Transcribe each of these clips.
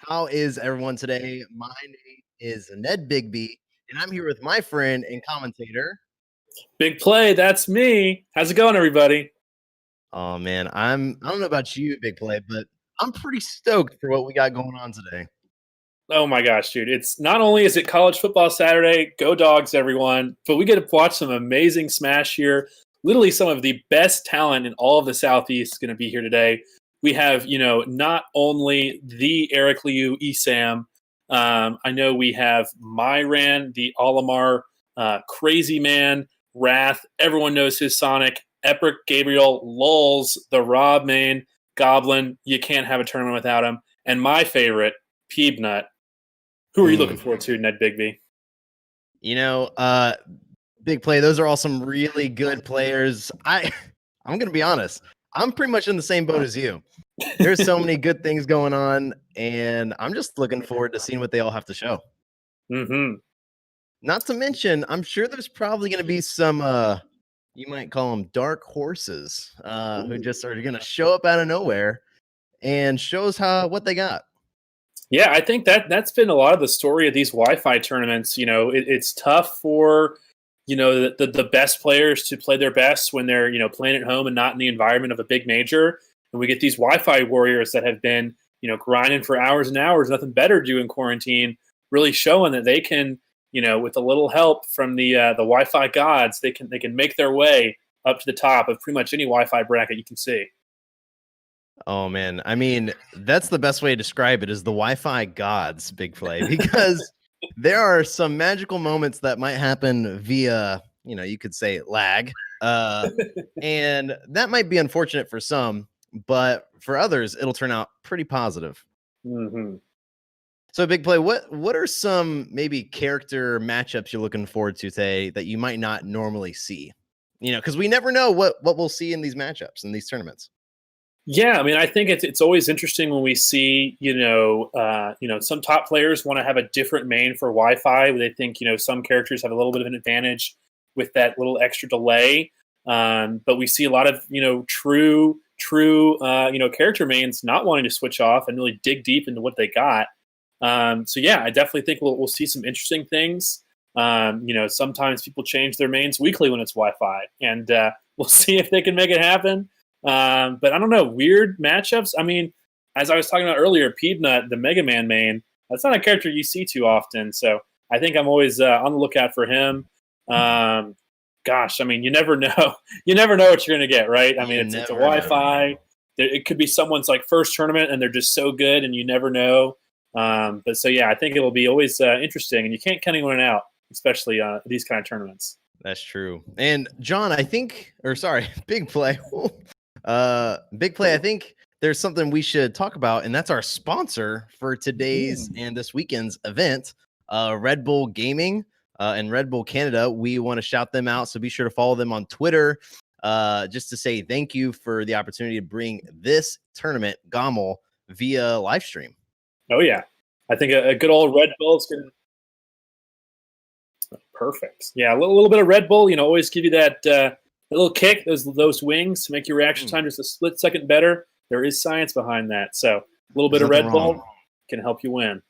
How is everyone today? My name is Ned Bigby, and I'm here with my friend and commentator. Big play, that's me. How's it going, everybody? Oh man, I don't know about you, Big Play, but I'm pretty stoked for what we got going on today. Oh my gosh, dude. It's not only is it college football Saturday, go dogs, everyone, but we get to watch some amazing smash here. Literally some of the best talent in all of the Southeast is going to be here today. We have, not only the Eric Liu Esam, I know we have Myran, the Olimar, Crazy Man, Wrath. Everyone knows his Sonic. Epic Gabriel, Lulz, the Rob Main, Goblin. You can't have a tournament without him. And my favorite, Peebnut. Who are you looking forward to, Ned Bigby? Big Play, those are all some really good players. I'm gonna be honest. I'm pretty much in the same boat as you. There's so many good things going on, and I'm just looking forward to seeing what they all have to show. Mm-hmm. Not to mention, I'm sure there's probably going to be some, you might call them dark horses, who just are going to show up out of nowhere and show us what they got. Yeah, I think that's been a lot of the story of these Wi-Fi tournaments. It's tough for the best players to play their best when they're playing at home and not in the environment of a big major. And we get these Wi-Fi warriors that have been grinding for hours and hours, nothing better to do in quarantine, really showing that they can with a little help from the Wi-Fi gods, they can make their way up to the top of pretty much any Wi-Fi bracket you can see. Oh man, I mean that's the best way to describe it is the Wi-Fi gods, Big Play, because there are some magical moments that might happen via you could say lag, and that might be unfortunate for some, but for others it'll turn out pretty positive. Mm-hmm. So Big Play, what are some maybe character matchups you're looking forward to today that you might not normally see? Because we never know what we'll see in these matchups in these tournaments. Yeah, I mean, I think it's always interesting when we see some top players want to have a different main for Wi-Fi. They think some characters have a little bit of an advantage with that little extra delay, but we see a lot of true character mains not wanting to switch off and really dig deep into what they got. So yeah, I definitely think we'll see some interesting things. Sometimes people change their mains weekly when it's Wi-Fi, and we'll see if they can make it happen. But I don't know, weird matchups. I mean, as I was talking about earlier, Peebnut, the Mega Man main, that's not a character you see too often. So I think I'm always on the lookout for him. Gosh, I mean, you never know. You never know what you're going to get, right? I mean, it's a Wi-Fi. It could be someone's first tournament and they're just so good and you never know. But so, yeah, I think it'll be always interesting, and you can't count anyone out, especially these kind of tournaments. That's true. And John, Big Play. Big Play, I think there's something we should talk about, and that's our sponsor for today's and this weekend's event, Red Bull Gaming and Red Bull Canada. We want to shout them out, so be sure to follow them on Twitter just to say thank you for the opportunity to bring this tournament, GOML, via live stream. Oh, yeah. I think a good old Red Bull is going to... Perfect. Yeah, a little bit of Red Bull, always give you that little kick, those wings to make your reaction time just a split second better. There is science behind that. So a little bit of Red Bull can help you win.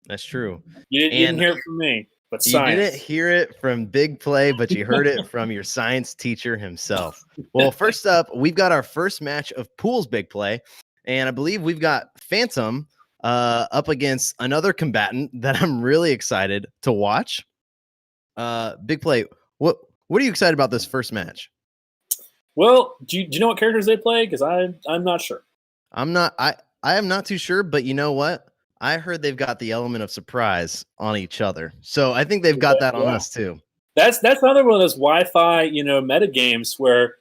That's true. You didn't hear it from me, but science. You didn't hear it from Big Play, but you heard it from your science teacher himself. Well, first up, we've got our first match of pools, Big Play, and I believe we've got Phantom up against another combatant that I'm really excited to watch. Big Play, what are you excited about this first match? Well, do you know what characters they play? Because I'm not sure. I am not too sure, but you know what? I heard they've got the element of surprise on each other, so I think they've got that on us too. That's another one of those Wi-Fi meta games where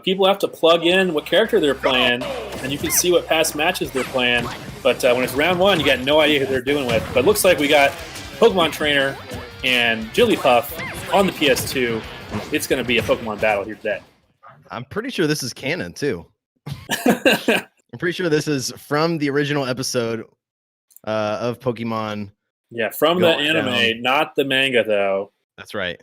people have to plug in what character they're playing, and you can see what past matches they're playing. But when it's round one, you got no idea who they're doing with. But it looks like we got Pokemon Trainer and Jigglypuff on the PS2. It's going to be a Pokemon battle here today. I'm pretty sure this is canon too. I'm pretty sure this is from the original episode of Pokemon. Yeah, from the anime, not the manga though. That's right.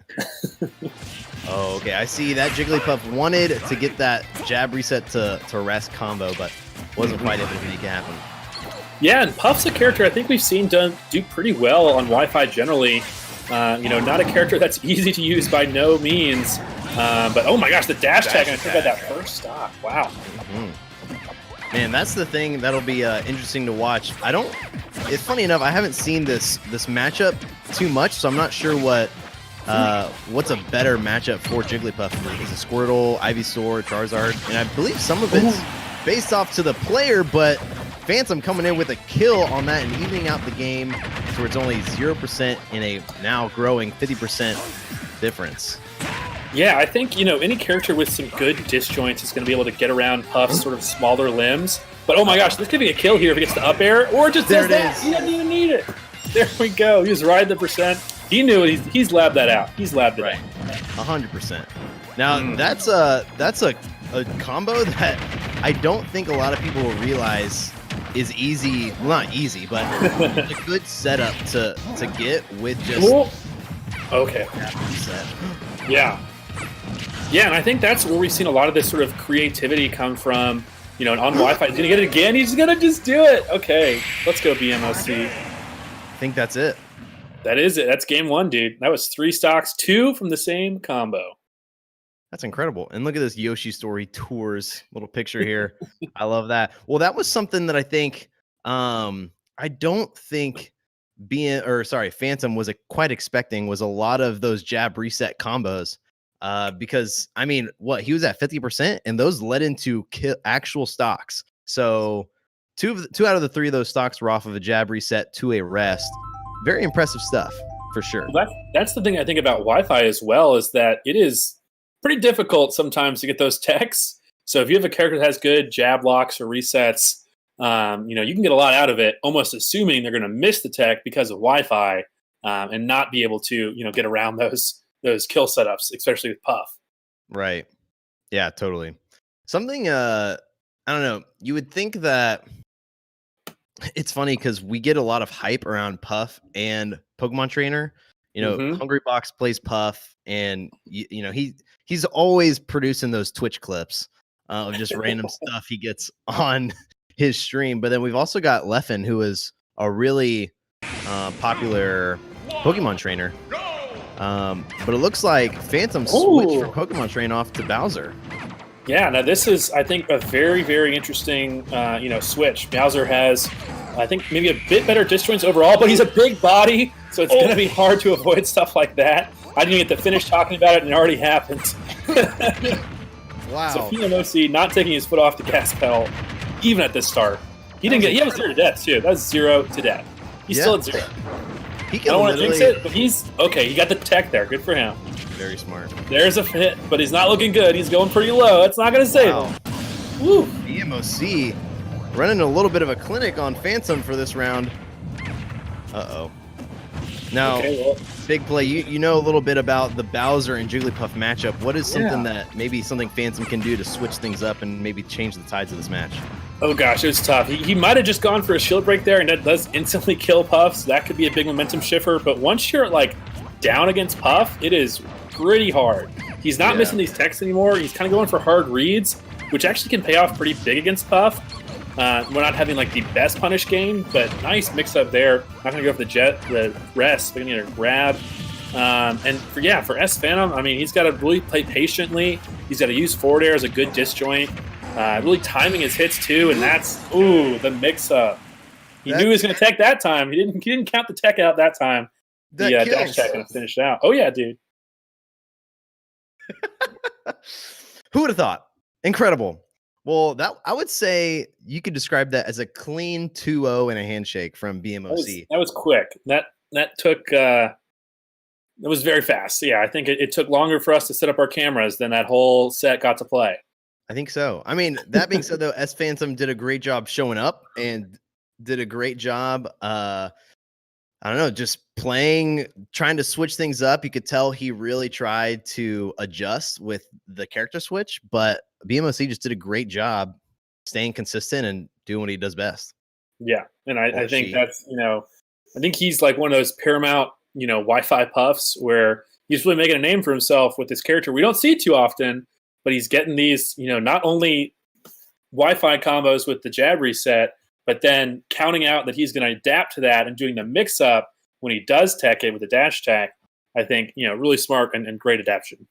Oh, okay. I see that Jigglypuff wanted to get that jab reset to rest combo, but wasn't quite able to make it happen. Yeah, and Puff's a character I think we've seen do pretty well on Wi-Fi generally. Not a character that's easy to use by no means. But oh my gosh, the dash tag, and I think about that first stock. Wow. Mm-hmm. Man, that's the thing that'll be interesting to watch. It's funny enough, I haven't seen this matchup too much, so I'm not sure what's a better matchup for Jigglypuff. Is it Squirtle, Ivysaur, Charizard? And I believe some of it's based off to the player, but Phantom coming in with a kill on that and evening out the game to where it's only 0% in a now growing 50% difference. Yeah, I think, any character with some good disjoints is going to be able to get around Puff's sort of smaller limbs. But oh my gosh, this could be a kill here if he gets the up air, or just does that. He doesn't even need it. There we go. He was riding the percent. He knew it. He's labbed that out. He's labbed it out. 100%. Now, that's a combo that I don't think a lot of people will realize is easy. Well, not easy, but a good setup to get with just okay. Set. Yeah. Yeah, and I think that's where we've seen a lot of this sort of creativity come from. On Wi-Fi. He's going to get it again. He's going to just do it. Okay, let's go BMOC. I think that's it. That is it. That's game 1, dude. That was 3 stocks, 2 from the same combo. That's incredible. And look at this Yoshi Story Tours little picture here. I love that. Well, that was something that I think I don't think Phantom was quite expecting was a lot of those jab reset combos. Because he was at 50% and those led into actual stocks. So two out of the 3 of those stocks were off of a jab reset to a rest. Very impressive stuff for sure. Well, that's the thing I think about Wi-Fi as well, is that it is pretty difficult sometimes to get those techs. So if you have a character that has good jab locks or resets, you can get a lot out of it, almost assuming they're going to miss the tech because of Wi-Fi and not be able to, get around those kill setups, especially with Puff. Right. Yeah, totally. Something, I don't know. You would think that it's funny because we get a lot of hype around Puff and Pokemon Trainer. Hungry Box plays Puff, and he's always producing those Twitch clips of just random stuff he gets on his stream. But then we've also got Leffen, who is a really popular Pokemon Trainer. But it looks like Phantom switched from Pokemon Train off to Bowser. Yeah, now this is, I think, a very, very interesting, switch. Bowser has, I think, maybe a bit better disjoints overall, but he's a big body, so it's going to be hard to avoid stuff like that. I didn't even get to finish talking about it, and it already happened. Wow. So PMOC not taking his foot off the gas pedal, even at this start. He was 0 to death, too. That was 0 to death. He's still at 0. He I don't want to jinx it, but he's okay. He got the tech there. Good for him. Very smart. There's a hit, but he's not looking good. He's going pretty low. That's not going to save him. Woo. BMOC running a little bit of a clinic on Phantom for this round. Uh-oh. Now, Big Play, you know a little bit about the Bowser and Jigglypuff matchup. What is something that maybe something Phantom can do to switch things up and maybe change the tides of this match? Oh gosh, it was tough. He might have just gone for a shield break there, and that does instantly kill Puff, so that could be a big momentum shifter. But once you're down against Puff, it is pretty hard. He's not missing these techs anymore. He's kind of going for hard reads, which actually can pay off pretty big against Puff. We're not having the best punish game, but nice mix up there. Not gonna go for the rest, but gonna need a grab. And for S Phantom, he's got to really play patiently. He's got to use forward air as a good disjoint. Really timing his hits too, and that's the mix up. He knew he was gonna tech that time. He didn't count the tech out that time. The dash tech gonna finish it out. Oh yeah, dude. Who would have thought? Incredible. Well, that I would say you could describe that as a clean 2-0 and a handshake from BMOC. That was quick. That took it was very fast. Yeah, I think it took longer for us to set up our cameras than that whole set got to play. I think so. That being said, though, S Phantom did a great job showing up and did a great job. I don't know, just trying to switch things up. You could tell he really tried to adjust with the character switch, but BMOC just did a great job staying consistent and doing what he does best. Yeah, and I think that's, I think he's like one of those paramount, Wi-Fi puffs where he's really making a name for himself with this character. We don't see too often, but he's getting these, not only Wi-Fi combos with the jab reset, but then counting out that he's going to adapt to that and doing the mix up when he does tech it with the dash tech, I think, really smart and great adaptation.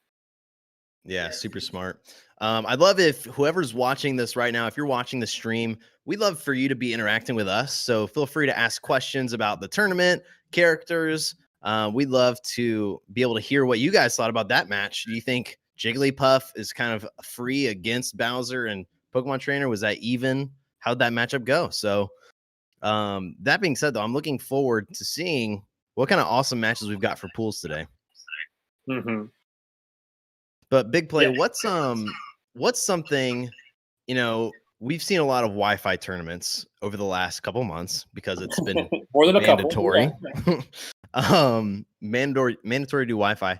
Yeah, super smart. I'd love if whoever's watching this right now, if you're watching the stream, we'd love for you to be interacting with us. So feel free to ask questions about the tournament, characters. We'd love to be able to hear what you guys thought about that match. Do you think Jigglypuff is kind of free against Bowser and Pokemon Trainer? Was that even? How'd that matchup go? So that being said, though, I'm looking forward to seeing what kind of awesome matches we've got for pools today. Mm-hmm. But Big Play, what's something, we've seen a lot of Wi-Fi tournaments over the last couple months because it's been more than mandatory. A couple. Mandatory to do Wi-Fi.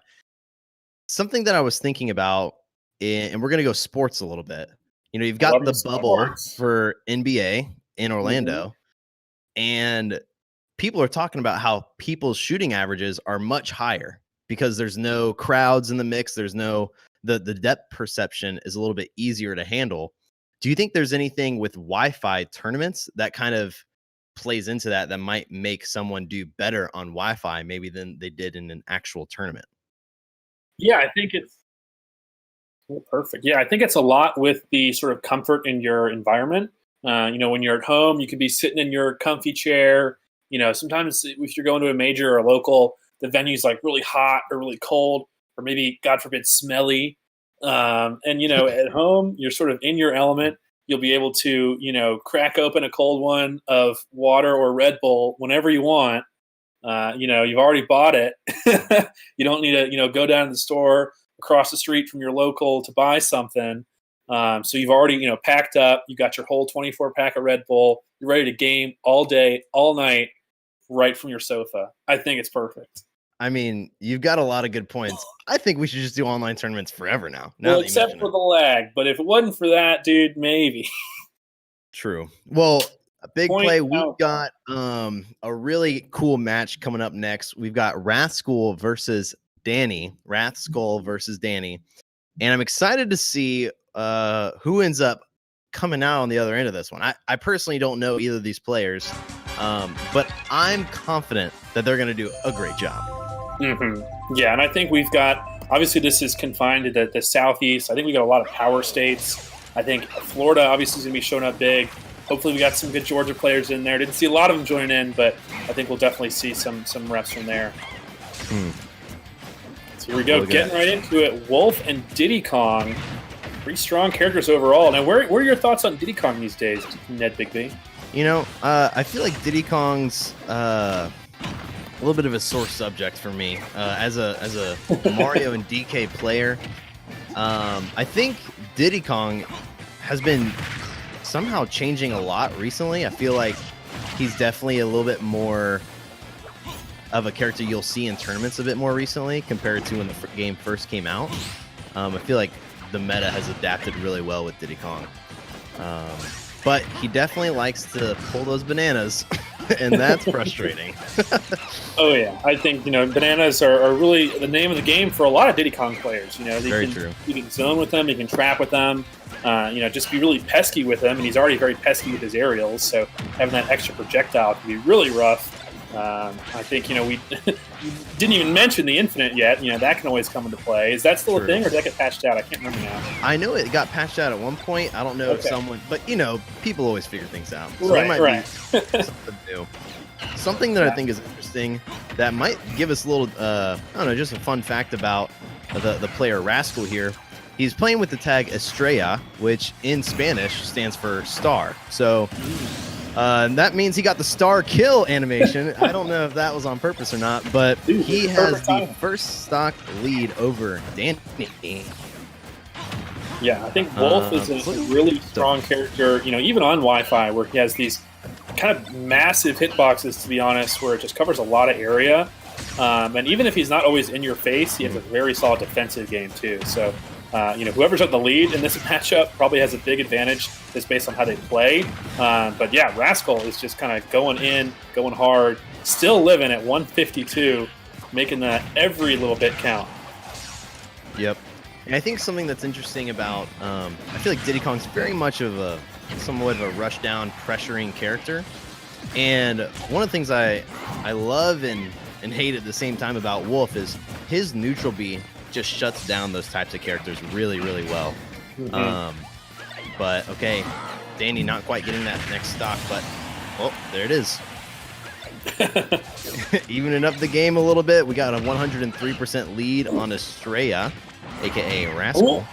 Something that I was thinking about, and we're going to go sports a little bit. You've got the bubble for NBA in Orlando, and people are talking about how people's shooting averages are much higher because there's no crowds in the mix. There's no, the depth perception is a little bit easier to handle. Do you think there's anything with Wi-Fi tournaments that kind of plays into that might make someone do better on Wi-Fi maybe than they did in an actual tournament? Yeah, I think it's perfect. Yeah, I think it's a lot with the sort of comfort in your environment. When you're at home, you could be sitting in your comfy chair. Sometimes if you're going to a major or a local, the venue's like really hot or really cold, or maybe, God forbid, smelly. At home, you're sort of in your element. You'll be able to, crack open a cold one of water or Red Bull whenever you want. You've already bought it. You don't need to, go down to the store across the street from your local to buy something. So you've already, packed up. You got your whole 24 pack of Red Bull. You're ready to game all day, all night, right from your sofa. I think it's perfect. I mean, you've got a lot of good points. I think we should just do online tournaments forever now. Well, except for the lag. But if it wasn't for that, dude, maybe. True. Well, a Big Play, we've got a really cool match coming up next. We've got Wrathskull versus Danny. And I'm excited to see who ends up coming out on the other end of this one. I personally don't know either of these players, but I'm confident that they're going to do a great job. Mm-hmm. Yeah, and I think we've got, obviously this is confined to the Southeast. I think we got a lot of power states. I think Florida obviously is going to be showing up big. Hopefully we got some good Georgia players in there. Didn't see a lot of them joining in, but I think we'll definitely see some reps from there. So here we go, getting right into it. Wolf and Diddy Kong, pretty strong characters overall. Now, where are your thoughts on Diddy Kong these days, Ned Bigby? I feel like Diddy Kong's a little bit of a sore subject for me as a Mario and DK player. I think Diddy Kong has been somehow changing a lot recently. I feel like he's definitely a little bit more of a character you'll see in tournaments a bit more recently compared to when the game first came out. I feel like the meta has adapted really well with Diddy Kong. But he definitely likes to pull those bananas, and that's frustrating. Oh, yeah. I think, bananas are really the name of the game for a lot of Diddy Kong players. Very true. You can zone with them, you can trap with them, just be really pesky with them, and he's already very pesky with his aerials, so having that extra projectile can be really rough. I think, we didn't even mention the infinite yet. That can always come into play. Is that still a thing, or did that get patched out? I can't remember now. I know it got patched out at one point. I don't know if someone, but people always figure things out. So right. Be something new. Something that I think is interesting that might give us a little, just a fun fact about the player Rascal here. He's playing with the tag Estrella, which in Spanish stands for star. So that means he got the star kill animation. I don't know if that was on purpose or not, but he has the first stock lead over Danny. Yeah, I think Wolf is a really strong character, even on Wi-Fi, where he has these kind of massive hitboxes, to be honest, where it just covers a lot of area. And even if he's not always in your face, he has a very solid defensive game, too. So, whoever's at the lead in this matchup probably has a big advantage just based on how they play. But yeah, Rascal is just kind of going in, going hard, still living at 152, making that every little bit count. Yep. And I think something that's interesting about, I feel like Diddy Kong's very much of a somewhat of a rush down pressuring character. And one of the things I love and hate at the same time about Wolf is his neutral B just shuts down those types of characters really, really well. But okay, Danny not quite getting that next stock, but oh, there it is. Evening up the game a little bit. We got a 103% lead on Estrella, aka Rascal. Ooh.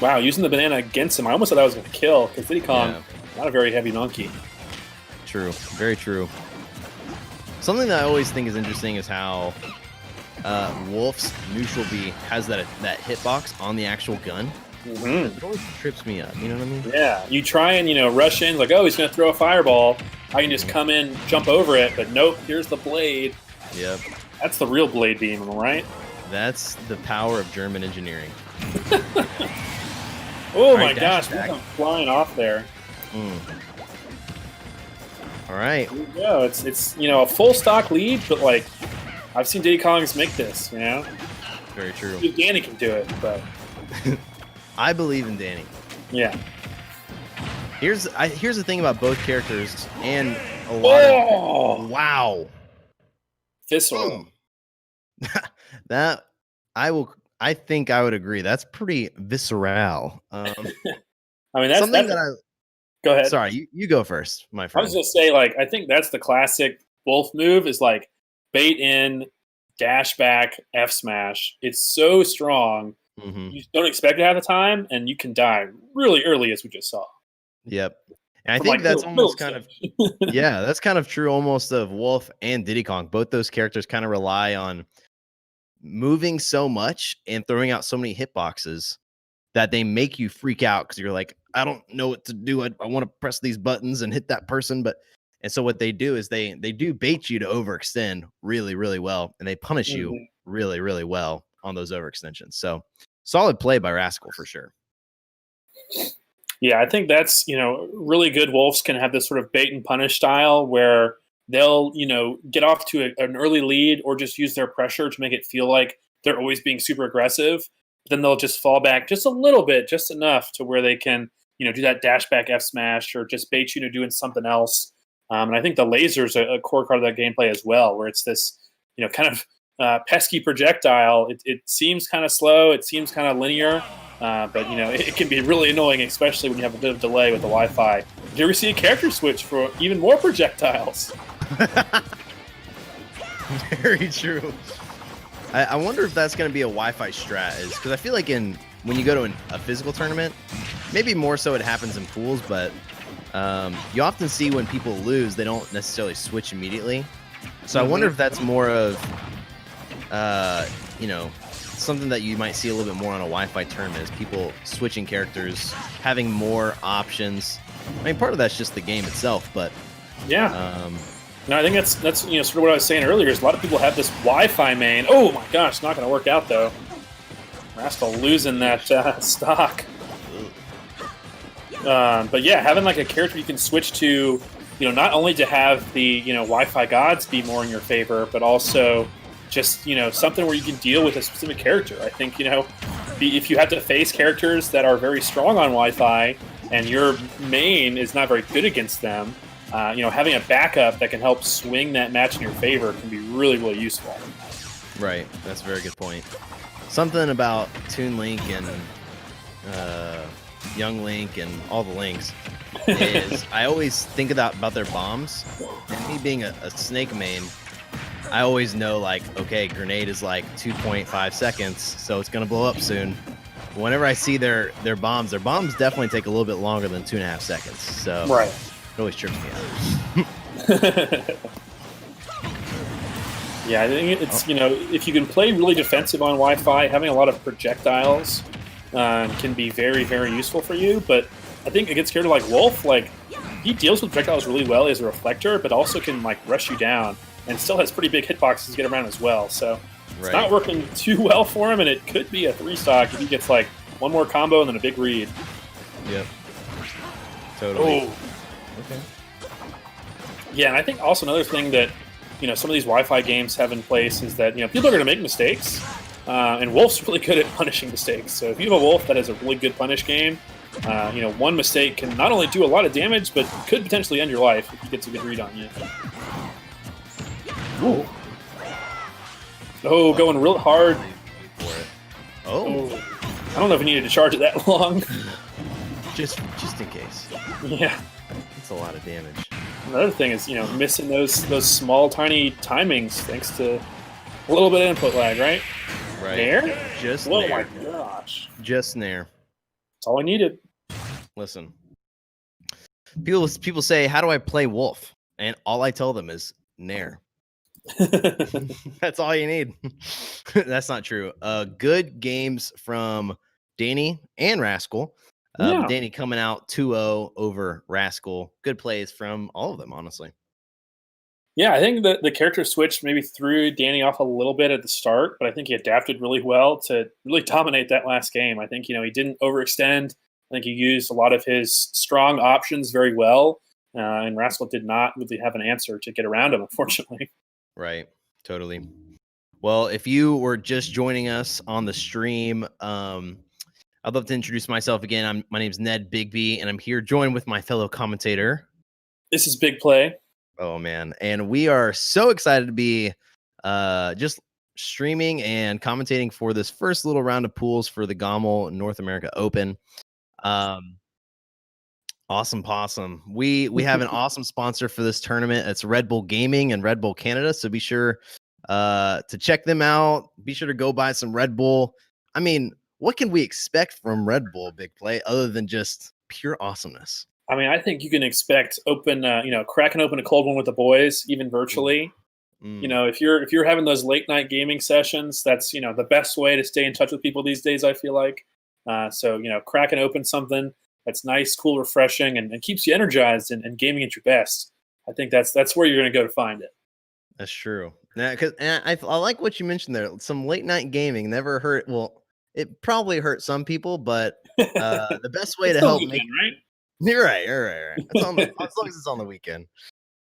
Wow, using the banana against him. I almost thought I was going to kill because Diddy Kong, not a very heavy monkey. True, very true. Something that I always think is interesting is how Wolf's neutral B has that hitbox on the actual gun. It always trips me up, you know what I mean? Yeah, you try and, rush in, like, oh, he's going to throw a fireball. I can just come in, jump over it, but nope, here's the blade. Yep. That's the real blade beam, am I right? That's the power of German engineering. Oh my gosh, I'm flying off there. All right. There you go. It's a full stock lead, but like I've seen Diddy Kongs make this, Very true. Danny can do it, but I believe in Danny. Yeah. Here's the thing about both characters and a lot of wow. Visceral. That I think I would agree. That's pretty visceral. I mean, that's something that I go ahead. Sorry, you go first, my friend. I was just say, like, I think that's the classic Wolf move is like bait in, dash back, F smash. It's so strong. You don't expect it half the time, and you can die really early, as we just saw. Yep. And I think that's almost kind of that's kind of true almost of Wolf and Diddy Kong. Both those characters kind of rely on moving so much and throwing out so many hitboxes that they make you freak out because you're like, I don't know what to do. I want to press these buttons and hit that person. And so what they do is they do bait you to overextend really, really well. And they punish you really, really well on those overextensions. So solid play by Rascal for sure. Yeah, I think that's, really good Wolves can have this sort of bait and punish style where they'll, get off to an early lead or just use their pressure to make it feel like they're always being super aggressive. Then they'll just fall back just a little bit, just enough to where they can, do that dash back F smash or just bait you into doing something else. And I think the laser's a core part of that gameplay as well, where it's this, kind of pesky projectile. It seems kind of slow. It seems kind of linear. But, it can be really annoying, especially when you have a bit of delay with the Wi-Fi. Do you ever see a character switch for even more projectiles? Very true. I wonder if that's going to be a Wi-Fi strat, because I feel like when you go to a physical tournament, maybe more so it happens in pools, but you often see when people lose, they don't necessarily switch immediately. So I wonder if that's more of, something that you might see a little bit more on a Wi-Fi tournament is people switching characters, having more options. I mean, part of that's just the game itself, but yeah. No, I think that's sort of what I was saying earlier. Is a lot of people have this Wi-Fi main. Oh my gosh, not going to work out though. Rascal losing that stock. But yeah, having like a character you can switch to, not only to have the Wi-Fi gods be more in your favor, but also just something where you can deal with a specific character. I think if you have to face characters that are very strong on Wi-Fi and your main is not very good against them. Having a backup that can help swing that match in your favor can be really, really useful. Right. That's a very good point. Something about Toon Link and Young Link and all the Links is I always think about their bombs. And me being a Snake main, I always know, like, okay, grenade is like 2.5 seconds, so it's going to blow up soon. Whenever I see their bombs definitely take a little bit longer than 2.5 seconds. So right. It always trips me out. Yeah, I think it's, if you can play really defensive on Wi-Fi, having a lot of projectiles can be very, very useful for you. But I think against a character like Wolf, like, he deals with projectiles really well as a reflector, but also can, like, rush you down and still has pretty big hitboxes to get around as well. So it's not working too well for him, and it could be a 3-stock if he gets, like, one more combo and then a big read. Yep. Totally. Oh. Okay. Yeah, and I think also another thing that some of these Wi-Fi games have in place is that people are going to make mistakes, and Wolf's really good at punishing mistakes. So if you have a Wolf that has a really good punish game, one mistake can not only do a lot of damage, but could potentially end your life if he gets a good read on you. Ooh. Oh, going real hard. Oh. I don't know if we needed to charge it that long. Just in case. Yeah. That's a lot of damage. Another thing is, missing those small, tiny timings thanks to a little bit of input lag, right? Right. Nair? Just oh Nair. my gosh. Just Nair. That's all I needed. Listen. People say, how do I play Wolf? And all I tell them is Nair. That's all you need. That's not true. Good games from Danny and Rascal. Danny coming out 2-0 over Rascal. Good plays from all of them, honestly. Yeah, I think the character switch maybe threw Danny off a little bit at the start, but I think he adapted really well to really dominate that last game. I think, he didn't overextend. I think he used a lot of his strong options very well, and Rascal did not really have an answer to get around him, unfortunately. Right, totally. Well, if you were just joining us on the stream, I'd love to introduce myself again. My name's Ned Bigby, and I'm here joined with my fellow commentator. This is Big Play. Oh, man. And we are so excited to be just streaming and commentating for this first little round of pools for the GOML North America Open. Awesome possum. We have an awesome sponsor for this tournament. It's Red Bull Gaming and Red Bull Canada. So be sure to check them out. Be sure to go buy some Red Bull. I mean, what can we expect from Red Bull, Big Play, other than just pure awesomeness? I mean, I think you can expect cracking open a cold one with the boys, even virtually. If you're having those late night gaming sessions, that's the best way to stay in touch with people these days, I feel like. So cracking open something that's nice, cool, refreshing, and keeps you energized and gaming at your best. I think that's where you're going to go to find it. That's true. Now, I like what you mentioned there. Some late night gaming never hurt. Well, it probably hurt some people, but the best way to help weekend, right? You're right. As long as it's on the weekend.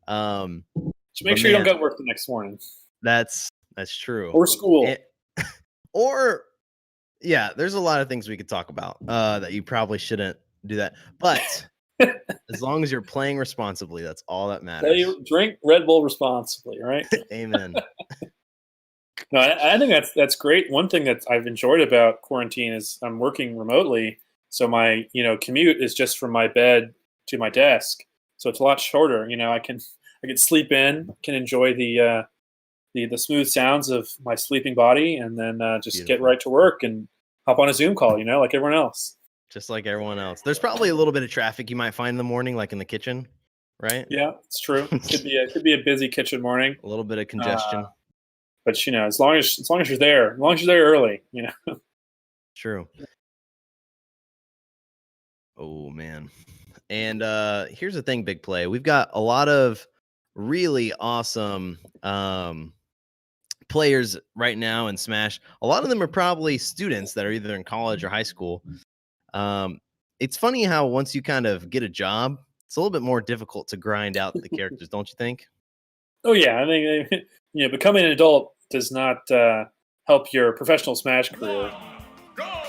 Just make sure you don't go to work the next morning. That's true. Or school. There's a lot of things we could talk about that you probably shouldn't do that. But as long as you're playing responsibly, that's all that matters. Drink Red Bull responsibly, right? Amen. No, I think that's great. One thing that I've enjoyed about quarantine is I'm working remotely. So my, commute is just from my bed to my desk. So it's a lot shorter. I can sleep in, can enjoy the smooth sounds of my sleeping body, and then just Beautiful. Get right to work and hop on a Zoom call, like everyone else. Just like everyone else. There's probably a little bit of traffic you might find in the morning, like in the kitchen, right? Yeah, it's true. It could be a busy kitchen morning. A little bit of congestion. But as long as you're there, early, True. Oh man. And here's the thing, Big Play. We've got a lot of really awesome players right now in Smash. A lot of them are probably students that are either in college or high school. It's funny how once you kind of get a job, it's a little bit more difficult to grind out the characters, don't you think? Oh yeah, I think becoming an adult does not help your professional Smash career.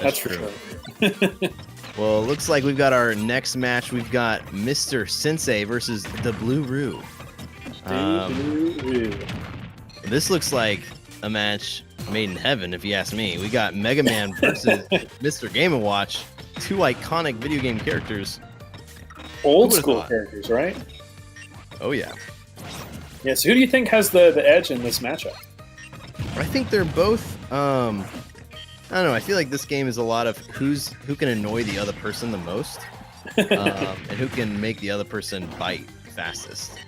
That's true. Well, it looks like we've got our next match. We've got Mr. Sensei versus the Blue Roo. This looks like a match made in heaven, if you ask me. We got Mega Man versus Mr. Game & Watch, two iconic video game characters. Old school characters, right? Oh, yeah. Yeah, so who do you think has the edge in this matchup? I think they're both... I don't know. I feel like this game is a lot of who can annoy the other person the most, and who can make the other person bite fastest.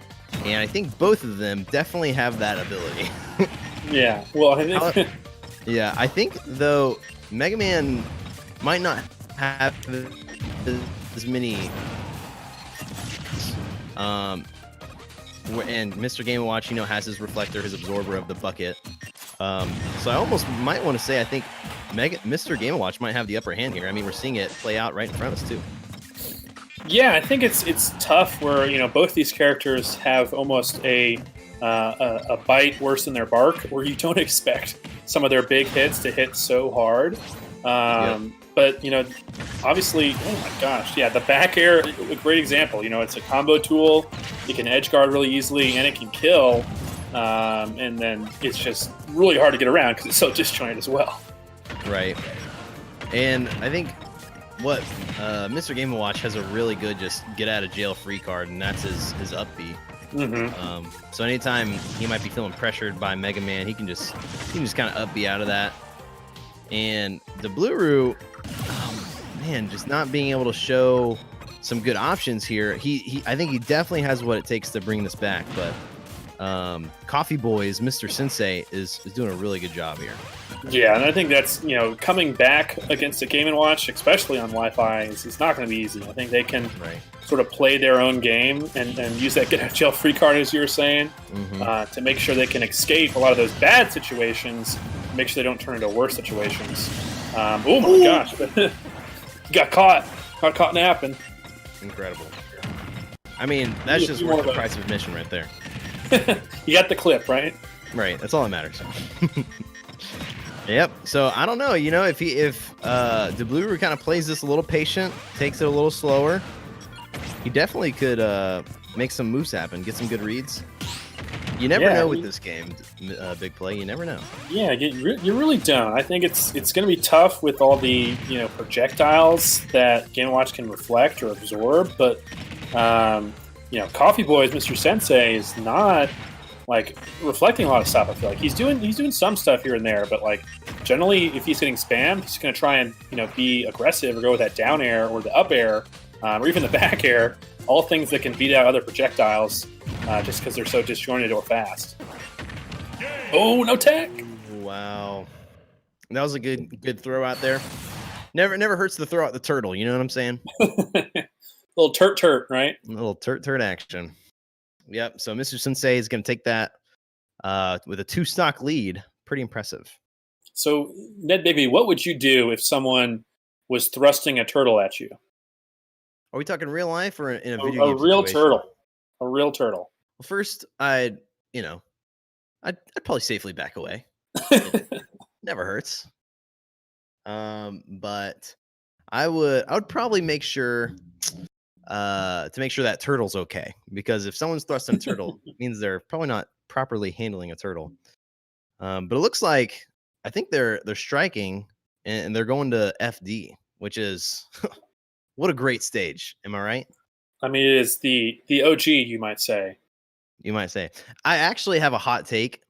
And I think both of them definitely have that ability. Yeah. Well, I think. I think though Mega Man might not have as many. And Mr. Game & Watch, has his reflector, his absorber of the bucket. So I almost might want to say I think Mr. Game & Watch might have the upper hand here. I mean, we're seeing it play out right in front of us too. Yeah, I think it's tough where both these characters have almost a bite worse than their bark, where you don't expect some of their big hits to hit so hard. But, obviously, oh my gosh, yeah, the back air, a great example. It's a combo tool. It can edge guard really easily, and it can kill. And then it's just really hard to get around because it's so disjointed as well. Right. And I think what Mr. Game & Watch has a really good just get out of jail free card, and that's his up B. Mm-hmm. So anytime he might be feeling pressured by Mega Man, he can just kind of up B out of that. And the Blue-Roo, just not being able to show some good options here. I think he definitely has what it takes to bring this back, but Coffee Boys, Mr. Sensei is doing a really good job here. Yeah, and I think that's, coming back against a Game & Watch, especially on Wi-Fi, is not going to be easy. I think they can sort of play their own game and use that get out of jail free card, as you were saying, to make sure they can escape a lot of those bad situations, make sure they don't turn into worse situations. Oh my gosh. Got caught napping. Incredible. I mean, that's just worth the price of admission right there. You got the clip, right? Right. That's all that matters. Yep. So I don't know. If the Blue kind of plays this a little patient, takes it a little slower, he definitely could make some moves happen, get some good reads. You never know with this game, Big Play. You never know. Yeah, you really don't. I think it's going to be tough with all the projectiles that Game & Watch can reflect or absorb. But Coffee Boys, Mr. Sensei is not reflecting a lot of stuff. I feel like he's doing some stuff here and there, but generally, if he's getting spammed, he's going to try and be aggressive or go with that down air or the up air or even the back air. All things that can beat out other projectiles just because they're so disjointed or fast. Oh, no tech! Wow, that was a good throw out there. Never hurts to throw out the turtle. You know what I'm saying? Little turt, right? A little turt action. Yep. So Mr. Sensei is going to take that with a 2-stock lead. Pretty impressive. So Ned Bigby, what would you do if someone was thrusting a turtle at you? Are we talking real life or in a video game? A real turtle. A real turtle. Well, first, I'd probably safely back away. Never hurts. But I would probably make sure to make sure that turtle's okay, because if someone's thrusting a turtle, it means they're probably not properly handling a turtle. But it looks like I think they're striking and they're going to FD, which is what a great stage. Am I right? I mean, it is the OG, you might say. You might say. I actually have a hot take.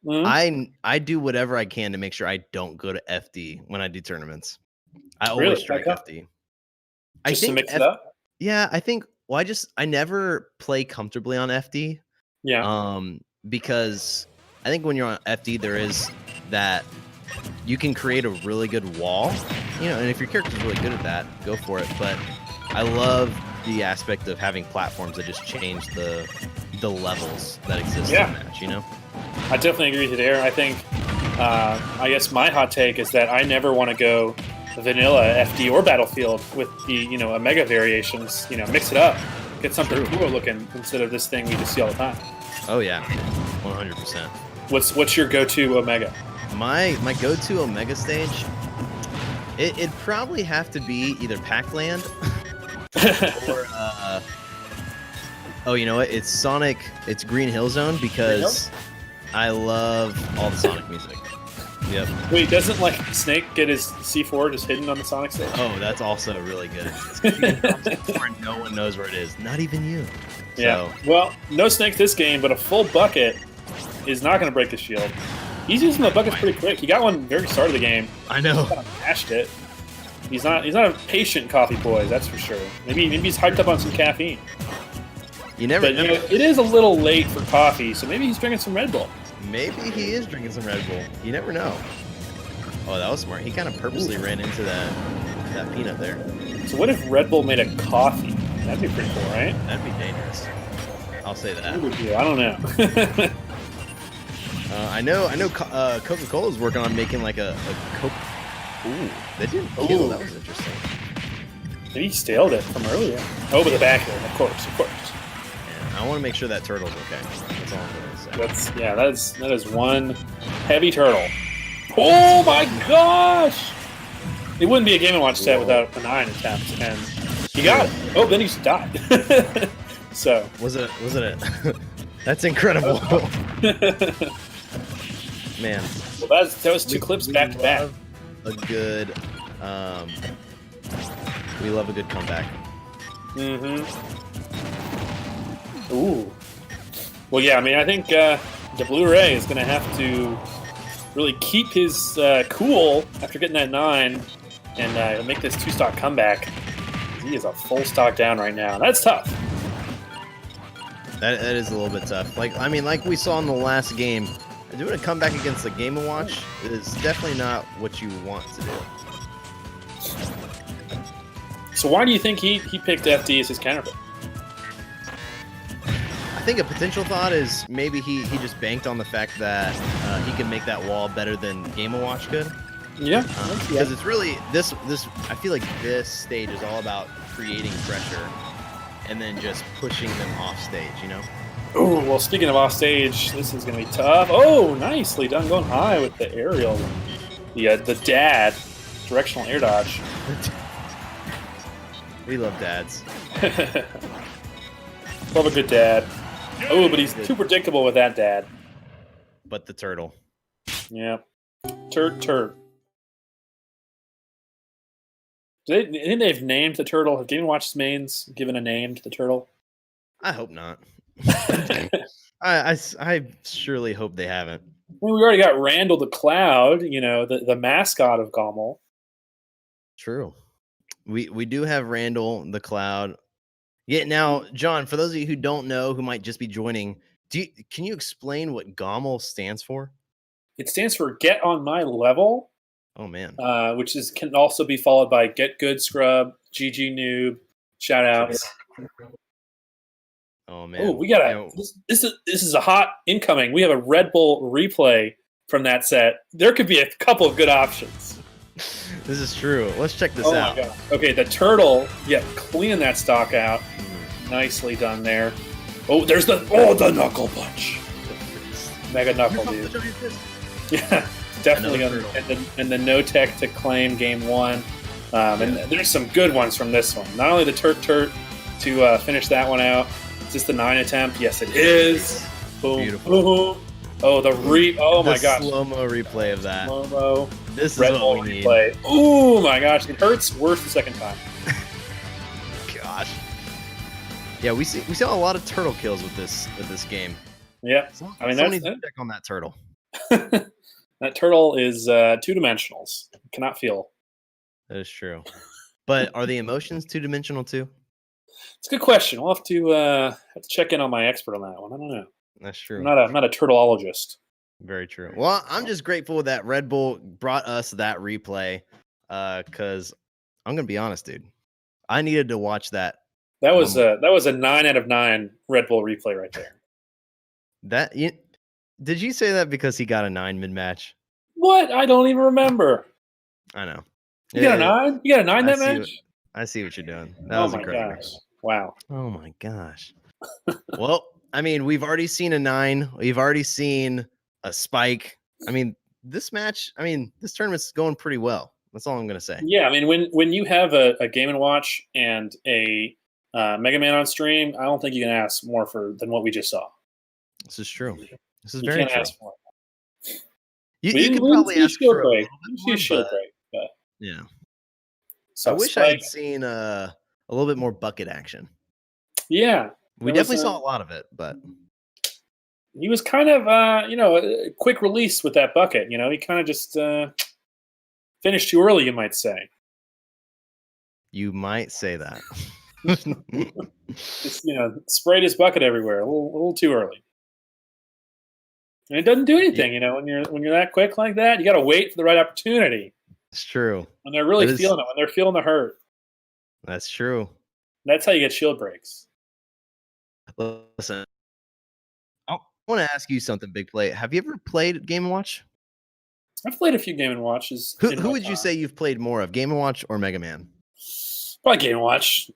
Mm-hmm. I do whatever I can to make sure I don't go to FD when I do tournaments. I always strike FD. Just to mix it up? Yeah, I think. Well, I never play comfortably on FD. Yeah. Because I think when you're on FD, there is that you can create a really good wall, and if your character's really good at that, go for it. But I love the aspect of having platforms that just change the levels that exist in the match. I definitely agree with you there. I think, I guess my hot take is that I never want to go vanilla FD or Battlefield with the Omega variations. Mix it up, get something cooler looking instead of this thing we just see all the time. Oh yeah, 100%. What's your go-to Omega? My go-to Omega stage, it'd probably have to be either Pac-Land or you know what? It's Sonic. It's Green Hill Zone because I love all the Sonic music. Yep. Wait, doesn't Snake get his C4 just hidden on the Sonic stage? Oh, that's also really good. It's no one knows where it is, not even you. Yeah. Well, no Snake this game, but a full bucket is not going to break the shield. He's using the buckets pretty quick. He got one very start of the game. I know. He kind of mashed it. He's not a patient Coffee Boy, that's for sure. Maybe he's hyped up on some caffeine. You never. But it is a little late for coffee, so maybe he's drinking some Red Bull. Maybe he is drinking some Red Bull. You never know. Oh, that was smart. He kind of purposely ran into that peanut there. So what if Red Bull made a coffee? That'd be pretty cool, right? That'd be dangerous. I'll say that. I don't know. I know. Coca-Cola is working on making a Coke. Ooh, they didn't. Oh, that was interesting. Maybe he staled it from earlier. Oh, but the back end, of course. Yeah, I want to make sure that turtle's okay. That's all I'm going to say. That is one heavy turtle. Oh my gosh! It wouldn't be a Game & Watch set without a 9 attempt, and he got it. Oh, then he just died. So was it That's incredible. Man. Well, that was two clips back to back. A good, we love a good comeback. Mm-hmm. Ooh. Well, yeah. I mean, I think the Blu-ray is going to have to really keep his cool after getting that 9, and make this 2-stock comeback. He is a full stock down right now. That's tough. That is a little bit tough. Like we saw in the last game, doing a comeback against the Game & Watch is definitely not what you want to do. So why do you think he picked FD as his counterpick? I think a potential thought is maybe he just banked on the fact that he can make that wall better than Game & Watch could. Yeah, because it's really this. I feel like this stage is all about creating pressure and then just pushing them off stage. You know. Oh, well, speaking of off stage, this is going to be tough. Oh, nicely done, going high with the aerial. The dad directional air dodge. We love dads. Love a good dad. Oh, but he's too predictable with that dad. But the turtle. Yeah. Turd. Didn't they've named the turtle? Have Game & Watch's mains given a name to the turtle? I hope not. I surely hope they haven't. Well, we already got Randall the Cloud, the mascot of GOML. True. We do have Randall the Cloud. Yeah. Now, John, for those of you who don't know, who might just be joining, can you explain what GOML stands for? It stands for Get on My Level. Oh man. Which can also be followed by Get Good Scrub, GG Noob, shout outs. Oh man. Oh, we got this is a hot incoming. We have a Red Bull replay from that set. There could be a couple of good options. This is true. Let's check this out. My God. Okay, the turtle, cleaning that stock out. Nicely done there. Oh, there's the knuckle punch. Mega knuckle, dude. Yeah, definitely. And the no tech to claim game 1. And there's some good ones from this one. Not only the Turt to finish that one out. Is this the 9 attempt? Yes, it is. Boom. Beautiful. Boom. Oh, oh my gosh. Slow-mo replay of that. Slow-mo. This Red is Bull what we replay. need. Oh my gosh, it hurts worse the second time. Gosh. Yeah, we saw a lot of turtle kills with this game. Yeah. I mean, that's check on that turtle. That turtle is 2-dimensionals. Cannot feel. That is true. But are the emotions 2-dimensional too? It's a good question. We'll have to check in on my expert on that one. I don't know. That's true. I'm not a turtleologist. Very true. Well, I'm just grateful that Red Bull brought us that replay, because I'm gonna be honest, dude. I needed to watch that. That was a 9 out of 9 Red Bull replay right there. Did you say that because he got a 9 mid match? What? I don't even remember. I know. You got a 9? You got a 9 that match? I see what you're doing. That was incredible. Gosh. Wow. Oh my gosh. Well, I mean, we've already seen a 9. We've already seen a spike. I mean, this tournament's going pretty well. That's all I'm gonna say. Yeah, I mean, when you have a Game & Watch and a Mega Man on stream, I don't think you can ask more than what we just saw. This is true. This is you very can't true. Ask more. You could probably ask for a shield break, but yeah. So I wish I had seen a little bit more bucket action. Yeah, we definitely saw a lot of it, but he was kind of a quick release with that bucket. He kind of just finished too early, you might say. You might say that. Just sprayed his bucket everywhere a little too early. And it doesn't do anything, when you're that quick like that. You got to wait for the right opportunity. It's true. When they're really feeling it, when they're feeling the hurt. That's true. That's how you get shield breaks. Listen, I want to ask you something, Big Play. Have you ever played Game & Watch? I've played a few Game & Watches. Who would you say you've played more of, Game & Watch or Mega Man? Probably Game & Watch.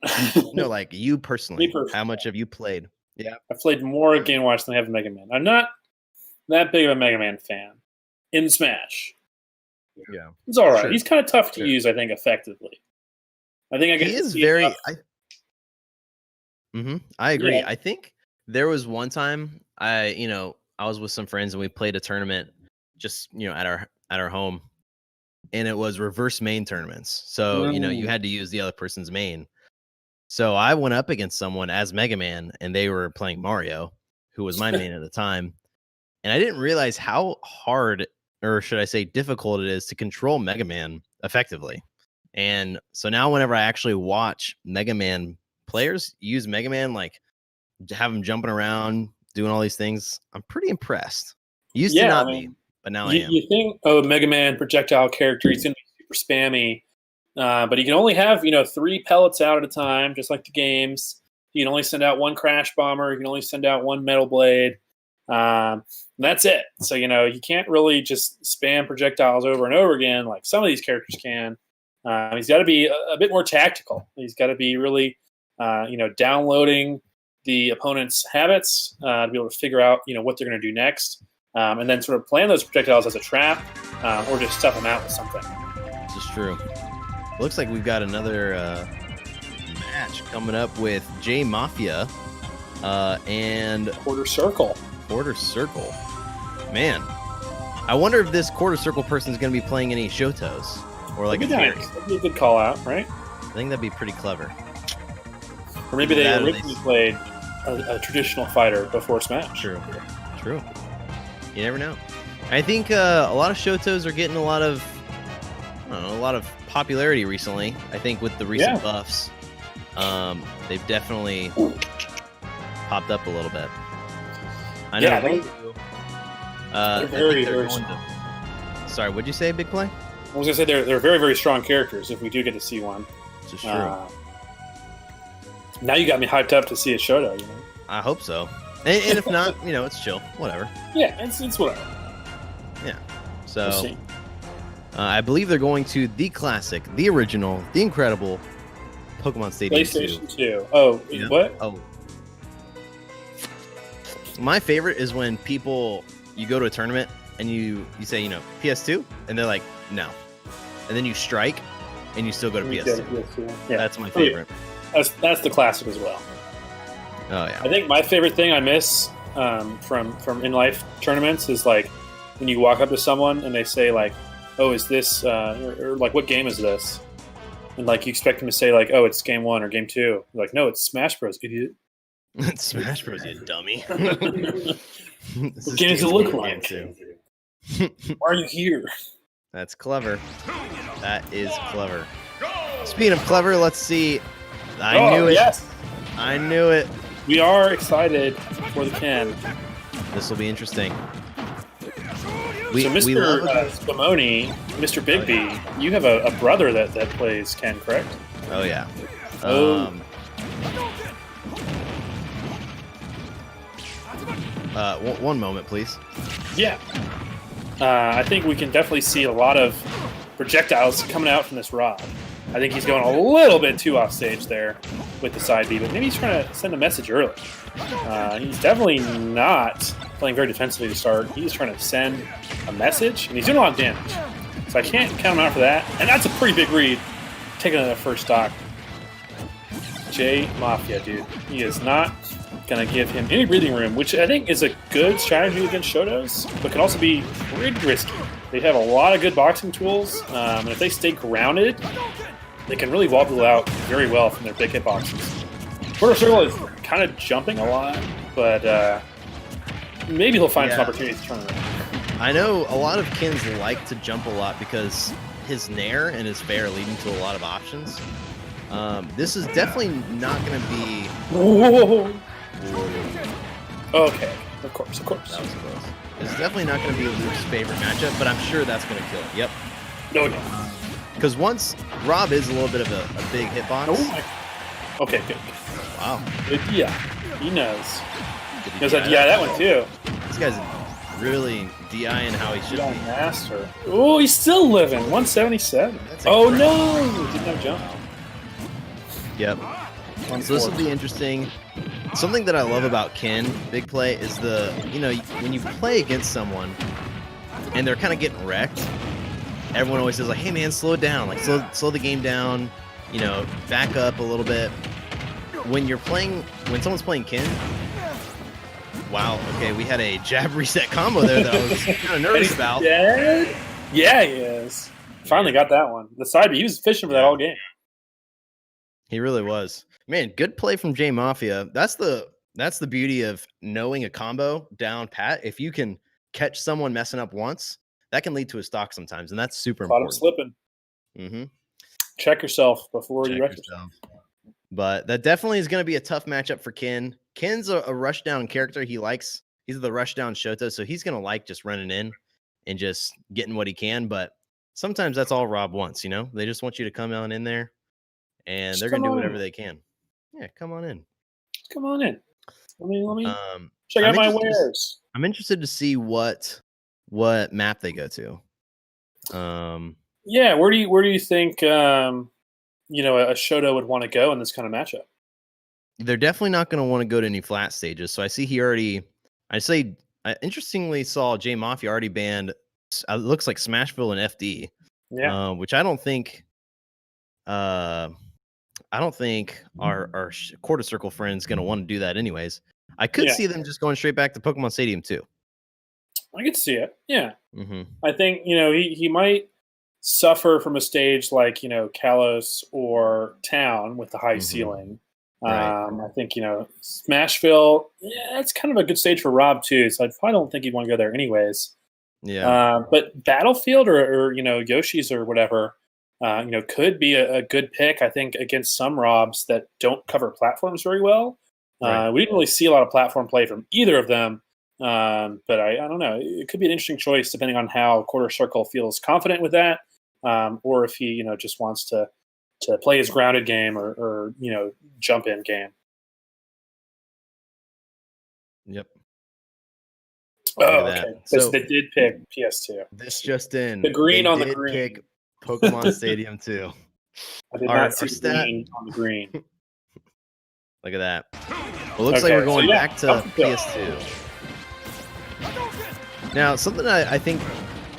No, like you personally. How much have you played? Yeah, I've played more Game & Watch than I have Mega Man. I'm not that big of a Mega Man fan in Smash. Yeah, It's all right. Sure. He's kind of tough to Sure. use, I think, effectively. I think I get he to is see very. enough. I agree. Yeah. I think there was one time I was with some friends and we played a tournament just at our home, and it was reverse main tournaments. So you had to use the other person's main. So I went up against someone as Mega Man, and they were playing Mario, who was my main at the time. And I didn't realize how hard, or should I say difficult, it is to control Mega Man effectively. And so now whenever I actually watch Mega Man players use Mega Man, like have him jumping around, doing all these things, I'm pretty impressed. Used to not be, but now I am. You think, Mega Man projectile character, he's going to be super spammy, but he can only have 3 pellets out at a time, just like the games. You can only send out 1 Crash Bomber. You can only send out 1 Metal Blade. And that's it. So you can't really just spam projectiles over and over again like some of these characters can. He's got to be a bit more tactical. He's got to be really, downloading the opponent's habits to be able to figure out, what they're going to do next, and then sort of plan those projectiles as a trap, or just stuff them out with something. This is true. Looks like we've got another match coming up with J Mafia and Quarter Circle. Quarter Circle. Man, I wonder if this Quarter Circle person is going to be playing any Shotos or like a That'd be a good call out, right? I think that'd be pretty clever. Or maybe they originally played a traditional fighter before Smash. True. You never know. I think a lot of Shotos are getting a lot of popularity recently. I think with the recent buffs, they've definitely popped up a little bit. I know. They're very, very strong. Sorry, what'd you say, Big Play? I was gonna say they're very, very strong characters. If we do get to see one, this is true. Now you got me hyped up to see a Shoto. I hope so. And if not, it's chill. Whatever. Yeah, it's whatever. Yeah. So I believe they're going to the classic, the original, the incredible Pokemon Stadium PlayStation 2. Oh, yeah. What? Oh. My favorite is when you go to a tournament and you say, PS2, and they're like, no. And then you strike and you still go to PS2. Yeah. That's my favorite. That's the classic as well. Oh yeah. I think my favorite thing I miss from in life tournaments is like when you walk up to someone and they say like, "Oh, is this or like what game is this?" And like you expect them to say like, "Oh, it's game 1 or game 2." You're like, no, it's Smash Bros, idiot. It's Smash Bros, you dummy. What game does it look like? Why are you here? That's clever. That is clever. Speaking of clever, let's see. I knew it. Yes. I knew it. We are excited for the Ken. This will be interesting. So Mr. Spumoni, Mr. Bigby, you have a brother that plays Ken, correct? Oh yeah. One moment, please. Yeah. I think we can definitely see a lot of projectiles coming out from this rod. I think he's going a little bit too off stage there with the side B, but maybe he's trying to send a message early. He's definitely not playing very defensively to start. He's trying to send a message, and he's doing a lot of damage. So I can't count him out for that. And that's a pretty big read, taking that first stock. J Mafia, dude. He is not going to give him any breathing room, which I think is a good strategy against Shotos, but can also be pretty risky. They have a lot of good boxing tools, and if they stay grounded, they can really wobble out very well from their big hitboxes. Quarter Circle is kind of jumping a lot, but maybe he'll find some opportunities to turn around. I know a lot of Kins like to jump a lot because his Nair and his Fair lead him to a lot of options. This is definitely not going to be... Whoa. Okay, of course. That was close. This is definitely not going to be Luke's favorite matchup, but I'm sure that's going to kill it. Yep. No. Because once Rob is a little bit of a big hitbox. Oh, okay, good. Wow. Yeah, he knows. He knows how to DI that one too. This guy's really DIing how he should be. Master. Oh, he's still living. 177. Oh no! Didn't have jump. Yep. So this will be interesting. Something that I love about Ken, Big Play, is when you play against someone and they're kind of getting wrecked, everyone always says like, "Hey man, slow it down. Like slow the game down. You know, back up a little bit." When someone's playing Kin, wow. Okay, we had a jab reset combo there that I was kind of nervous about. Dead? Yeah, he is. Finally got that one. The side B, he was fishing for that all game. He really was. Man, good play from J Mafia. That's the beauty of knowing a combo down pat. If you can catch someone messing up once, that can lead to a stock sometimes, and that's super Caught him important. slipping. Mm-hmm. Check yourself before you rush yourself. But that definitely is going to be a tough matchup for Kin. Kin's a rush down character. He's the rush down Shoto, so he's going to like just running in and just getting what he can. But sometimes that's all Rob wants, you know? They just want you to come on in there, and they're going to do whatever they can. Yeah, come on in. Come on in. Let me check out my wares. I'm interested to see what map they go to. Yeah, where do you think a Shoto would want to go in this kind of matchup? They're definitely not going to want to go to any flat stages. So I see I interestingly saw J Mafia already banned. It looks like Smashville and FD. Yeah, which I don't think. I don't think our quarter circle friend's going to want to do that anyways. I could see them just going straight back to Pokemon Stadium too. I could see it. Yeah. Mm-hmm. I think, he might suffer from a stage like, Kalos or Town with the high ceiling. Right. I think, Smashville, that's kind of a good stage for Rob too. So I probably don't think he'd want to go there anyways. Yeah. But Battlefield or Yoshi's or whatever, could be a good pick, I think, against some Robs that don't cover platforms very well. Right. We didn't really see a lot of platform play from either of them. But I don't know. It could be an interesting choice depending on how Quarter Circle feels confident with that, or if he, just wants to play his grounded game or jump in game. Yep. Oh, okay. So they did pick PS2. This just in. The green on the green. Pick Pokemon Stadium 2. I did not see green on the green. Look at that. Well, looks like we're going back to PS2. Now, something I think,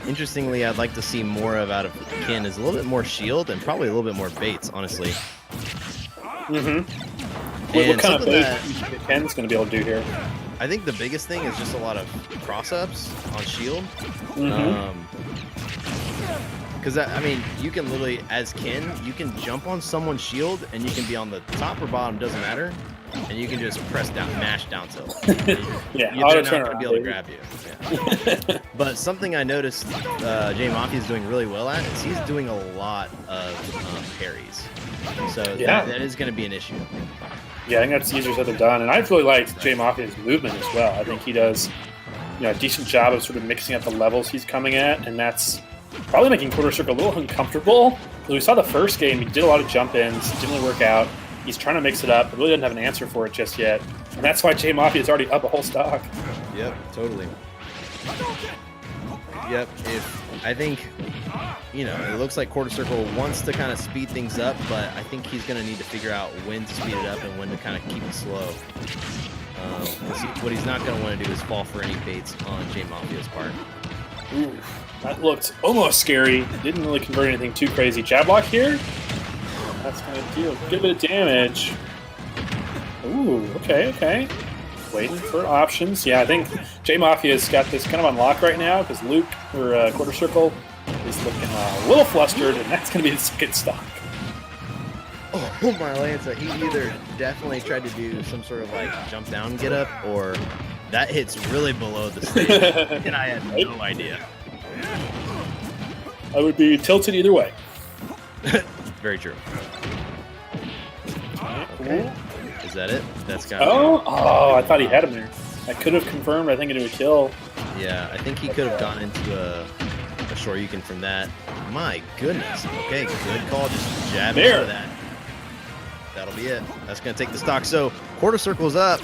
interestingly, I'd like to see more of out of Kin is a little bit more shield and probably a little bit more baits, honestly. Mm-hmm. What kind of bait Ken's going to be able to do here? I think the biggest thing is just a lot of cross-ups on shield. Because, you can literally, as Kin, you can jump on someone's shield and you can be on the top or bottom, doesn't matter. And you can just press down, mash down tilt. Yeah, they're not going to be able to grab you. Yeah. But something I noticed J Mafia is doing really well at is he's doing a lot of parries. So that is going to be an issue. Yeah, I think that's easier said than done. And I've really liked J Mafia's movement as well. I think he does a decent job of sort of mixing up the levels he's coming at, and that's probably making Quarter Circle a little uncomfortable. We saw the first game, he did a lot of jump-ins, didn't really work out. He's trying to mix it up, but really doesn't have an answer for it just yet. And that's why J Mafia is already up a whole stock. Yep, totally. Yep, I think, it looks like Quarter Circle wants to kind of speed things up, but I think he's going to need to figure out when to speed it up and when to kind of keep it slow. What he's not going to want to do is fall for any baits on J Mafia's part. Ooh, that looked almost scary. Didn't really convert anything too crazy. Jab block here? That's going to deal a good bit of damage. Ooh, okay. Waiting for options. Yeah, I think J Mafia's got this kind of on lock right now because Luke, or Quarter Circle, is looking a little flustered, and that's going to be his second stock. Oh my Lanza, he either definitely tried to do some sort of jump down get up, or that hits really below the stage, and I had no idea. I would be tilted either way. Very true. Okay. Is that it? That's got. Oh! I thought he had him there. I could have confirmed. I think it would kill. Yeah, I think he could have gone into a Shoryuken from that. My goodness. Okay, good call. Just jab into that. That'll be it. That's gonna take the stock. So Quarter Circle's up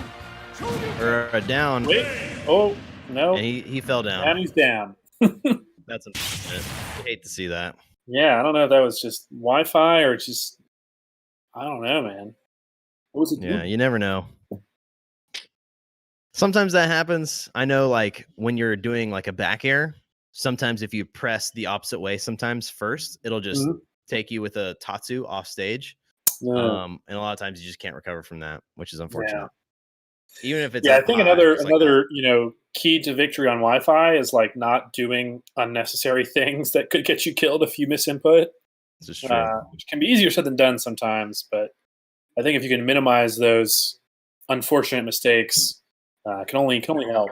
or down. Wait. Oh no. And he fell down. And he's down. That's unfortunate. I hate to see that. Yeah, I don't know if that was just Wi-Fi or just I don't know, man. What was it? Yeah, you never know. Sometimes that happens. I know, when you're doing a back air. sometimes if you press the opposite way, sometimes first, it'll just take you with a Tatsu off stage. And a lot of times you just can't recover from that, which is unfortunate. Even if it's I think high, another key to victory on Wi-Fi is like not doing unnecessary things that could get you killed if you miss input. This is true. Which can be easier said than done sometimes, but I think if you can minimize those unfortunate mistakes, can only help.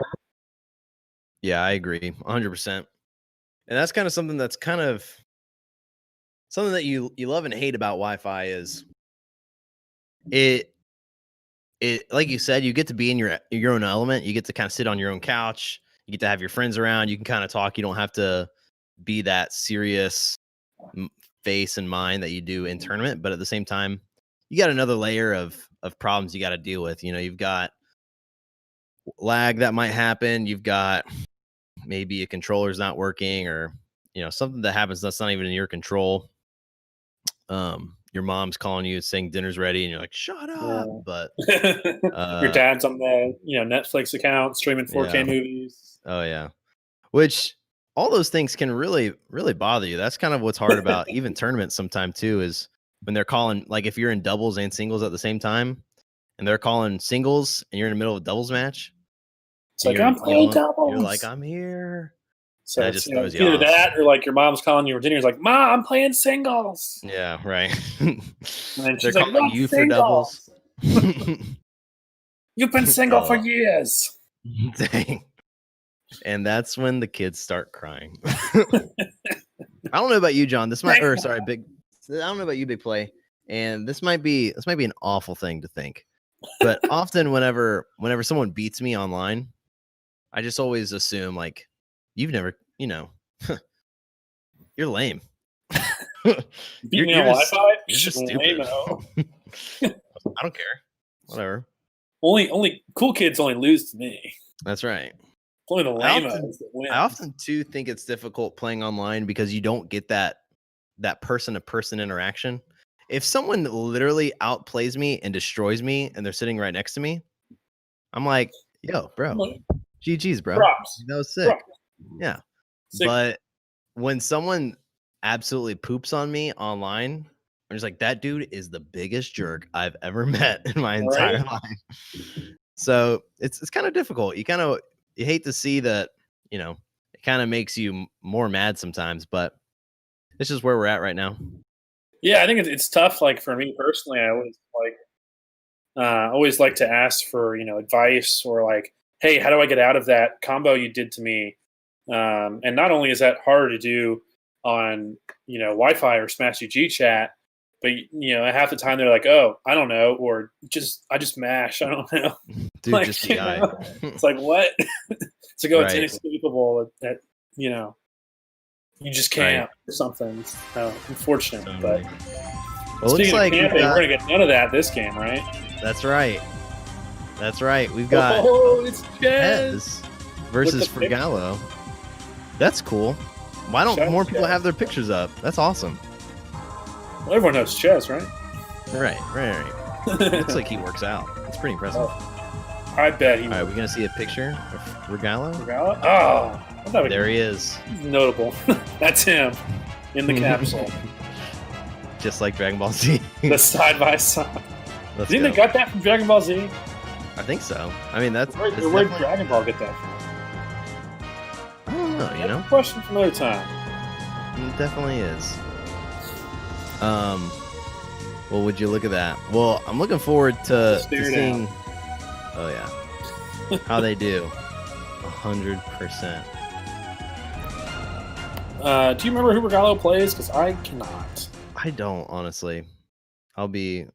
Yeah, I agree, 100%. And that's kind of something that you love and hate about Wi-Fi is it like you said, you get to be in your own element. You get to kind of sit on your own couch. You get to have your friends around. You can kind of talk. You don't have to be that serious face and mind that you do in tournament. But at the same time, you got another layer of problems you got to deal with. You've got lag that might happen. You've got maybe a controller's not working, or something that happens that's not even in your control. Your mom's calling you saying dinner's ready, and you're like, shut up. But your dad's on the Netflix account streaming 4K movies. Oh yeah, which all those things can really bother you. That's kind of what's hard about even tournaments sometimes too, is when they're calling, like if you're in doubles and singles at the same time and they're calling singles and you're in the middle of a doubles match, it's like, I'm playing doubles. You're like, I'm here. So that just throws you off. That, or like your mom's calling you for dinner. It's like, Ma, I'm playing singles. Yeah, right. And then she's they're like, calling you for doubles. You've been single for years. Dang. And that's when the kids start crying. I don't know about you, John. I don't know about you, Big Play. And this might be an awful thing to think. But often whenever someone beats me online, I just always assume like, you've never, you're lame. Beat me on Wi-Fi? You're just stupid. I don't care. Whatever. Only cool kids only lose to me. That's right. Only the lame-os that win. I often too think it's difficult playing online because you don't get that person-to-person interaction. If someone literally outplays me and destroys me and they're sitting right next to me, I'm like, yo, bro. GG's, bro. Props. That was sick. Props. Yeah. Sick. But when someone absolutely poops on me online, I'm just like, that dude is the biggest jerk I've ever met in my entire life. So it's kind of difficult. You hate to see that, it kind of makes you more mad sometimes, but this is where we're at right now. Yeah, I think it's tough. Like for me personally, I always like to ask for advice, or like, hey, how do I get out of that combo you did to me? And not only is that harder to do on Wi-Fi or Smash UG chat, but half the time they're like, oh, I don't know, or I just mash, I don't know. Dude, like, just it's like, what? It's like, it's inescapable that you just can't or something. It's unfortunate, but speaking of camping, we're gonna get none of that this game, right? That's right. We've got it's Chez versus Fragalo. That's cool. Why don't more people have their pictures up? That's awesome. Well, everyone knows Chez, right? Right. Looks like he works out. It's pretty impressive. I bet he. All right, we're gonna see a picture of Fragalo. Oh, there he is. He's notable. That's him in the capsule. Just like Dragon Ball Z. The side by side. Do you think they got that from Dragon Ball Z? I think so. I mean, where did Dragon Ball get that from? I don't know. That's a question for another time. It definitely is. Well, would you look at that? Well, I'm looking forward to seeing. Oh yeah, how they do. 100%. Do you remember who Regalo plays? Because I cannot. I don't, honestly. I'll be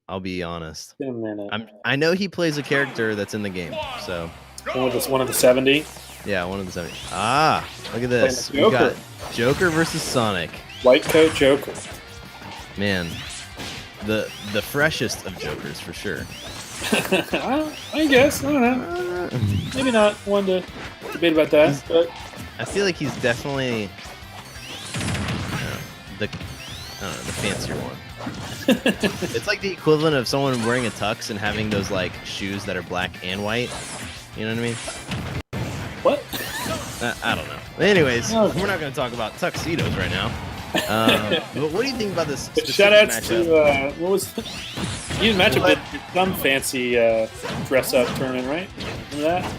honest. In a minute. I know he plays a character that's in the game. So one of the 70. Yeah, one of the 70. Ah, look at this. We got Joker versus Sonic. White coat Joker. Man, the freshest of Jokers for sure. I guess. I don't know. Maybe not one to debate about that. But I feel like he's definitely the fancier one. It's like the equivalent of someone wearing a tux and having those like shoes that are black and white. You know what I mean? What? I don't know. Anyways, we're not going to talk about tuxedos right now. But what do you think about this? Shout outs to what was you match up with some fancy dress up tournament, right? Remember that?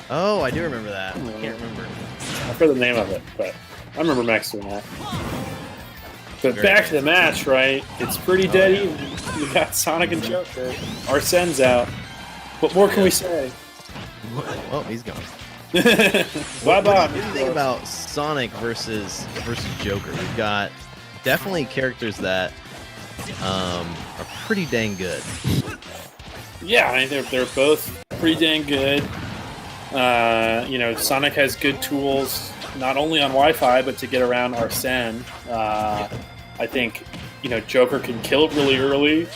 Oh, I do remember that. I can't remember. I forgot the name of it, but I remember Max doing that. But back to the match, right? It's pretty dead even. We got Sonic and Joker. Arsene's out. What more can we say? Oh, he's gone. Bye-bye. What do you think about Sonic versus Joker? We've got definitely characters that are pretty dang good. Yeah, I mean, they're both pretty dang good. You know, Sonic has good tools, not only on Wi-Fi, but to get around Arsene. I think, you know, Joker can kill really early.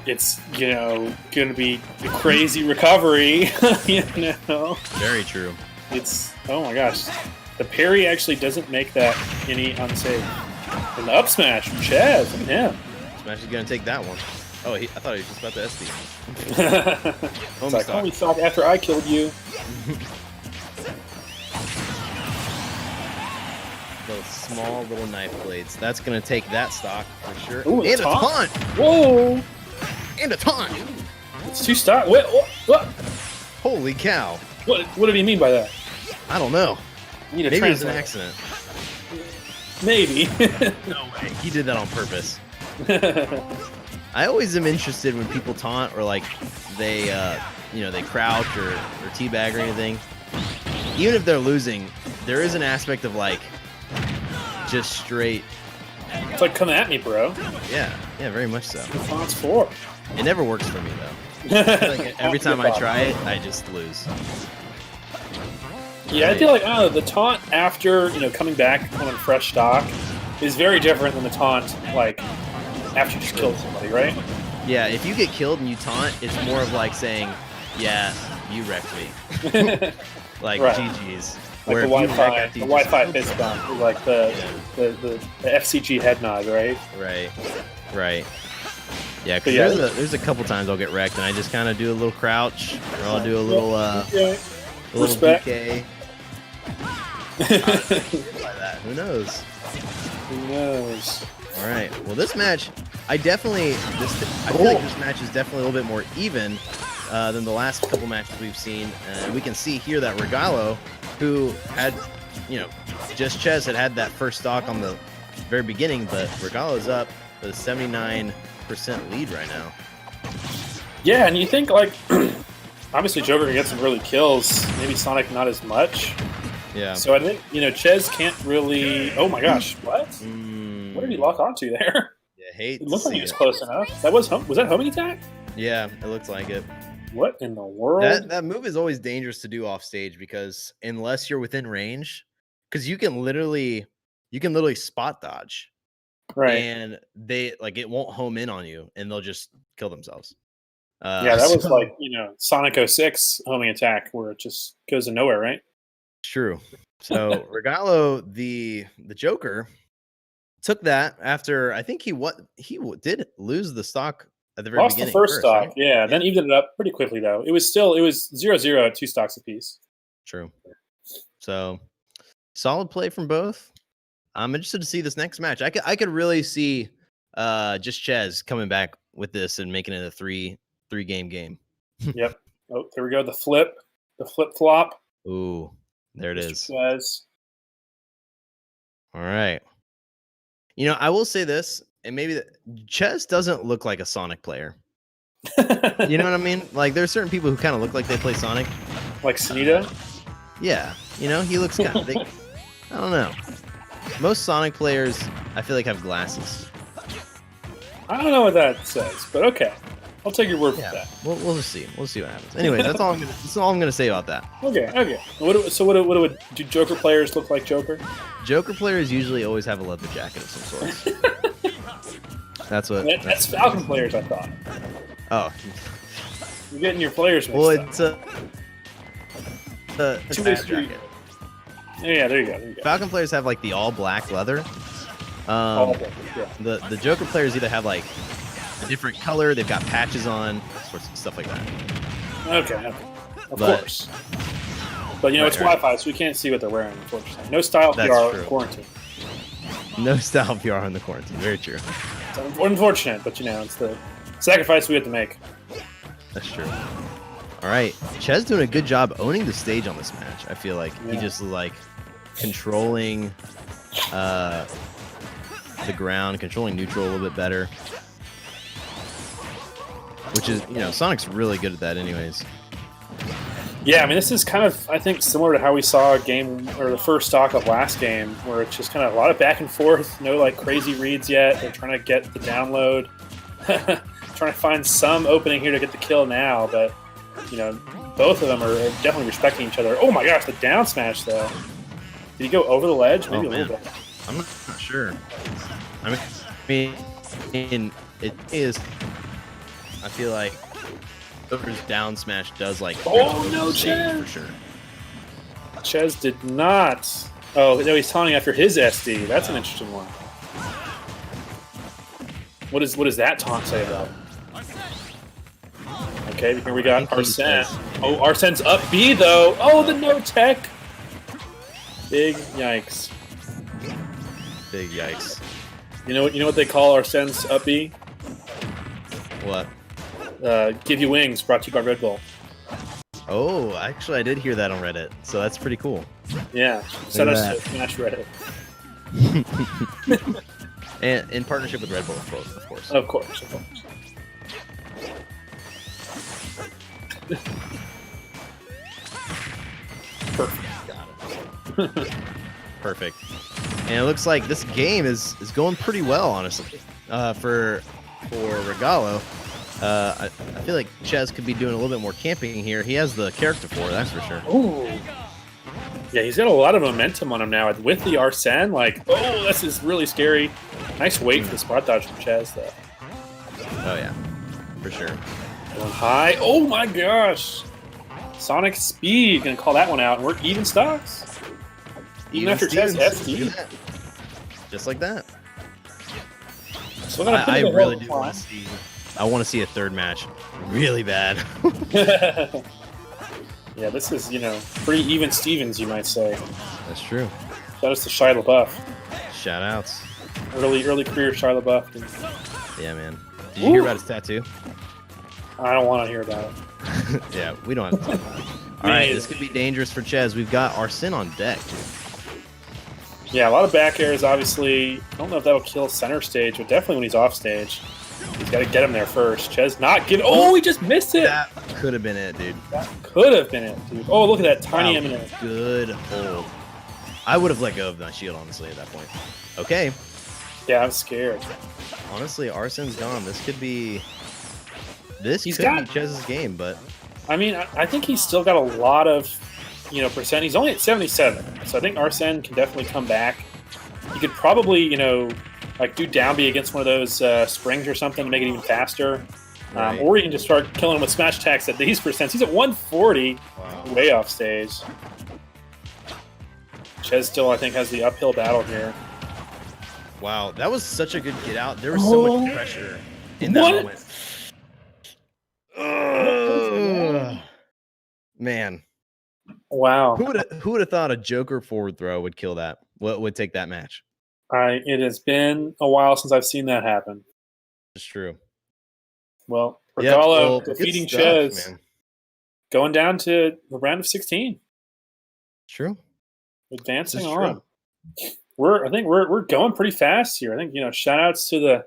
It's, you know, going to be a crazy recovery, you know? Very true. It's, oh my gosh. The parry actually doesn't make that any unsafe. And the up smash from Chaz and him. Smash is going to take that one. Oh, I thought he was just about to SD. It's like, holy fuck, after I killed you. Those small little knife blades. That's going to take that stock for sure. Ooh, and a taunt! Whoa! And a taunt! It's 2 stock. What? Holy cow. What did he mean by that? I don't know. Maybe it was an accident. Maybe. No way. He did that on purpose. I always am interested when people taunt or like they, you know, they crouch or teabag or anything. Even if they're losing, there is an aspect of like just straight. It's like, come at me, bro. Yeah, very much so. Taunts 4. It never works for me though. Like, every time I try it, I just lose. Yeah, I feel like, I don't know, the taunt after, you know, coming back on a fresh stock is very different than the taunt, like, after you just killed somebody, right? Yeah, if you get killed and you taunt, it's more of like saying, yeah, you wrecked me. Like, right. GG's. Like the Wi-Fi fist bump, like the FCG head nod, right? Right. Yeah, because there's a couple times I'll get wrecked and I just kind of do a little crouch, or I'll do a little Respect. DK. Like that. Who knows? All right. Well, this match, I feel like this match is definitely a little bit more even than the last couple matches we've seen. We can see here that Regalo, who had, you know, just Ches had that first stock on the very beginning, but Regalo's up with a 79% lead right now. Yeah, and you think, like, obviously Joker can get some early kills, maybe Sonic not as much. Yeah. So I think, you know, Ches can't really... Oh my gosh, what? What did he lock onto there? Yeah, it looked like he was close enough. That was that homing attack? Yeah, it looks like it. What in the world? That move is always dangerous to do off stage because unless you're within range, because you can literally spot dodge, right? And it won't home in on you, and they'll just kill themselves. Yeah, that was like, you know, Sonic 06 homing attack where it just goes to nowhere, right? True. So Regalo, the Joker, took that after I think he did lose the stock at the very beginning. Lost the first stock, right? yeah. Then evened it up pretty quickly though. It was 0-0 at 2 stocks apiece. True. So solid play from both. I'm interested to see this next match. I could really see just Ches coming back with this and making it a three game. Yep. Oh, there we go. The flip flop. Ooh, there it is. Ches. All right. You know, I will say this, and maybe Ches doesn't look like a Sonic player. You know what I mean? Like, there's certain people who kind of look like they play Sonic. Like Sunita? Yeah. You know, he looks kind of... I don't know. Most Sonic players, I feel like, have glasses. I don't know what that says, but okay. I'll take your word for that. We'll just see. We'll see what happens. Anyway, that's all I'm gonna say about that. Okay. What do Joker players look like Joker? Joker players usually always have a leather jacket of some sort. That's Falcon players, I thought. Oh. You're getting your players mixed up. It's a jacket. Yeah, there you go. Falcon players have like the all black leather. Yeah. The Joker players either have like a different color, they've got patches on, sorts of stuff like that. Okay. Of course. But, it's Right. Wi-Fi, so we can't see what they're wearing, unfortunately. No style That's PR true. quarantine. No style PR in the quarantine. Very true. It's unfortunate, but, it's the sacrifice we have to make. That's true. All right. Ches doing a good job owning the stage on this match. I feel like he Yeah. just controlling the ground, controlling neutral a little bit better. Which is, Sonic's really good at that anyways. Yeah, this is kind of, I think, similar to how we saw the first stock of last game, where it's just kind of a lot of back and forth, no crazy reads yet. They're trying to get the download, trying to find some opening here to get the kill now, but both of them are definitely respecting each other. Oh my gosh, the down smash though. Did he go over the ledge? Maybe a little bit. I'm not sure. I mean, it is. I feel like Joker's down smash does Oh no, save Ches! for sure. Ches did not. Oh no, he's taunting after his SD. That's an interesting one. What does that taunt say about? Okay, here we got Arsene. Oh, Arsene's up B though. Oh, the no tech. Big yikes. Big yikes. You know what they call Arsene's up B? What? Give you wings. Brought to you by Red Bull. Oh, actually, I did hear that on Reddit, so that's pretty cool. Yeah, send us to Smash Reddit. And in partnership with Red Bull, of course. Of course. Perfect. Got it. Perfect. And it looks like this game is going pretty well, honestly. For Regalo. I feel like Ches could be doing a little bit more camping here. He has the character for it, that's for sure. Ooh. Yeah, he's got a lot of momentum on him now with the Arsene. This is really scary. Nice wait for the spot dodge from Ches, though. Oh, yeah. For sure. Going high. Oh, my gosh. Sonic Speed. Gonna call that one out. And we're even stocks. Even after Ches SD. Just like that. So I really do want to see... I want to see a third match really bad. Yeah, this is, pretty even Stevens, you might say. That's true. Shout out to Shia LaBeouf. Shout outs. Early career Shia LaBeouf. Yeah, man. Did you hear about his tattoo? I don't want to hear about it. Yeah, we don't have to talk about it. All right, this could be dangerous for Ches. We've got Arsene on deck. Yeah, a lot of back airs, obviously. I don't know if that'll kill center stage, but definitely when he's off stage. He's got to get him there first. Ches not get. Oh, he just missed it. That could have been it, dude. That could have been it, dude. Oh, look at that tiny M&M. Good hold. I would have let go of my shield, honestly, at that point. Okay. Yeah, I'm scared. Honestly, Arsene's gone. This could be... This could be Ches's game, but... I think he's still got a lot of, percent. He's only at 77, so I think Arsene can definitely come back. You could probably, do down B against one of those springs or something to make it even faster. Right. Or you can just start killing him with smash attacks at these percents. He's at 140, way off stage. Ches still, I think, has the uphill battle here. Wow, that was such a good get out. There was so much pressure in that moment. Man. Wow. Who would have thought a Joker forward throw would kill that? What would take that match? It has been a while since I've seen that happen. It's true. Well, Regalo defeating Ches, going down to the round of 16. True. Advancing on. I think we're going pretty fast here. I think shout outs to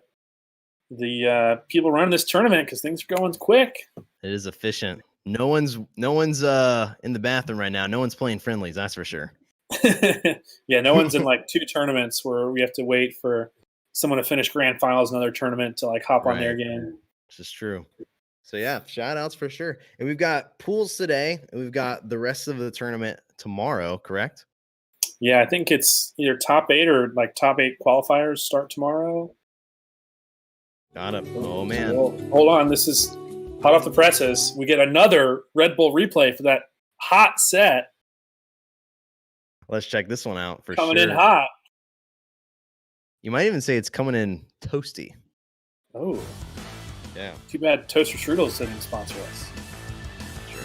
the people running this tournament because things are going quick. It is efficient. No one's in the bathroom right now. No one's playing friendlies. That's for sure. Yeah, no one's in 2 tournaments where we have to wait for someone to finish grand finals, another tournament to hop on their game. This is true. So yeah, shout outs for sure. And we've got pools today, and we've got the rest of the tournament tomorrow, correct? Yeah, I think it's either top 8 or top 8 qualifiers start tomorrow. Got it. Oh man. Hold on, this is hot off the presses. We get another Red Bull replay for that hot set. Let's check this one out for coming sure. In hot. You might even say it's coming in toasty. Oh. Yeah. Too bad Toaster Strudels didn't sponsor us. Sure.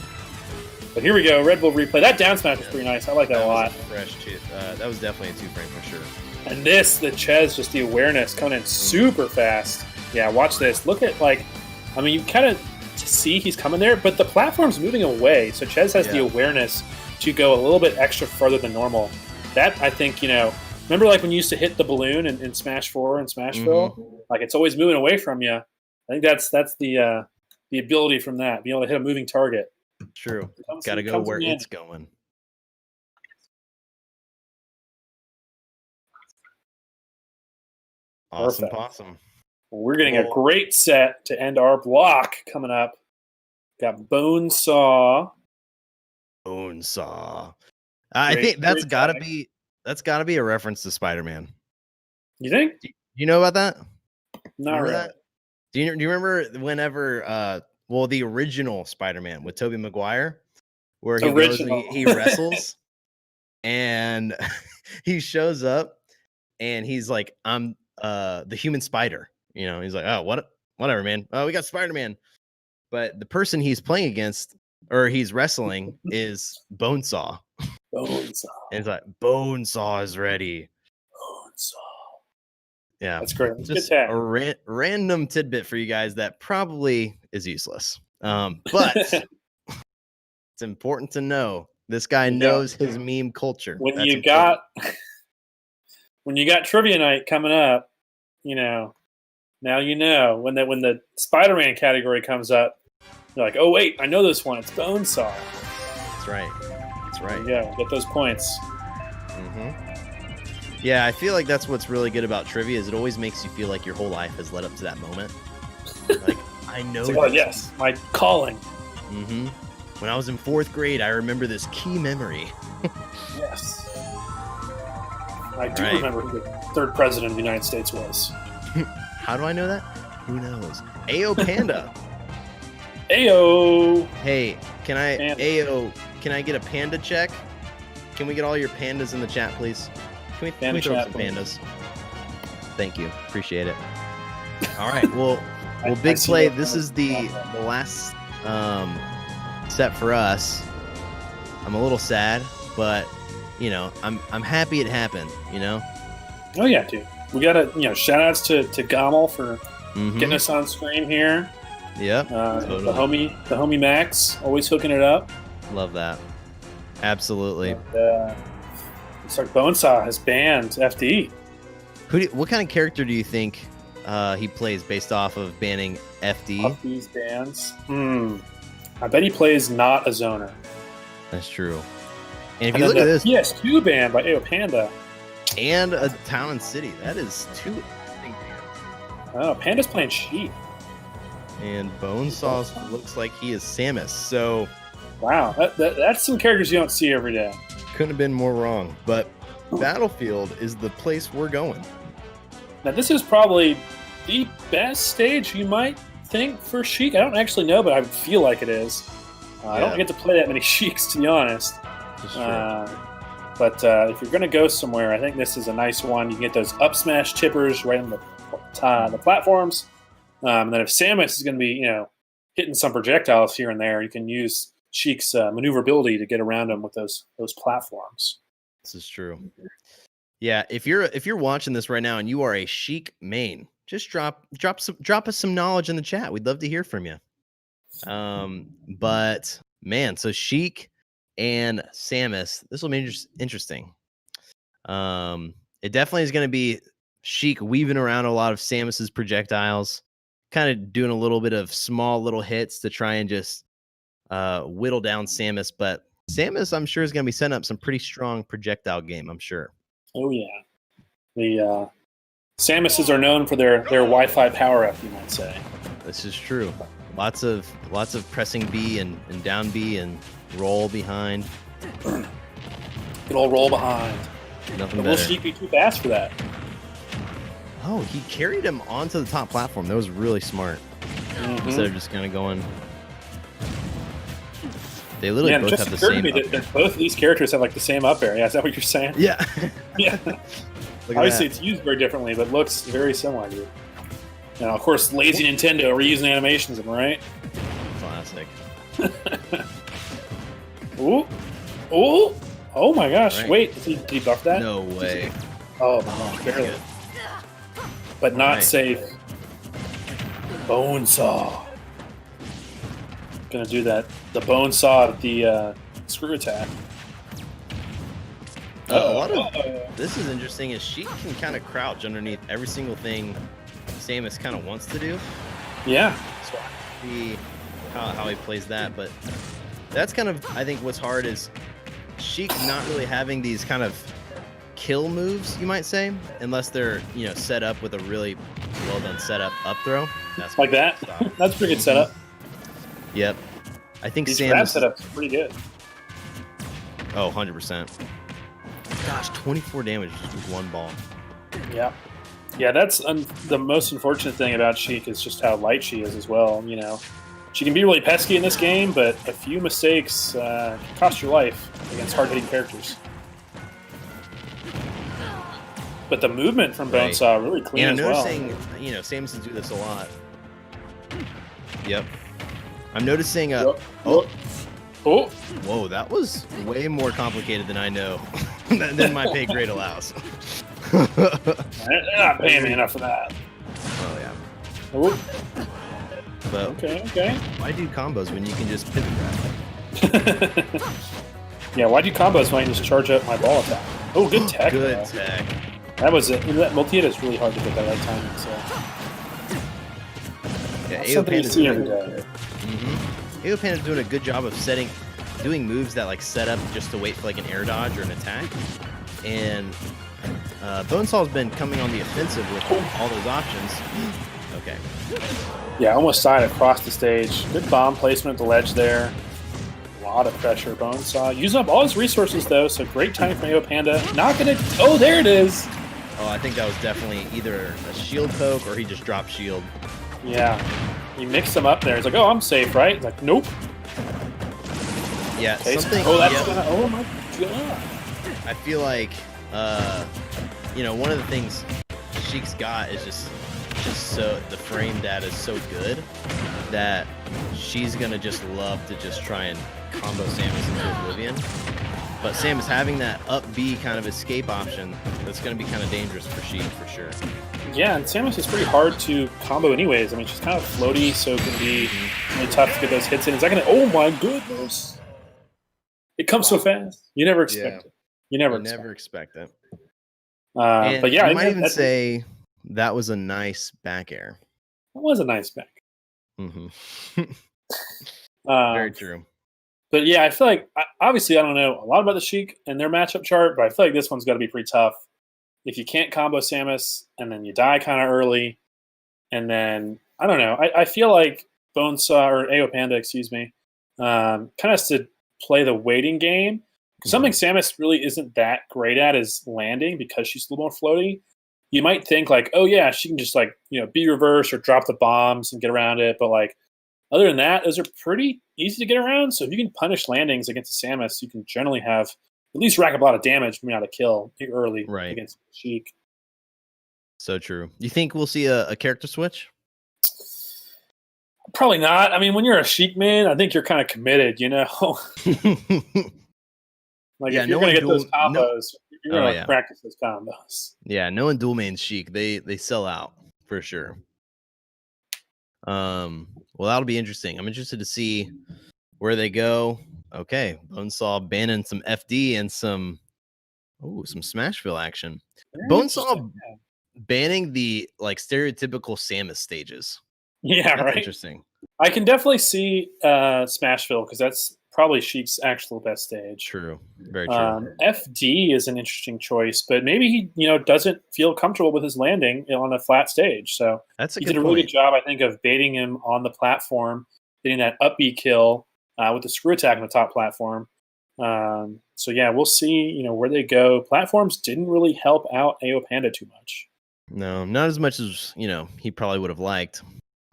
But here we go, Red Bull replay. That down smash was pretty nice. I like that a lot. Fresh too. That was definitely a 2-frame for sure. And this, the Ches, just the awareness coming in super fast. Yeah, watch this. Look at, like, I mean, you kind of see he's coming there, but the platform's moving away. So Ches has the awareness to go a little bit extra further than normal. That, I think, remember like when you used to hit the balloon in Smash 4 and Smashville? Like, it's always moving away from you. I think that's the ability from that, being able to hit a moving target. True. Got to go where it's going. Awesome possum. We're getting a great set to end our block coming up. Got Bonesaw. I think that's gotta be a reference to Spider-Man. You think? Do you know about that? Not really. That? Do you remember whenever the original Spider-Man with Tobey Maguire, where he wrestles and he shows up and he's like, I'm the human spider. He's like, oh, whatever, man. Oh, we got Spider-Man. But the person he's playing against or he's wrestling is Bonesaw. Bonesaw. And it's like, Bonesaw is ready. Bonesaw. Yeah. That's great. That's just a random tidbit for you guys that probably is useless. But it's important to know this guy knows his meme culture. When you got trivia night coming up, now when the Spider-Man category comes up, you're like, oh wait, I know this one. It's Bonesaw. That's right. Yeah, get those points. Yeah, I feel like that's what's really good about trivia is it always makes you feel like your whole life has led up to that moment. Like, I know. Oh yes, my calling. When I was in 4th grade, I remember this key memory. Yes. I do remember who the 3rd president of the United States was. How do I know that? Who knows? Ayo Panda. Ayo. Hey, can I get a panda check? Can we get all your pandas in the chat, please? Can we throw some pandas? Thank you. Appreciate it. All right. Well, big play. This is the last set for us. I'm a little sad, but I'm happy it happened. Oh yeah, dude. We gotta shout outs to GOML for getting us on screen here. Yep. Totally. The homie Max always hooking it up. Love that. Absolutely. Looks like Bonesaw has banned FD. What kind of character do you think he plays based off of banning FD? Off these bans? I bet he plays not a zoner. That's true. And if you look at this, PS2 ban by Ayo Panda. And a town and city. That is 2 big bans. Oh, Panda's playing Sheep. And Bonesaw looks like he is Samus. So, wow, that's some characters you don't see every day. Couldn't have been more wrong. But Battlefield is the place we're going. Now, this is probably the best stage you might think for Sheik. I don't actually know, but I feel like it is. I don't get to play that many Sheiks, to be honest. But if you're going to go somewhere, I think this is a nice one. You can get those up smash tippers right on the platforms. And then if Samus is going to be, hitting some projectiles here and there, you can use Sheik's maneuverability to get around them with those platforms. This is true. Yeah, if you're watching this right now and you are a Sheik main, just drop us some knowledge in the chat. We'd love to hear from you. But man, so Sheik and Samus, this will be interesting. It definitely is going to be Sheik weaving around a lot of Samus's projectiles, kind of doing a little bit of small little hits to try and just whittle down Samus. But Samus, I'm sure, is going to be setting up some pretty strong projectile game, I'm sure. Oh, yeah. The Samuses are known for their Wi-Fi power-up, you might say. This is true. Lots of pressing B and down B and roll behind. Good old roll behind. Nothing better. Will Sheik be too fast for that? Oh, he carried him onto the top platform. That was really smart. Instead of just kind of going. They literally both have the same. That both of these characters have like the same up air. Yeah, is that what you're saying? Yeah. Yeah. Obviously, it's used very differently, but looks very similar to it. Now, of course, lazy Nintendo reusing animations, am I right? Classic. Ooh. Ooh. Oh my gosh. Right. Wait, did he buff that? No way. Oh my gosh, barely. Good. But not Right. safe. Bone saw. Gonna do that. The bone saw of the screw attack. A lot of this is interesting is she can kind of crouch underneath every single thing Samus kind of wants to do. Yeah. So I see how he plays that, but that's kind of, I think what's hard is Sheik not really having these kind of kill moves, you might say, unless they're, you know, set up with a really well done setup up throw. That's Like that. That's a pretty good setup. Yep. I think These Samus grab setups are pretty good. Oh, 100%. Gosh, 24 damage just with one ball. Yeah. Yeah, that's the most unfortunate thing about Sheik is just how light she is as well. You know, she can be really pesky in this game, but a few mistakes can cost your life against hard-hitting characters. But the movement from Bonesaw really clean and as I'm well. noticing, you know, Samus do this a lot. Yep. I'm noticing. Oh, whoa, that was way more complicated than I know. than my pay grade allows. They're not paying me enough for that. Oh yeah. Oh. But Okay. why do combos when you can just pivot grab? Yeah, why do combos when I just charge up my ball attack? Oh, good tech. Good though. tech. That was it. That multi-hit is really hard to get that right timing. So Yeah, something you see every day. Aopan is doing a good job of doing moves that like set up just to wait for like an air dodge or an attack. And Bonesaw's been coming on the offensive with all those options. Okay. Yeah, almost died across the stage. Good bomb placement at the ledge there. A lot of pressure. Bonesaw using up all his resources though, so great timing from AO Panda. Not gonna. Oh, there it is. Oh, I think that was definitely either a shield poke or he just dropped shield. Yeah, he mixed them up there. He's like, "Oh, I'm safe, right?" He's like, "Nope." Yeah, Okay, something. oh, that's yeah, gonna. Oh my god. I feel like, you know, one of the things Sheik's got is just so the frame data is so good that she's gonna just love to just try and combo Samus into oblivion. But Samus having that up B kind of escape option, that's gonna be kind of dangerous for Sheik for sure. Yeah, and Samus is pretty hard to combo anyways. I mean, she's kind of floaty, so it can be really tough to get those hits in. Is that gonna? Oh my goodness! It comes so fast. You never expect it. You never expect it. But yeah, you might even say that was a nice back air. That was a nice back. Very true. But yeah, I feel like obviously I don't know a lot about the Sheik and their matchup chart, but I feel like this one's got to be pretty tough. If you can't combo Samus and then you die kind of early, and then I don't know, I feel like Bonesaw or AO Panda, excuse me, kind of has to play the waiting game. Something Samus really isn't that great at is landing because she's a little more floaty. You might think like, oh yeah, she can just like, you know, be reverse or drop the bombs and get around it. But like, other than that, those are pretty easy to get around. So if you can punish landings against a Samus, you can generally have at least rack up a lot of damage, maybe not a kill early against Sheik. So true. You think we'll see a character switch? Probably not. I mean, when you're a Sheik man, I think you're kind of committed, you know? Like, if you're going to get those combos, you're going to practice those combos. Yeah, no one dual main Sheik. They sell out for sure. Well, that'll be interesting. I'm interested to see where they go. Okay, Bonesaw banning some FD and some Smashville action. Bonesaw banning the like stereotypical Samus stages. Yeah, that's right. Interesting. I can definitely see Smashville because that's probably Sheik's actual best stage. True, very true. FD is an interesting choice, but maybe he doesn't feel comfortable with his landing on a flat stage. So he did a really good job, I think, of baiting him on the platform, getting that up B kill with the screw attack on the top platform. So yeah, we'll see where they go. Platforms didn't really help out AO Panda too much. No, not as much as he probably would have liked.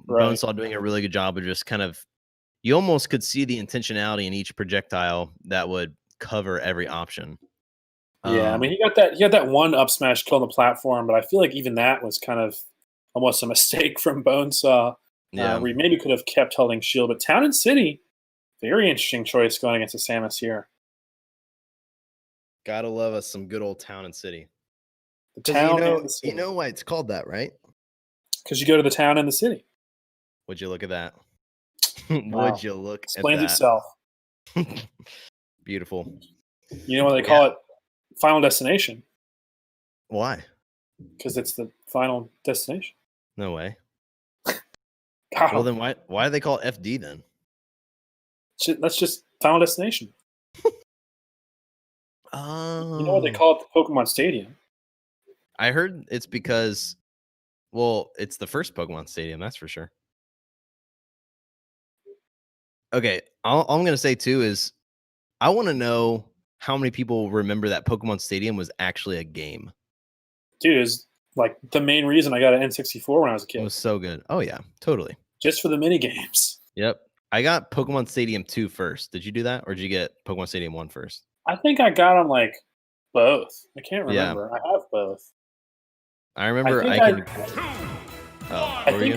Right. Bonesaw doing a really good job of just kind of, you almost could see the intentionality in each projectile that would cover every option. Yeah, I mean, he got that one up smash kill on the platform, but I feel like even that was kind of almost a mistake from Bonesaw. Yeah, we maybe could have kept holding shield, but Town and City Very interesting choice going against the Samus here. Gotta love us some good old town and city. The 'Cause town and the city. you know why it's called that, right? Because you go to the town and the city. Would you look at that? Wow. Would you look Explains at itself. that? Beautiful. You know why they call it Final Destination? Why? Because it's the final destination. No way. Wow. Well, then why do they call it FD then? That's just Final Destination. Oh. You know what they call it the Pokemon Stadium? I heard it's because, well, it's the first Pokemon Stadium, that's for sure. Okay, all I'm going to say too is I want to know how many people remember that Pokemon Stadium was actually a game. Dude, it's like the main reason I got an N64 when I was a It kid. was so good. Oh, yeah, totally. Just for the mini games. Yep. I got Pokemon Stadium 2 first. Did you do that? Or did you get Pokemon Stadium 1 first? I think I got them like both. I can't remember. I have both. I remember I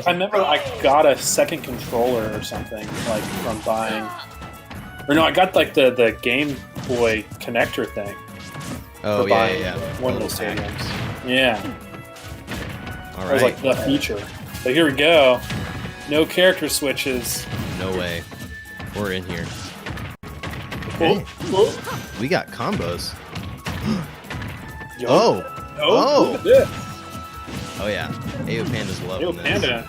remember I got a second controller or something like from buying. Or no, I got like the Game Boy connector thing. Oh, yeah. One of those stadiums. Yeah. All That was right. like the feature. But here we go. No character switches. No way. We're in here. Oh, oh. We got combos. Yo. Oh. Look at this. Oh, yeah. AO Panda's loving this. Panda.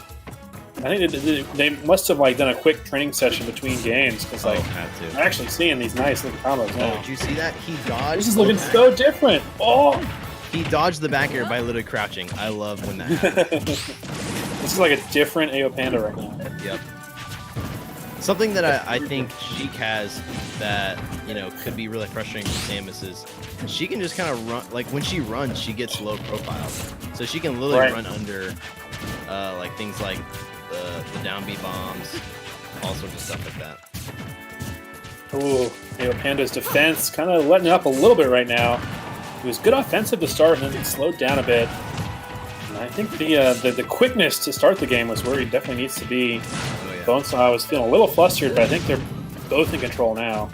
I think they must have like done a quick training session between games because like had to. I'm actually seeing these nice little combos now. Oh, did you see that? He dodged. This is looking so different. Oh, He dodged the back air by literally crouching. I love when that happens. this is like a different AO Panda right now. Yep. Something that I think Sheik has that, you know, could be really frustrating for Samus is she can just kind of run, like when she runs, she gets low profile. So she can literally run under like things like the down B bombs, all sorts of stuff like that. Ooh, AO Panda's defense kind of letting up a little bit right now. He was good offensive to start and then he slowed down a bit. And I think the quickness to start the game was where he definitely needs to be. Oh, yeah. Bonesaw was feeling a little flustered, but I think they're both in control now.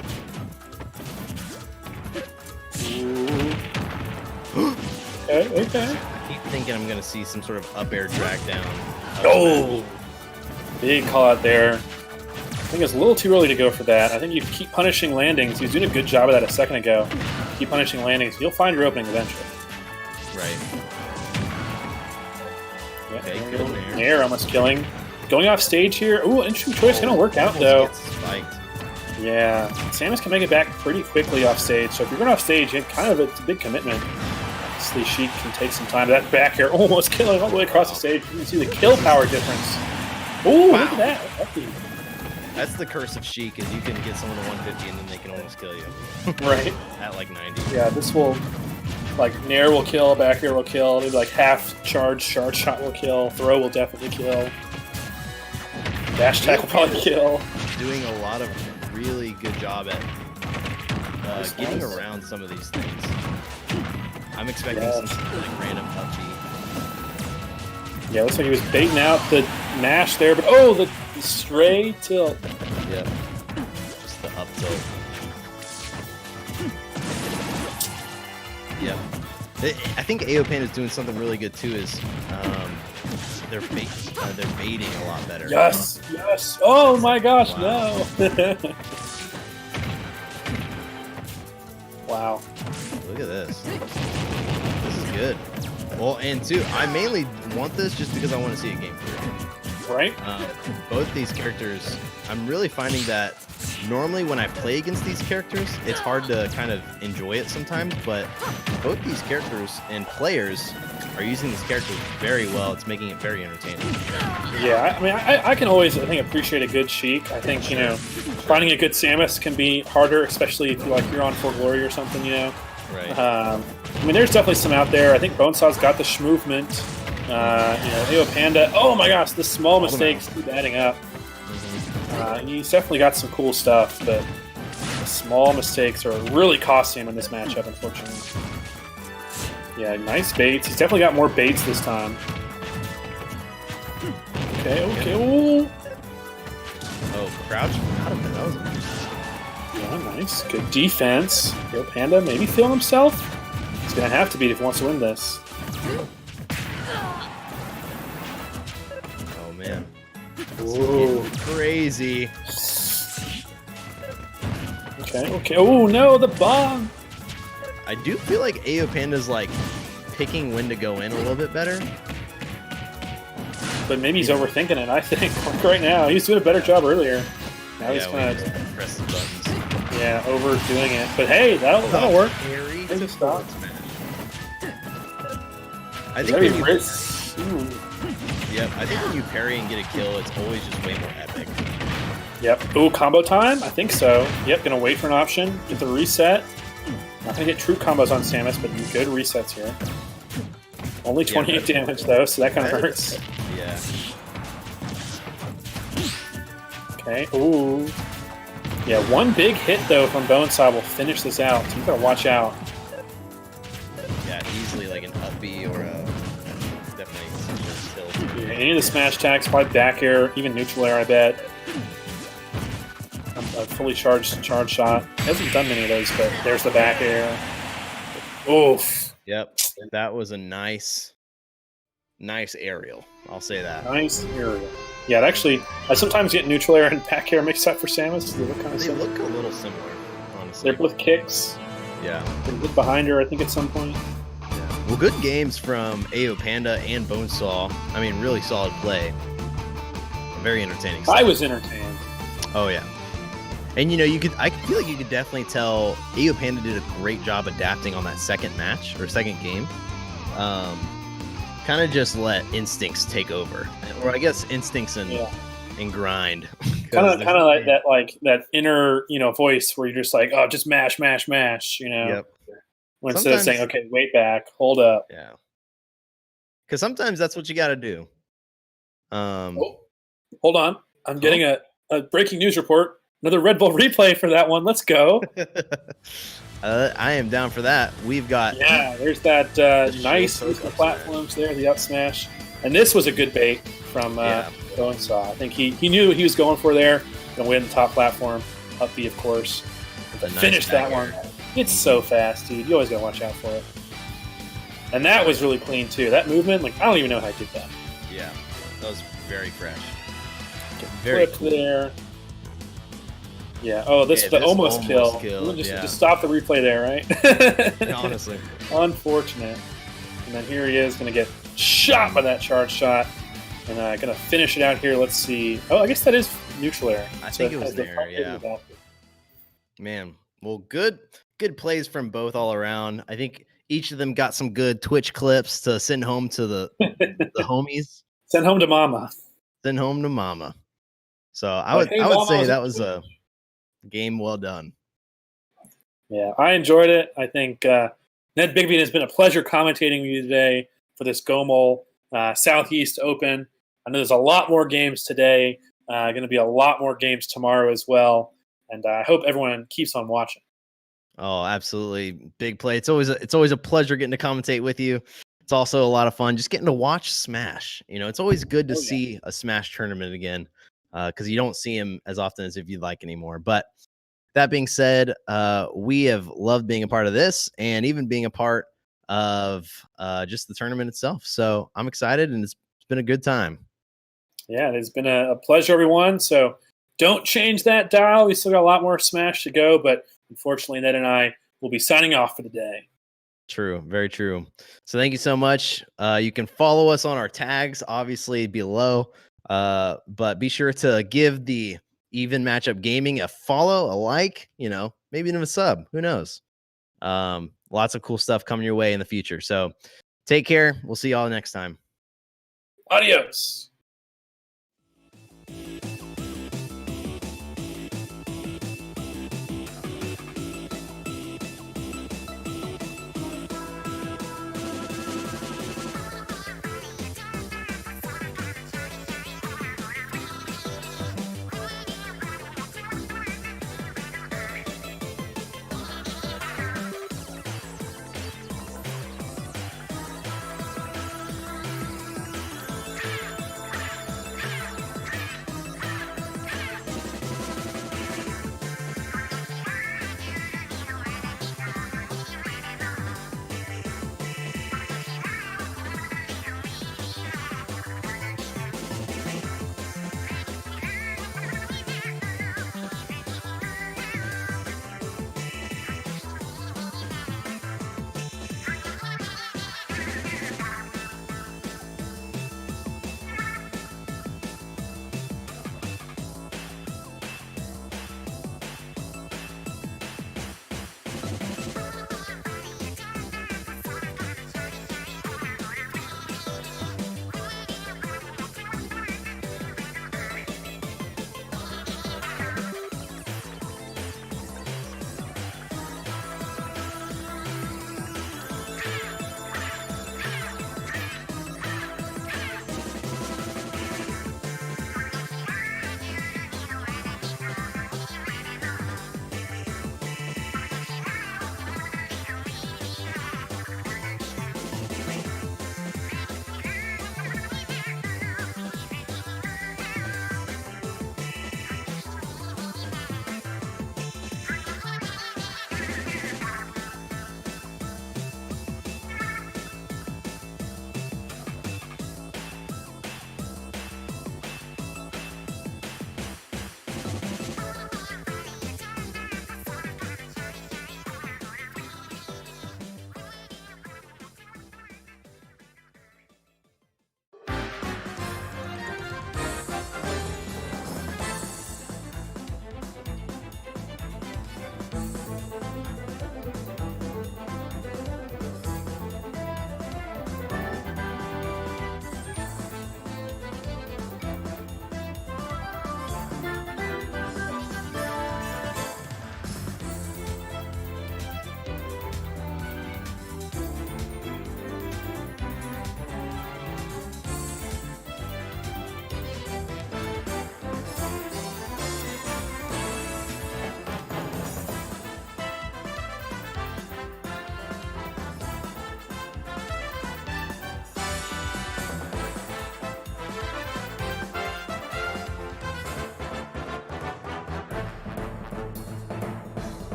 Okay. I keep thinking I'm going to see some sort of up air drag down. Oh! Big call out there. I think it's a little too early to go for that. I think you keep punishing landings. He was doing a good job of that a second ago. Keep punishing landings. You'll find your opening eventually. Right. Yeah, Okay, good there. Nair almost killing. Going off stage here. Ooh, interesting choice. Gonna work out though. Gets spiked. Yeah, Samus can make it back pretty quickly off stage. So if you're going off stage, it's a big commitment. Obviously, Sheik can take some time. That back here almost killing all the way across the stage. You can see the kill power difference. Ooh, Wow. look at that. Lucky. That's the curse of Sheik, is you can get someone to 150 and then they can almost kill you. Right. At like 90. Yeah, this will, like, Nair will kill, back air will kill, maybe like half charge shot will kill, throw will definitely kill, dash attack will probably kill. Doing a lot of really good job at getting around some of these things. I'm expecting some like random upbeat. Yeah, looks like he was baiting out the mash there, but oh, the stray tilt. Yep. Just the up tilt. Yep. I think AOPan is doing something really good too. Is they're baiting a lot better. Yes. Oh my gosh, Wow. no. Wow. Look at this. This is good. Well, and two, I mainly want this just because I want to see a game through. Right? Both these characters, I'm really finding that normally when I play against these characters, it's hard to kind of enjoy it sometimes, but both these characters and players are using these characters very well. It's making it very entertaining. Yeah, I mean, I can always, I think, appreciate a good Sheik. I think, you know, finding a good Samus can be harder, especially if you're on For Glory or something, you know. Right. I mean, there's definitely some out there. I think Bonesaw's got the schmovement. You know, AO Panda. Oh my gosh, the small mistakes keep adding up. He's definitely got some cool stuff, but the small mistakes are really costing him in this matchup, unfortunately. Yeah, nice baits. He's definitely got more baits this time. Okay. Ooh. Oh, crouch out of it. That was interesting. Yeah, nice. Good defense. Yo, Panda maybe feeling himself. He's going to have to beat if he wants to win this. Oh, man. Ooh. Crazy. Okay. Oh, no, the bomb. I do feel like AO Panda's like picking when to go in a little bit better. But maybe he's overthinking it, I think. Like right now, he was doing a better job earlier. Now he's kind of press the buttons. Yeah, overdoing it. But hey, that'll work. Parry There's a stop. I think when I think when you parry and get a kill, it's always just way more epic. Yep. Ooh, combo time? I think so. Yep, gonna wait for an option. Get the reset. Not gonna get true combos on Samus, but good resets here. Only 28 damage though, so that kind of hurts. Yeah. Okay. Ooh. Yeah, one big hit though from Bonesaw will finish this out, so you gotta watch out. Yeah, easily like an up B or a definitely still. Yeah, any of the smash attacks, probably back air, even neutral air, I bet. A fully charged shot. Hasn't done many of those, but there's the back air. Oof. Yep, that was a nice aerial. I'll say that. Nice aerial. Yeah, actually, I sometimes get neutral air and back air mixed up for Samus. They look kind of similar. They look a little similar, honestly. They're both kicks. Yeah. They look behind her, I think, at some point. Yeah. Well, good games from AO Panda and Bonesaw. I mean, really solid play. Very entertaining stuff. I was entertained. Oh, yeah. And, I feel like you could definitely tell AO Panda did a great job adapting on that second match or second game. Kind of just let instincts take over. Or I guess instincts and grind. Kind of like that inner, voice where you're just like, oh, just mash, Yep. Instead of saying, okay, wait back, hold up. Yeah. Because sometimes that's what you got to do. Hold on. I'm getting a breaking news report. Another Red Bull replay for that one. Let's go. I am down for that. We've got... Yeah, there's that nice platforms there, the up smash. And this was a good bait from Bonesaw. I think he knew what he was going for there. Going to win the top platform. Up B, of course. Finish that one. It's so fast, dude. You always got to watch out for it. And that was really clean, too. That movement, I don't even know how I did that. Yeah, that was very fresh. Very cool. There. Yeah. Oh, this almost kill. Just stop the replay there, right? Honestly. Unfortunate. And then here he is, going to get shot by that charge shot. And going to finish it out here. Let's see. Oh, I guess that is neutral air. I think it was there, yeah. Man, well, good plays from both all around. I think each of them got some good Twitch clips to send home to the homies. Send home to mama. Send home to mama. So I would say that was a game well done. Yeah, I enjoyed it. I think Ned Bigby, has been a pleasure commentating with you today for this GOML Southeast Open. I know there's a lot more games today. Going to be a lot more games tomorrow as well. And I hope everyone keeps on watching. Oh, absolutely. Big play. It's always a pleasure getting to commentate with you. It's also a lot of fun just getting to watch Smash. It's always good to see a Smash tournament again because you don't see them as often as if you'd like anymore. But that being said, we have loved being a part of this and even being a part of just the tournament itself. So I'm excited and it's been a good time. Yeah, it's been a pleasure, everyone. So don't change that dial. We still got a lot more Smash to go, but unfortunately, Ned and I will be signing off for the day. True. Very true. So thank you so much. You can follow us on our tags, obviously below, but be sure to give the Even Matchup Gaming a follow, a like, maybe even a sub. Who knows? Lots of cool stuff coming your way in the future. So take care. We'll see y'all next time. Adios.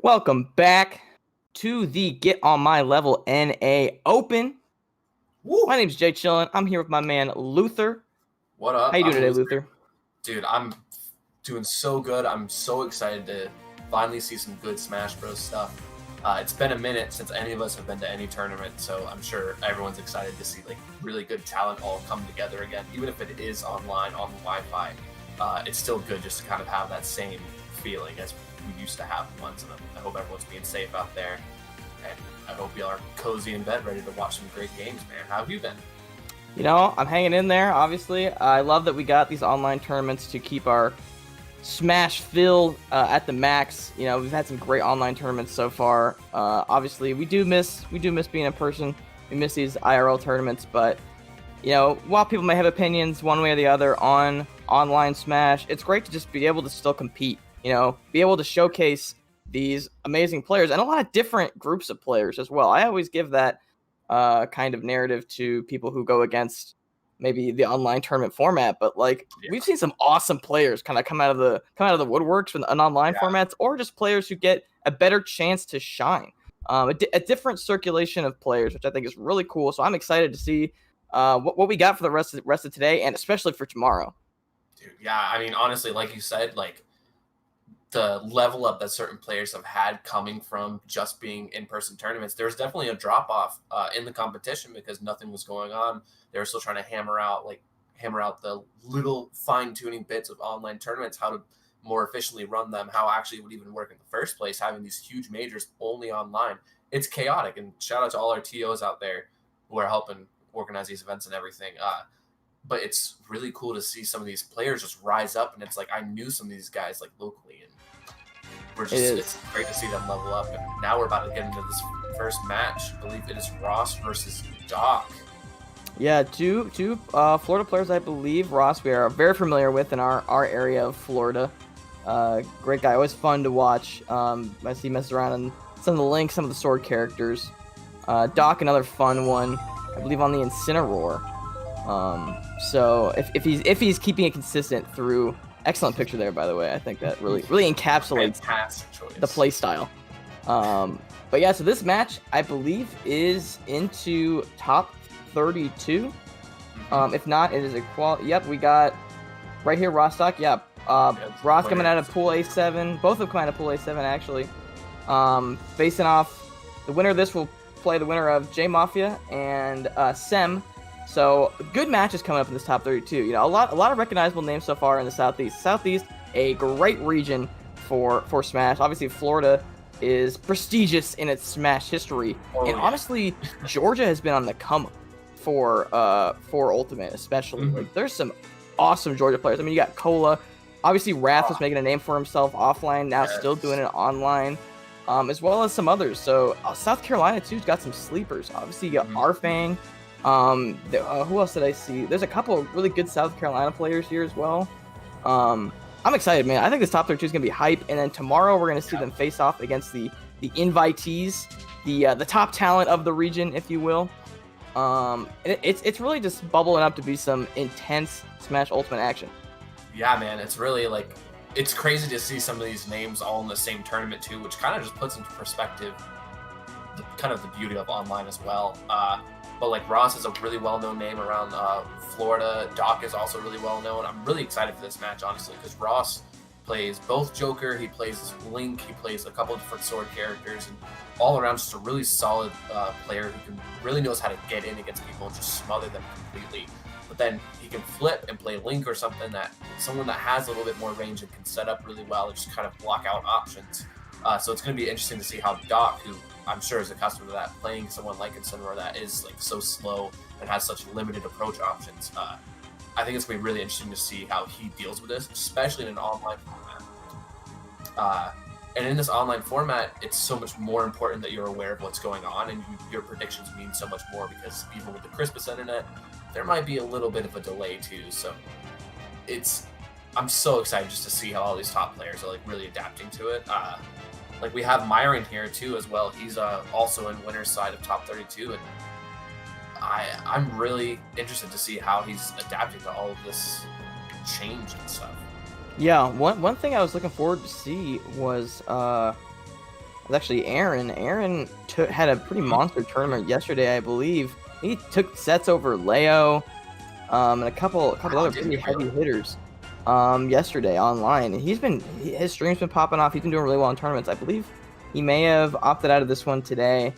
Welcome back to the Get On My Level NA Open. Woo. My name's Jay Chillin. I'm here with my man Luther. What up? How you doing today, Luther? Dude, I'm doing so good. I'm so excited to finally see some good Smash Bros. Stuff. It's been a minute since any of us have been to any tournament, so I'm sure everyone's excited to see like really good talent all come together again. Even if it is online on the Wi-Fi, it's still good just to kind of have that same feeling as we used to have once. And I hope everyone's being safe out there, and I hope y'all are cozy in bed, ready to watch some great games, man. How have you been? You know, I'm hanging in there, obviously. I love that we got these online tournaments to keep our Smash filled at the max. You know, we've had some great online tournaments so far. Obviously, we do miss being in person. We miss these IRL tournaments, but you know, while people may have opinions one way or the other on online Smash, it's great to just be able to still compete. You know, be able to showcase these amazing players and a lot of different groups of players as well. I always give that kind of narrative to people who go against maybe the online tournament format, but like we've seen some awesome players kind of come out of the woodworks in online formats, or just players who get a better chance to shine. A different circulation of players, which I think is really cool. So I'm excited to see what we got for the rest of today, and especially for tomorrow. Dude, yeah, I mean, honestly, like you said, like the level up that certain players have had coming from just being in-person tournaments, there's definitely a drop-off in the competition because nothing was going on. They were still trying to hammer out the little fine-tuning bits of online tournaments, how to more efficiently run them, how actually it would even work in the first place, having these huge majors only online. It's chaotic, and shout out to all our TOs out there who are helping organize these events and everything. But it's really cool to see some of these players just rise up, and it's like I knew some of these guys like locally, and it's great to see them level up. And now we're about to get into this first match. I believe it is Ross versus Doc. Yeah, two Florida players, I believe. Ross, we are very familiar with in our area of Florida. Great guy, always fun to watch. I see he messes around on some of the links, some of the sword characters. Doc, another fun one, I believe on the Incineroar. So if he's keeping it consistent through, excellent picture there, by the way. I think that really encapsulates the play style. But yeah, so this match I believe is into top 32. If not, it is a Yep, we got right here Rostock. Yep. Ross coming out of Pool A7. Both of them coming out of Pool A7 actually. Facing off, the winner of this will play the winner of J Mafia and Sem. So good matches coming up in this top 32. You know, a lot of recognizable names so far in the Southeast. Southeast, a great region for Smash. Obviously, Florida is prestigious in its Smash history, honestly, Georgia has been on the come up for Ultimate, especially. Like, there's some awesome Georgia players. I mean, you got Cola. Obviously, Wrath was making a name for himself offline. Now still doing it online, as well as some others. So South Carolina too's got some sleepers. Obviously, you got Arfang. Who else did I see? There's a couple of really good South Carolina players here as well. I'm excited, man. I think this top 32 is gonna be hype. And then tomorrow we're gonna see them face off against the invitees, the top talent of the region, if you will. It's really just bubbling up to be some intense Smash Ultimate action. Yeah, man, it's really like, it's crazy to see some of these names all in the same tournament too, which kind of just puts into perspective kind of the beauty of online as well. But like Ross is a really well-known name around Florida. Doc is also really well-known. I'm really excited for this match, honestly, because Ross plays both Joker, he plays Link, he plays a couple of different sword characters, and all around just a really solid player who really knows how to get in against people and just smother them completely. But then he can flip and play Link or someone that has a little bit more range and can set up really well and just kind of block out options. So it's going to be interesting to see how Doc, who I'm sure is accustomed to that, playing someone like Incineroar that is like so slow and has such limited approach options. I think it's going to be really interesting to see how he deals with this, especially in an online format. And in this online format, it's so much more important that you're aware of what's going on, and your predictions mean so much more, because even with the crispest internet, there might be a little bit of a delay too. So I'm so excited just to see how all these top players are like really adapting to it. Like we have Myron here too as well. He's also in winner's side of top 32, and I'm really interested to see how he's adapting to all of this change and stuff. Yeah, one thing I was looking forward to see was was actually Aaron. Aaron had a pretty monster tournament yesterday, I believe. He took sets over Leo, and a couple other pretty heavy hitters yesterday online. And his stream's been popping off. He's been doing really well in tournaments. I believe he may have opted out of this one today.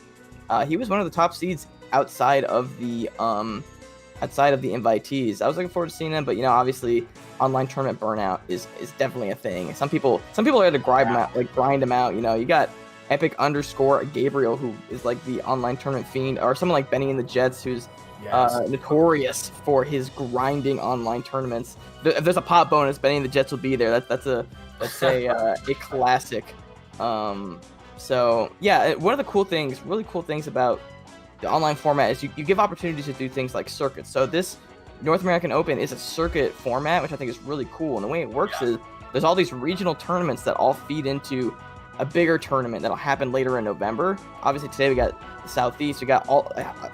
He was one of the top seeds outside of the invitees. I was looking forward to seeing him, but obviously online tournament burnout is definitely a thing. Some people are able to grind him out. You got Epic _ Gabriel, who is like the online tournament fiend, or someone like Benny and the Jets, who's notorious for his grinding online tournaments. If there's a pot bonus, Benny and the Jets will be there. That's a classic. So yeah, one of the really cool things about the online format is you give opportunities to do things like circuits. So this North American Open is a circuit format, which I think is really cool. And the way it works is there's all these regional tournaments that all feed into a bigger tournament that'll happen later in November. Obviously today we got the Southeast, we got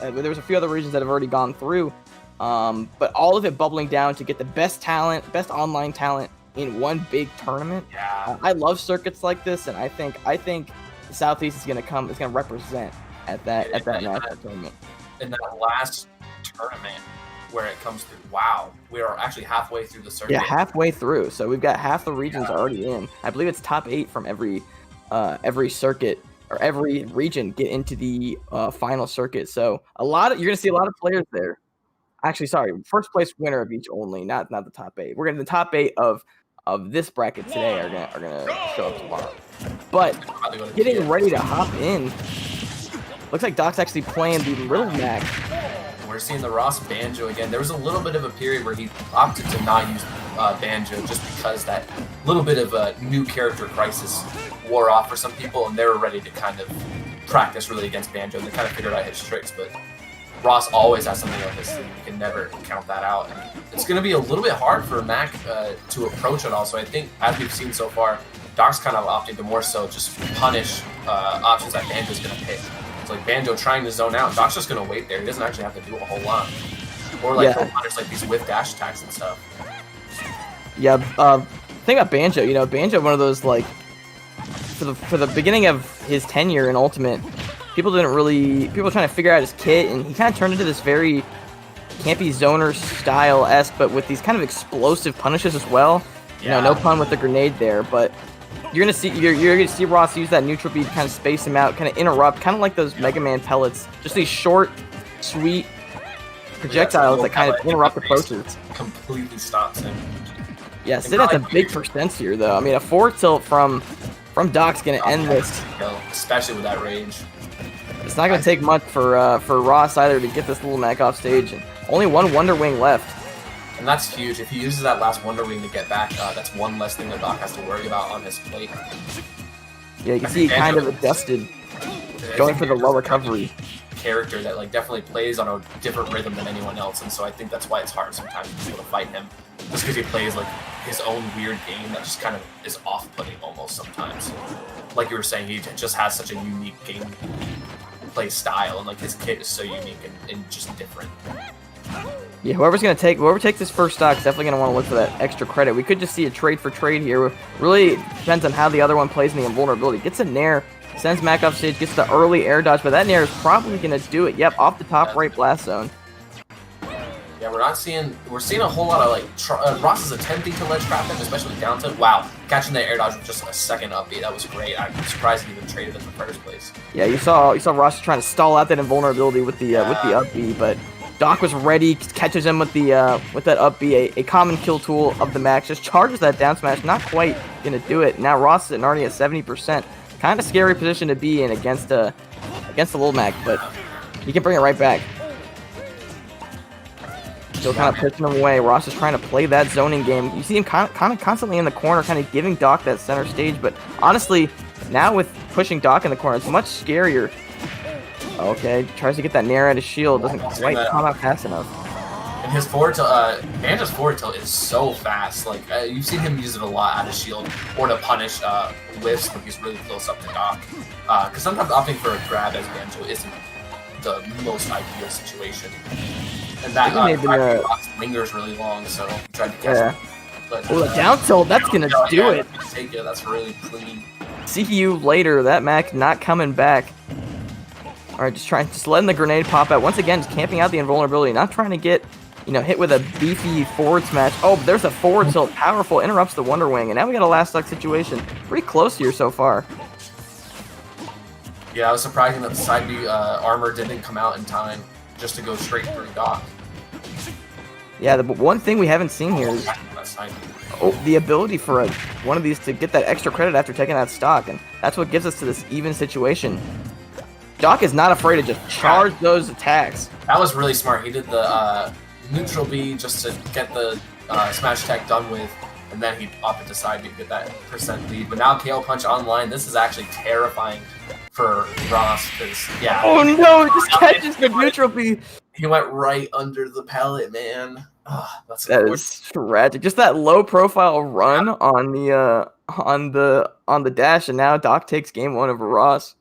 there was a few other regions that have already gone through, but all of it bubbling down to get the best online talent in one big tournament. I love circuits like this, and I think the Southeast is going to represent at that national tournament. In that last tournament where it comes through, wow, we are actually halfway through the circuit. Yeah, halfway through. So we've got half the regions already in. I believe it's top 8 from every circuit, or every region get into the final circuit. So you're going to see a lot of players there. Actually, sorry, first place winner of each only, not the top 8. We're going to the top 8 of this bracket today are gonna show up tomorrow. But getting ready to hop in. Looks like Doc's actually playing the Little Mac. We're seeing the Ross Banjo again. There was a little bit of a period where he opted to not use Banjo just because that little bit of a new character crisis wore off for some people, and they were ready to kind of practice really against Banjo, and they kind of figured out his tricks. But Ross always has something on his sleeve. You can never count that out. And it's going to be a little bit hard for Mac to approach it all. So I think, as we've seen so far, Doc's kind of opting to more so just punish options that Banjo's going to pick. It's like Banjo trying to zone out. Doc's just going to wait there. He doesn't actually have to do a whole lot. Or he'll punish like these whiff dash attacks and stuff. Yeah, thing about Banjo, Banjo, one of those for the beginning of his tenure in Ultimate, people were trying to figure out his kit, and he kind of turned into this very campy zoner style-esque, but with these kind of explosive punishes as well. No pun with the grenade there, but you're gonna see Ross use that neutral beam to kind of space him out, kind of interrupt, kind of like those Mega Man pellets, just these short, sweet projectiles that kind of interrupt approaches. Completely stops him. Yeah, Sid has a big percent here, though. I mean, a 4 tilt from Doc's gonna end this, especially with that range. It's not gonna take much for Ross either to get this Little Mac off stage, and only one Wonder Wing left. And that's huge. If he uses that last Wonder Wing to get back, that's one less thing that Doc has to worry about on his plate. Yeah, you can see he kind of adjusted, going for the low recovery. Character that definitely plays on a different rhythm than anyone else, and so I think that's why it's hard sometimes to be able to fight him. Just because he plays his own weird game that just kind of is off-putting almost sometimes. Like you were saying, he just has such a unique game play style, and his kit is so unique and just different. Yeah, whoever takes this first stock is definitely going to want to look for that extra credit. We could just see a trade for trade here. Really depends on how the other one plays in the invulnerability. Gets a Nair, sends Mac off stage, gets the early air dodge, but that Nair is probably going to do it. Yep, off the top right blast zone. Yeah, we're seeing a whole lot of Ross is attempting to ledge trap him, especially down tilt. Wow, catching the air dodge with just a second upbeat, that was great. I'm surprised he even traded in the first place. Yeah, you saw Ross trying to stall out that invulnerability with the upbeat, but Doc was ready, catches him with that up B, a common kill tool of the Max, just charges that down smash, not quite gonna do it. Now Ross is sitting already at 70%. Kind of scary position to be in against the Little Mac, but he can bring it right back. Still kind of pushing him away. Ross is trying to play that zoning game. You see him kind of constantly in the corner, kind of giving Doc that center stage, but honestly, now with pushing Doc in the corner, it's much scarier. Okay, tries to get that Nair at his shield, doesn't quite come out fast enough. And his forward tilt, Banjo's forward tilt is so fast. You've seen him use it a lot out of shield or to punish whiffs when he's really close up to Doc. Because sometimes opting for a grab as Banjo isn't the most ideal situation. And that box lingers really long, so he tried to catch him. But, the down tilt, that's gonna do it. Take it, that's really clean. See you later. That Mac not coming back. All right, just letting the grenade pop out. Once again, just camping out the invulnerability, not trying to get, hit with a beefy forward smash. Oh, there's a forward tilt, powerful, interrupts the Wonder Wing, and now we got a last stock situation. Pretty close here so far. Yeah, it was surprising that the side B armor didn't come out in time just to go straight through Doc. Yeah, the one thing we haven't seen here is the ability for one of these to get that extra credit after taking that stock, and that's what gives us to this even situation. Doc is not afraid to just charge those attacks. That was really smart. He did the neutral B just to get the smash attack done with, and then he opted to side B to get that % lead. But now KO Punch online, this is actually terrifying for Ross, because, yeah. Oh no, he just catches the neutral B. He went right under the pallet, man. Oh, that is tragic. Just that low profile run on the dash, and now Doc takes game 1 over Ross.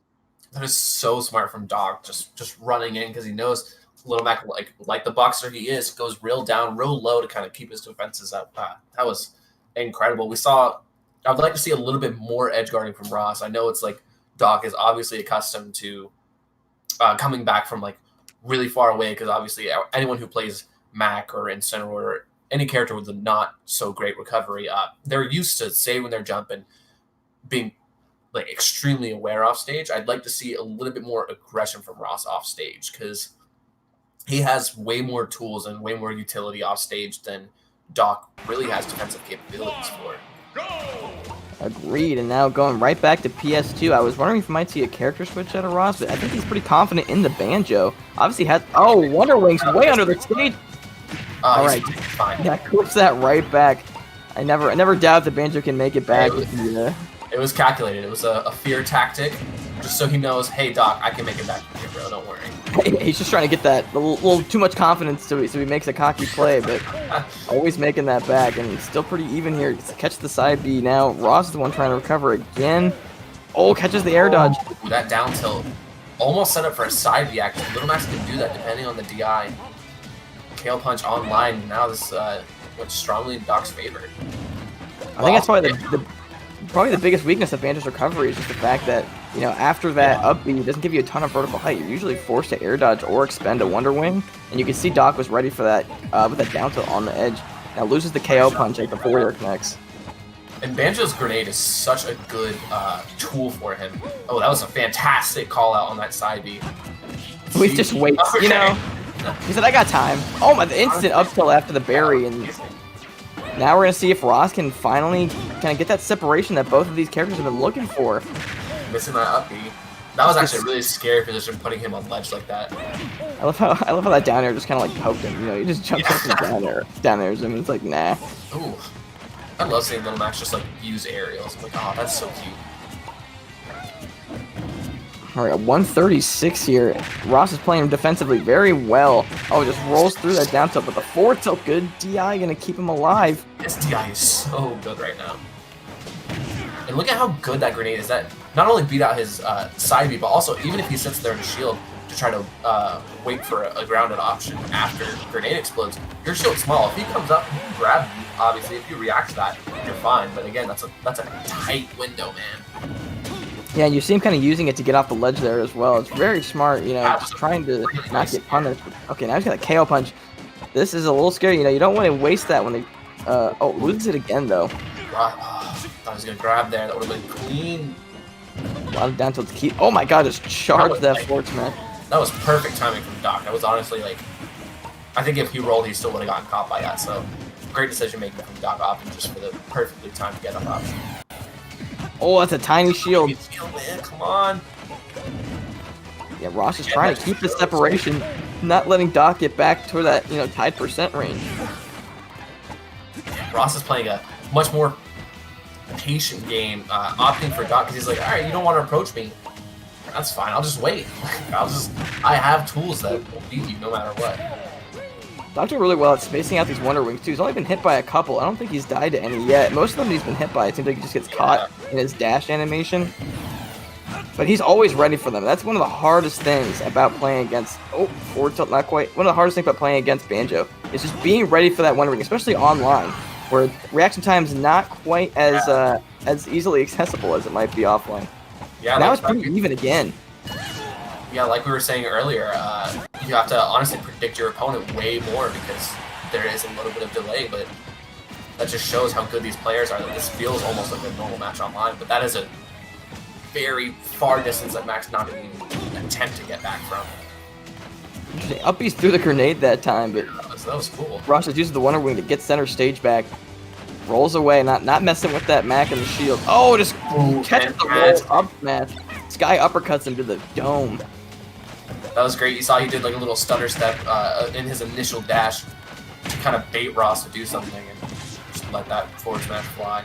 That is so smart from Doc, just running in, because he knows Little Mac, like the boxer he is, goes real down, real low to kind of keep his defenses up. That was incredible. I would like to see a little bit more edge guarding from Ross. I know it's like Doc is obviously accustomed to coming back from really far away, because obviously anyone who plays Mac or Incineroar or any character with a not so great recovery, they're used to saving their jump and being extremely aware off stage. I'd like to see a little bit more aggression from Ross off stage, because he has way more tools and way more utility off stage than Doc really has defensive capabilities for. Agreed, and now going right back to PS2. I was wondering if we might see a character switch out of Ross, but I think he's pretty confident in the banjo. Obviously Wonder Wing's way under the stage. All right, fine. Yeah, clips that right back. I never doubt the banjo can make it back. It was calculated. It was a fear tactic, just so he knows, hey, Doc, I can make it back from here, bro. Don't worry. He's just trying to get that little too much confidence so he makes a cocky play, but always making that back, and still pretty even here. Catch the side B now. Ross is the one trying to recover again. Oh, catches the air dodge. Ooh, that down tilt. Almost set up for a side B action. Little Max can do that depending on the DI. KO Punch online. Now this went strongly in Doc's favor. I think that's probably the biggest weakness of Banjo's recovery is just the fact that, after that up B, it doesn't give you a ton of vertical height. You're usually forced to air dodge or expend a Wonder Wing, and you can see Doc was ready for that with that down tilt on the edge. Now loses the KO punch at the forward air connects. And Banjo's grenade is such a good tool for him. Oh, that was a fantastic call out on that side B. He just waits, Okay. He said, I got time. Oh my, the instant up tilt after the berry, and now we're going to see if Ross can finally kind of get that separation that both of these characters have been looking for. Missing that up B. That was actually a really scary position, putting him on ledge like that. I love how that down air just kind of poked him. He just jumped up and down airs him. It's nah. Ooh. I love seeing Little Max just use aerials. I'm like, oh, that's so cute. All right, 136 here. Ross is playing defensively very well. Oh, just rolls through that down tilt, but the forward tilt, good DI, gonna keep him alive. This DI is so good right now. And look at how good that grenade is. That not only beat out his side B, but also even if he sits there in the shield to try to wait for a grounded option after grenade explodes, your shield's small. If he comes up, he can grab you. Obviously, if you react to that, you're fine. But again, that's a tight window, man. Yeah, and you see him kind of using it to get off the ledge there as well. It's very smart, just trying to not get punished. Okay, now he's got a KO punch. This is a little scary, you don't want to waste that when they... loses it again, though. Thought I was going to grab there. That would have been clean. A lot of down tilt to keep... Oh my god, just charged that forward smash. That was perfect timing from Doc. That was honestly, I think if he rolled, he still would have gotten caught by that. So, great decision making from Doc opting just for the perfectly timed get up option. Oh, that's a tiny shield. Shield, man, come on. Yeah, Ross is trying to keep the separation, not letting Doc get back to that, tied % range. Ross is playing a much more patient game, opting for Doc because he's like, all right, you don't want to approach me. That's fine. I'll just wait. I have tools that will beat you no matter what. Doc's doing really well at spacing out these Wonder Wings, too. He's only been hit by a couple. I don't think he's died to any yet. Most of them he's been hit by. It seems like he just gets caught in his dash animation. But he's always ready for them. That's one of the hardest things about playing against... Oh, forward tilt, not quite. One of the hardest things about playing against Banjo is just being ready for that Wonder Ring, especially online, where reaction time is not quite as as easily accessible as it might be offline. Yeah, Now like, it's pretty even again. yeah, like we were saying earlier, you have to honestly predict your opponent way more because there is a little bit of delay, but that just shows how good these players are. That this feels almost like a normal match online, but that is a very far distance that Max not even attempt to get back from. Uppies threw the grenade that time, but That was cool. Ross just uses the Wonder Wing to get center stage back. Rolls away, not messing with that Mac and the shield. Oh, just catches the roll up smash. Sky uppercuts him to the dome. That was great. You saw he did like a little stutter step in his initial dash to kind of bait Ross to do something and just let that forward smash fly.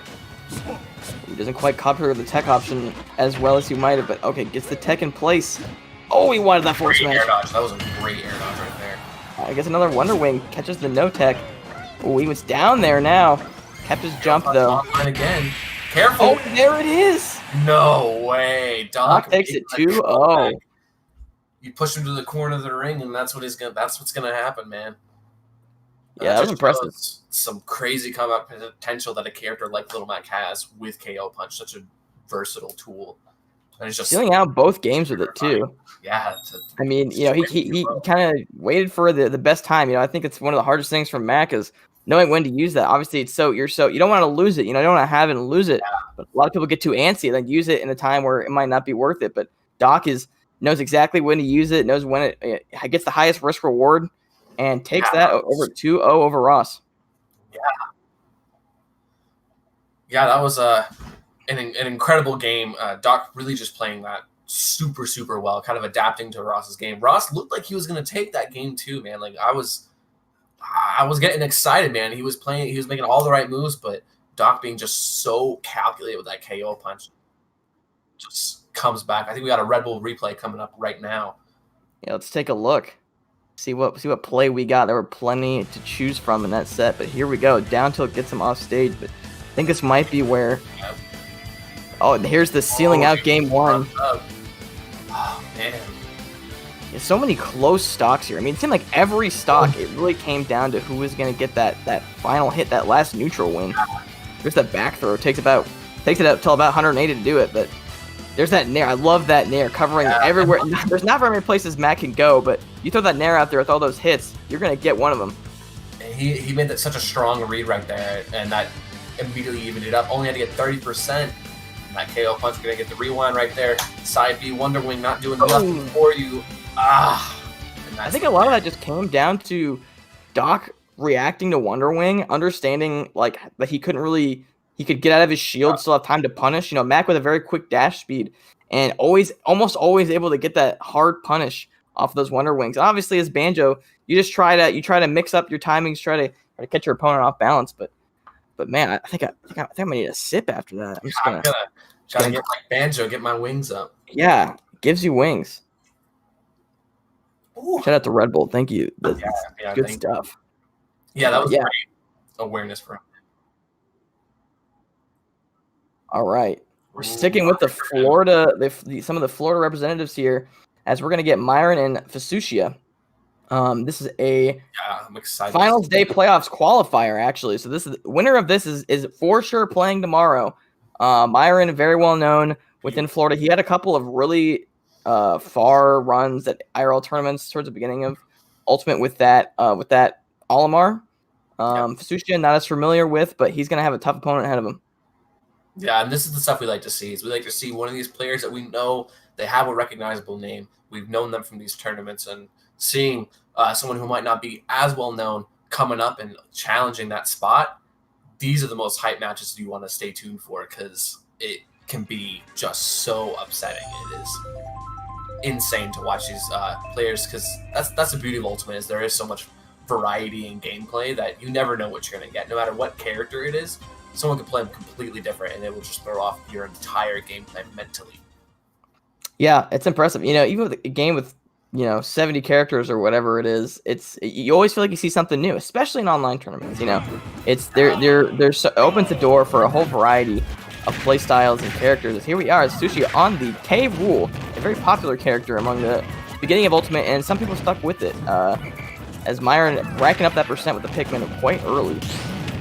He doesn't quite copy the tech option as well as he might have, but okay, gets the tech in place. Oh, he wanted that forward Great smash. air dodge. That was a great air dodge right there. I guess another Wonder Wing catches the no tech. Oh, he was down there now. Kept his jump though. Online again. Careful. Oh, there it is. No way. Doc takes it 2-0. You push him to the corner of the ring, and that's what's gonna happen, man. Yeah, that was just impressive. shows some crazy combat potential that a character like Little Mac has with KO Punch, such a versatile tool. And it's just Stealing out both games with it too. yeah. I mean, you know, he kind of waited for the best time. You know, I think it's one of the hardest things for Mac is knowing when to use that. Obviously, you don't want to lose it. You know, you don't want to have it and lose it. But a lot of people get too antsy and then use it in a time where it might not be worth it. But Doc knows exactly when to use it, knows when it gets the highest risk reward, and takes that over 2-0 over Ross. Yeah, that was an incredible game. Doc really just playing that super, super well, kind of adapting to Ross's game. Ross looked like he was going to take that game too, man. Like I was getting excited, man. He was making all the right moves, but Doc being just so calculated with that KO punch just comes back. I think we got a Red Bull replay coming up right now. Yeah, let's take a look. See what play we got. There were plenty to choose from in that set, but here we go. Down tilt gets him off stage, but I think this might be where. Oh, and here's the sealing out game one. Oh man. There's so many close stocks here. I mean, it seemed like every stock, it really came down to who was going to get that final hit, that last neutral win. There's that back throw. Takes it out till about 180 to do it, but there's that nair. I love that nair covering everywhere. There's not very many places Matt can go, but you throw that nair out there with all those hits, you're going to get one of them. And he made that such a strong read right there, and that immediately evened it up. Only had to get 30%. And that KO punch going to get the rewind right there. Side B, Wonder Wing not doing nothing for you. I think a lot of that just came down to Doc reacting to Wonder Wing, understanding like that he could get out of his shield, still have time to punish. You know, Mac with a very quick dash speed and almost always able to get that hard punish off of those Wonder Wings. And obviously, as Banjo, you try to mix up your timings, try to catch your opponent off balance. But man, I think I'm gonna need a sip after that. I'm just gonna gotta get like Banjo, get my wings up. Yeah, gives you wings. Ooh. Shout out to Red Bull. Thank you. That's good stuff. Yeah, that was great awareness for him. All right. We're sticking with the Florida, some of the Florida representatives here, as we're going to get Myron and Fasucia. This is I'm excited. Finals Day Playoffs qualifier, actually. So this is winner of this is for sure playing tomorrow. Myron, very well known within Florida. He had a couple of really far runs at IRL tournaments towards the beginning of Ultimate with that Olimar. Fasucia, not as familiar with, but he's going to have a tough opponent ahead of him. Yeah, and this is the stuff we like to see. Is we like to see one of these players that we know they have a recognizable name. We've known them from these tournaments, and seeing someone who might not be as well known coming up and challenging that spot. These are the most hype matches you want to stay tuned for because it can be just so upsetting. It is insane to watch these players because that's the beauty of Ultimate is there is so much variety in gameplay that you never know what you're going to get. No matter what character it is, someone can play them completely different and it will just throw off your entire gameplay mentally. Yeah, it's impressive. You know, even with a game with 70 characters or whatever it is, you always feel like you see something new, especially in online tournaments. You know, it opens the door for a whole variety of play styles and characters. Here we are, Sushi on the K Rule, a very popular character among the beginning of Ultimate, and some people stuck with it. As Myron racking up that percent with the Pikmin quite early.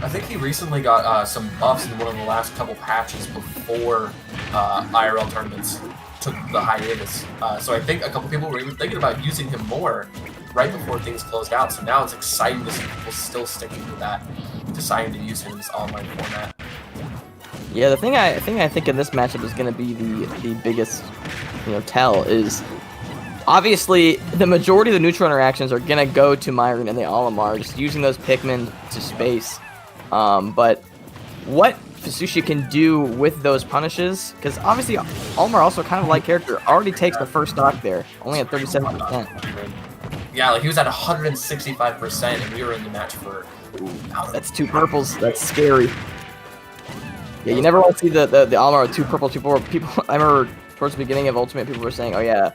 I think he recently got some buffs in one of the last couple patches before IRL tournaments took the hiatus. So I think a couple people were even thinking about using him more right before things closed out. So now it's exciting to see people still sticking with that, deciding to use him in this online format. Yeah, the thing I think in this matchup is going to be the biggest, tell is obviously the majority of the neutral interactions are going to go to Myron and the Olimar, just using those Pikmin to space. But what Fasucia can do with those punishes, because obviously Olimar also kind of like character, already takes the first stock there, only at 37%. Yeah, like he was at 165%, and we were in the match for. That's 2 purples. That's scary. Yeah, you never want to see the Olimar with 2 purple, 2 purple. People, I remember towards the beginning of Ultimate, people were saying, "Oh yeah,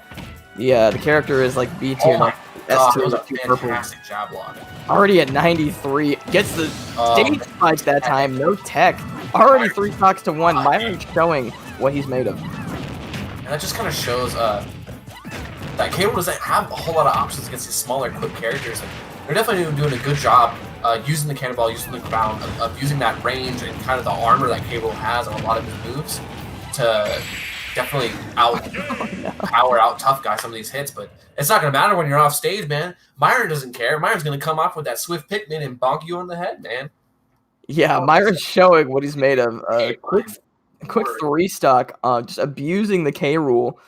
the character is like B tier, Oh S tier was a with 2 purple." fantastic jab block. Already at 93, gets the stage spike that time. No tech. Already 3 stocks to 1. Myron showing what he's made of. And that just kind of shows that Cable doesn't have a whole lot of options against these smaller, quick characters. And they're definitely doing a good job using the cannonball, using the crown, of using that range and kind of the armor that Cable has on a lot of his moves to definitely power out tough guy some of these hits. But it's not going to matter when you're off stage, man. Myron doesn't care. Myron's going to come off with that swift Pikmin and bonk you on the head, man. Yeah, Myron's showing what he's made of. Quick 3 stock, just abusing the K rule.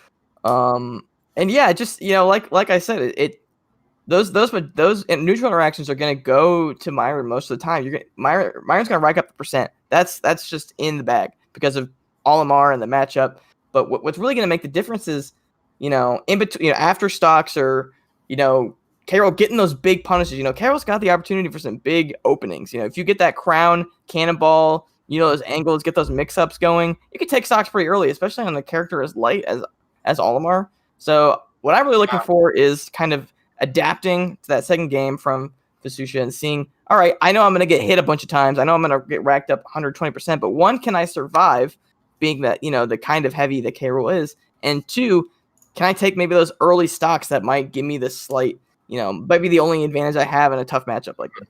And yeah, just like I said, those neutral interactions are gonna go to Myron most of the time. Myron's gonna rack up the percent. That's just in the bag because of Olimar and the matchup. But what's really gonna make the difference is, in between, after stocks or Carol getting those big punishes. Carol's got the opportunity for some big openings. If you get that crown, cannonball, those angles, get those mix-ups going, you can take stocks pretty early, especially on the character as light as Olimar. So what I'm really looking for is kind of adapting to that second game from Fasucia and seeing, all right, I know I'm going to get hit a bunch of times. I know I'm going to get racked up 120%, but 1, can I survive being that, the kind of heavy that K-Rool is? And 2, can I take maybe those early stocks that might give me this slight, might be the only advantage I have in a tough matchup like this?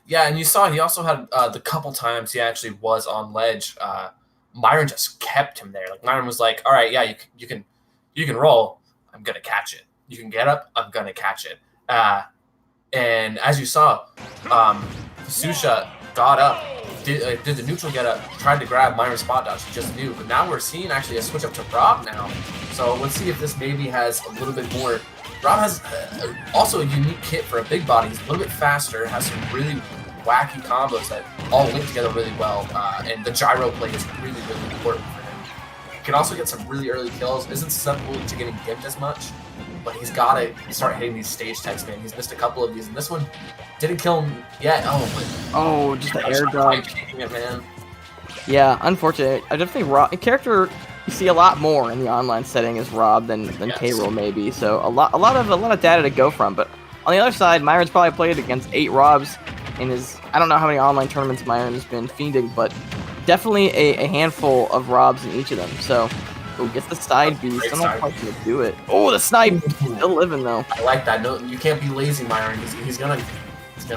Yeah, and you saw he also had the couple times he actually was on ledge. Myron just kept him there. Like Myron was like, all right, yeah, you can roll. I'm going to catch it. You can get up. I'm going to catch it. And as you saw, Fasucia got up, did the neutral get up, tried to grab Myron's spot dodge. He just knew. But now we're seeing actually a switch up to Rob now. So let's see if this maybe has a little bit more. Rob has also a unique kit for a big body. He's a little bit faster, has some really wacky combos that all link together really well. And the gyro play is really, really important for him. Can also get some really early kills. Isn't susceptible to getting gimped as much, but he's got to start hitting these stage techs, man. He's missed a couple of these, and this one didn't kill him yet. Just the air dodge. It, man. Yeah, unfortunate. I definitely Rob, a character you see a lot more in the online setting is Rob than K-Rool maybe. So a lot of data to go from. But on the other side, Myron's probably played against 8 Robs in his. I don't know how many online tournaments Myron has been fiending, but definitely a handful of Robs in each of them. So, gets the side beast. I'm not quite gonna do it. Oh, the snipe! Still living though. I like that. No, you can't be lazy, Myron. He's gonna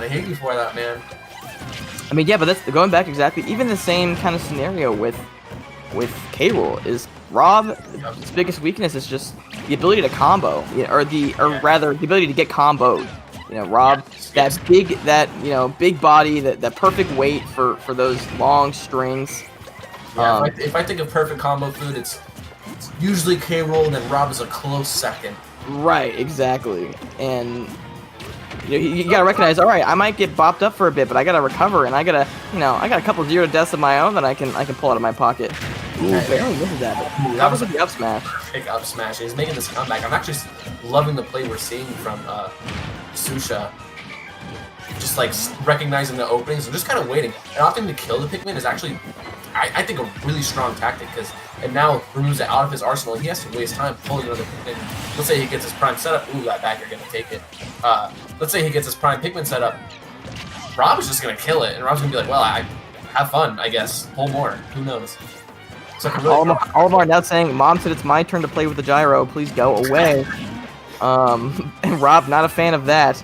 hit you for that, man. I mean, yeah, but that's going back exactly. Even the same kind of scenario with K-Rool is Rob's biggest weakness is just the ability to combo, or rather the ability to get comboed. Rob, that big body, that perfect weight for those long strings. Yeah, if I think of perfect combo food, it's usually K-Rool, and then Rob is a close second. Right, exactly. And you gotta recognize, all right, I might get bopped up for a bit, but I gotta recover, and I got a couple 0 deaths of my own that I can pull out of my pocket. Ooh, barely misses that. But that was the up smash. Big up smash. He's making this comeback. I'm actually loving the play we're seeing from Fasucia. Just like recognizing the openings and just kind of waiting. And opting to kill the Pikmin is actually, I think, a really strong tactic because it now removes it out of his arsenal. He has to waste time pulling another Pikmin. Let's say he gets his prime setup. Ooh, that back, you're going to take it. Let's say he gets his prime Pikmin setup. Rob is just going to kill it. And Rob's going to be like, well, I have fun, I guess. Pull more. Who knows? So Olimar now saying, Mom said it's my turn to play with the gyro. Please go away. And Rob, not a fan of that.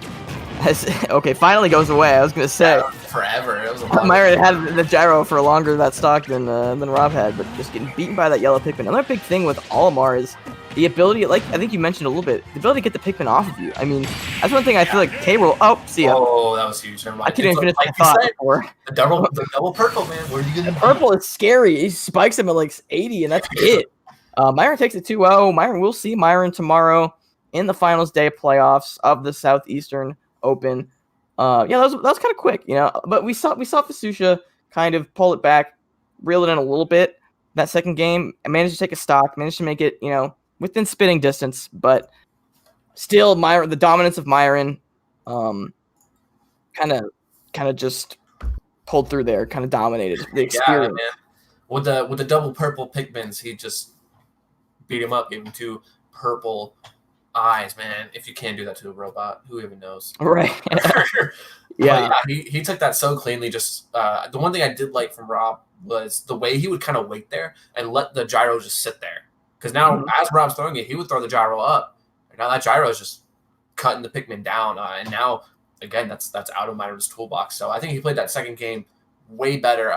Okay, finally goes away. I was going to say. forever. It was a long Myron had the gyro for longer that stock than Rob had, but just getting beaten by that yellow Pikmin. Another big thing with Olimar is the ability, like I think you mentioned a little bit, the ability to get the Pikmin off of you. I mean, that's one thing I feel like K-Roll. Oh, see ya. Oh, that was huge. Never mind. I couldn't even finish like my thought before. The double purple, man. What are you gonna do? Purple is scary. He spikes him at like 80, and that's it. Myron takes it 2-0. Myron, we'll see Myron tomorrow in the finals day playoffs of the Southeastern Open. Yeah, that was kind of quick, you know. But we saw Fususha kind of pull it back, reel it in a little bit. That second game, I managed to take a stock, managed to make it, you know, within spitting distance, but still, the dominance of Myron, kind of just pulled through there, kind of dominated the experience. Yeah, man. With the double purple Pikmins, he just beat him up, gave him 2 purple eyes, man. If you can't do that to a robot, who even knows? Right. Yeah, he took that so cleanly. Just the one thing I did like from Rob was the way he would kind of wait there and let the gyro just sit there. Because now, as Rob's throwing it, he would throw the gyro up. And now that gyro is just cutting the Pikmin down. And now, again, that's out of Myron's toolbox. So I think he played that second game way better.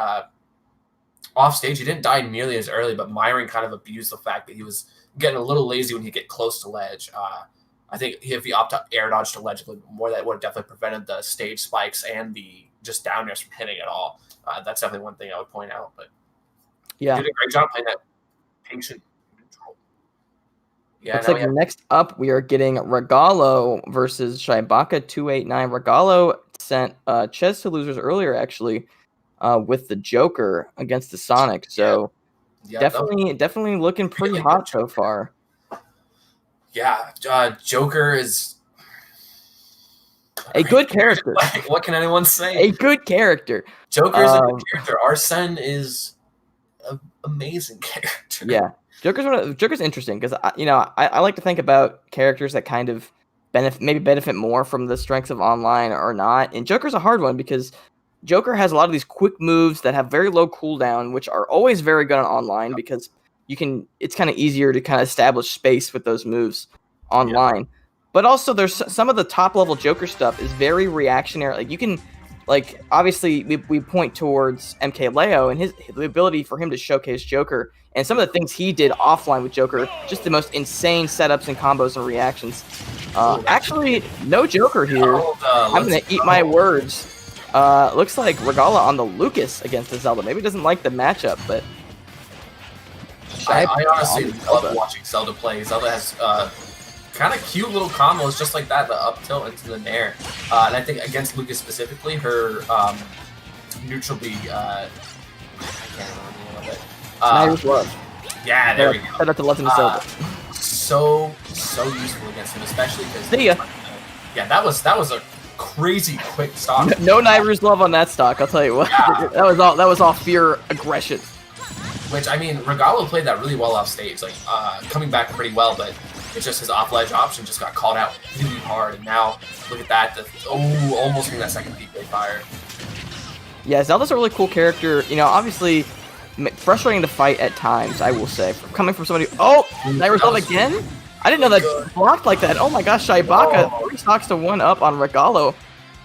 Off stage, he didn't die nearly as early, but Myron kind of abused the fact that he was getting a little lazy when he get close to ledge. I think if he opted to air dodge to ledge a little bit more, that would have definitely prevented the stage spikes and the just down airs from hitting at all. That's definitely one thing I would point out. But yeah, he did a great job playing that patient neutral. Yeah, looks like next up we are getting Regalo versus Shibaka 289. Regalo sent Ches to losers earlier, actually, with the Joker against the Sonic. So definitely looking pretty hot so far. Yeah, Joker is a good character. What can anyone say? A good character. Joker is a good character. Arsene is an amazing character. Yeah, Joker's interesting because I like to think about characters that kind of benefit more from the strengths of online or not. And Joker's a hard one because Joker has a lot of these quick moves that have very low cooldown, which are always very good on online because it's kind of easier to kind of establish space with those moves online. Yeah. But also there's some of the top level Joker stuff is very reactionary. Like you can, like obviously we point towards MKLeo and the ability for him to showcase Joker and some of the things he did offline with Joker, just the most insane setups and combos and reactions. Actually, no Joker here. I'm going to eat my words. Looks like Regala on the Lucas against the Zelda. Maybe doesn't like the matchup, but I honestly love watching Zelda play. Zelda has kind of cute little combos just like that, the up tilt into the nair. And I think against Lucas specifically, her neutral B, I can't remember the name of it. Nair's Love. Yeah, there we go. Shout out to Legend of Zelda. So useful against him, especially because see ya. Yeah, that was a crazy quick stock. No Nairu's Love on that stock, I'll tell you what. Yeah. that was all pure aggression. Which, I mean, Regalo played that really well off stage, like coming back pretty well, but it's just his off-ledge option just got called out really hard, and now look at that, almost getting that second deep fire. Yeah, Zelda's a really cool character. You know, obviously frustrating to fight at times, I will say. Coming from somebody, Nairu's Love again? I didn't know that blocked like that. Oh my gosh, Shibaka 3 stocks to 1 up on Regalo.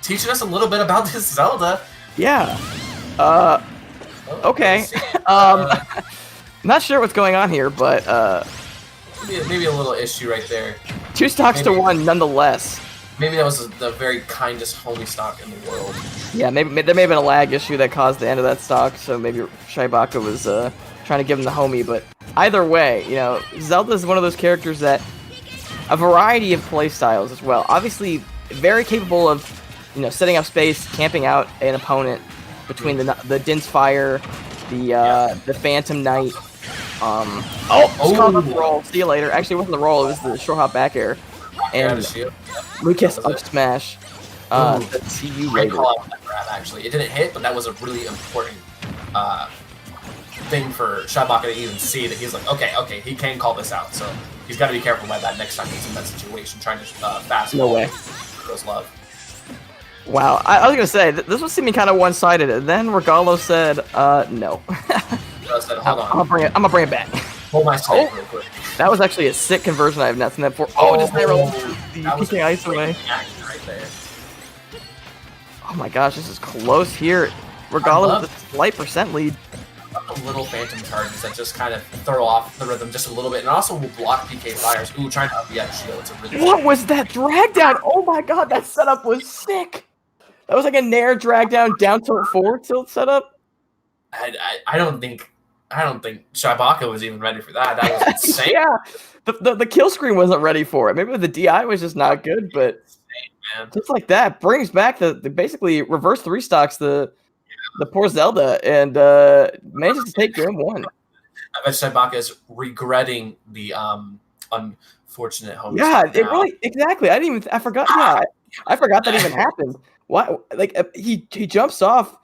Teaching us a little bit about this Zelda. Yeah. Okay. Not sure what's going on here, but maybe a little issue right there. 2 stocks to 1 nonetheless. Maybe that was the very kindest homie stock in the world. Yeah, maybe there may have been a lag issue that caused the end of that stock, so maybe Shibaka was trying to give him the homie, but either way, you know, Zelda is one of those characters that a variety of play styles as well. Obviously, very capable of, you know, setting up space, camping out an opponent between the Din's Fire, the Phantom Knight. Just called up the roll. See you later. Actually, it wasn't the roll; it was the short hop back air. And Lucas up smash. See you later. later. Actually, it didn't hit, but that was a really important thing for Shibaka to even see that he's like, okay, he can call this out, so he's got to be careful about that next time he's in that situation, trying to fast. No way. Those love. Wow, I was gonna say this was seeming kind of one-sided, and then Regalo said, no. Said, hold on. I'm gonna bring it back. Hold my steak real quick. That was actually a sick conversion I've not seen that before. Just Nairo the PK ice away. Right there. Oh my gosh, this is close here. Regalo with a slight percent lead. A little phantom charges that just kind of throw off the rhythm just a little bit, and also will block PK fires. Ooh, trying to shield. It's a really What was that drag down? Oh my god, that setup was sick. That was like a Nair drag down tilt forward tilt setup. I don't think Shibaka was even ready for that. That was insane. Yeah, the kill screen wasn't ready for it. Maybe the DI was just not good, but man. Just like that brings back the basically reverse 3-stocks the poor Zelda and manages to take game 1. I bet Shibaka is regretting the unfortunate home. Yeah, it really exactly. I forgot. Yeah, I forgot that even happened. Why? Like he jumps off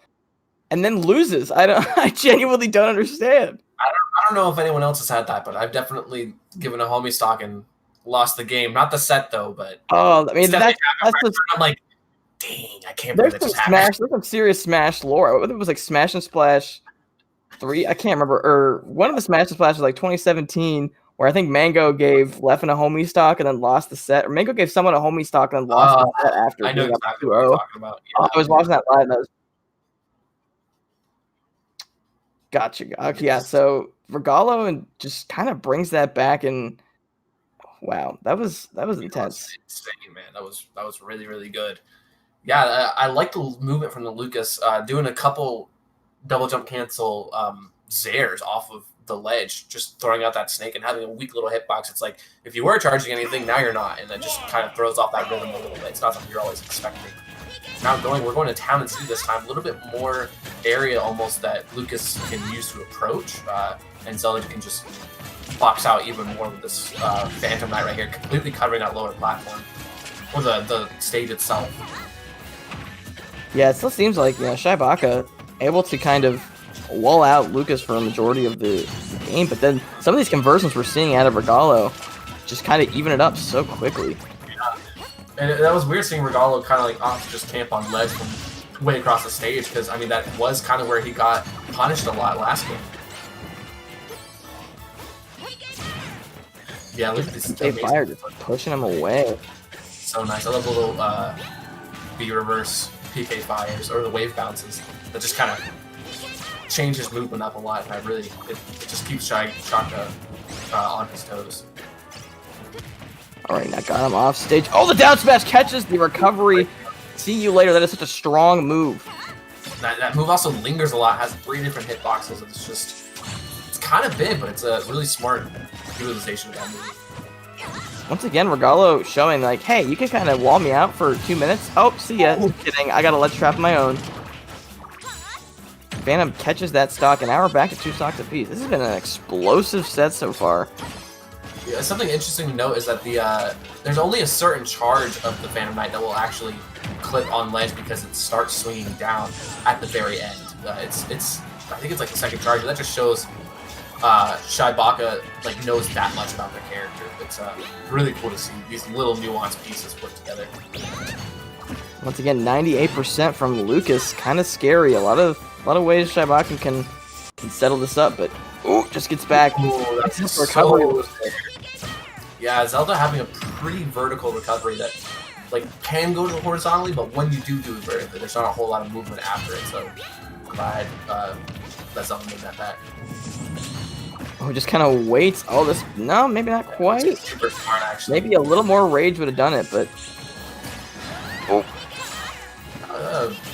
and then loses. I genuinely don't understand. I don't know if anyone else has had that, but I've definitely given a homie stock and lost the game. Not the set though, but I mean that's just, I'm like, dang, I can't believe that just happened. There's some serious Smash lore. It was like Smash and Splash 3. I can't remember. Or one of the Smash and Splash was like 2017, where I think Mango gave Leffen a homie stock and then lost the set. Or Mango gave someone a homie stock and then lost the set after. I know exactly what you're talking about. Yeah. I was watching that live. And Gotcha. Okay, yeah, so Regalo and just kind of brings that back, and wow, that was intense. Insane, man. That was really, really good. Yeah, I like the movement from the Lucas, doing a couple double jump cancel Zairs off of the ledge, just throwing out that snake and having a weak little hitbox. It's like, if you were charging anything, now you're not, and that just kind of throws off that rhythm a little bit. It's not something you're always expecting. Now we're going to town and city this time. A little bit more area almost that Lucas can use to approach, and Zelda can just box out even more with this Phantom Knight right here, completely covering that lower platform, or the stage itself. Yeah, it still seems like Shibaka able to kind of wall out Lucas for a majority of the game, but then some of these conversions we're seeing out of Regalo just kind of even it up so quickly. And that was weird seeing Regalo kind of like off to just camp on ledge from way across the stage, because I mean that was kind of where he got punished a lot last game. Yeah, look at this. Fire just pushing him away. So nice. I love the little B reverse PK fires or the wave bounces that just kind of change his movement up a lot. And it just keeps Shaka on his toes. All right, that got him off stage. Oh, the down smash catches the recovery. See you later. That is such a strong move. That move also lingers a lot. Has 3 different hitboxes. It's kind of big, but it's a really smart utilization of that move. Once again, Regalo showing like, hey, you can kind of wall me out for 2 minutes. Oh, see ya. Just kidding. I got a ledge trap of my own. Phantom catches that stock, and now we're back to 2 stocks apiece. This has been an explosive set so far. Yeah, something interesting to note is that there's only a certain charge of the Phantom Knight that will actually clip on ledge because it starts swinging down at the very end. I think it's like the second charge, and that just shows Shibaka like knows that much about their character. It's really cool to see these little nuanced pieces put together. Once again, 98% from Lucas, kind of scary. A lot of ways Shibaka can settle this up, but just gets back. Ooh, that's recovery. Yeah, Zelda having a pretty vertical recovery that like can go to horizontally, but when you do it vertically, there's not a whole lot of movement after it. So glad that Zelda made that back. Oh, just kind of waits. Oh, this no, maybe not quite. Super smart, actually. Maybe a little more rage would have done it, but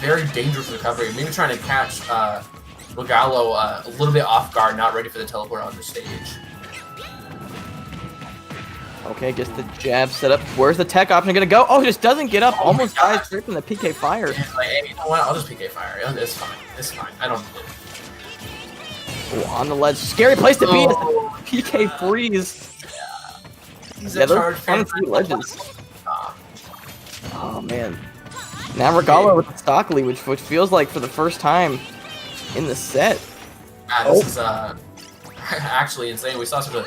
very dangerous recovery. Maybe trying to catch Regalo a little bit off guard, not ready for the teleport on the stage. Okay, gets the jab set up. Where's the tech option gonna go? Oh, he just doesn't get up. Almost dies straight from the PK fire. He's like, hey, you know what? I'll just PK fire. It's fine. It's fine. I don't need it. Oh, on the ledge. Scary place to be. PK freeze. Yeah. He's a charge fan. Ledges. Oh, man. Now Regalo with the stock lead, which feels like for the first time in the set. This is actually insane. We saw such a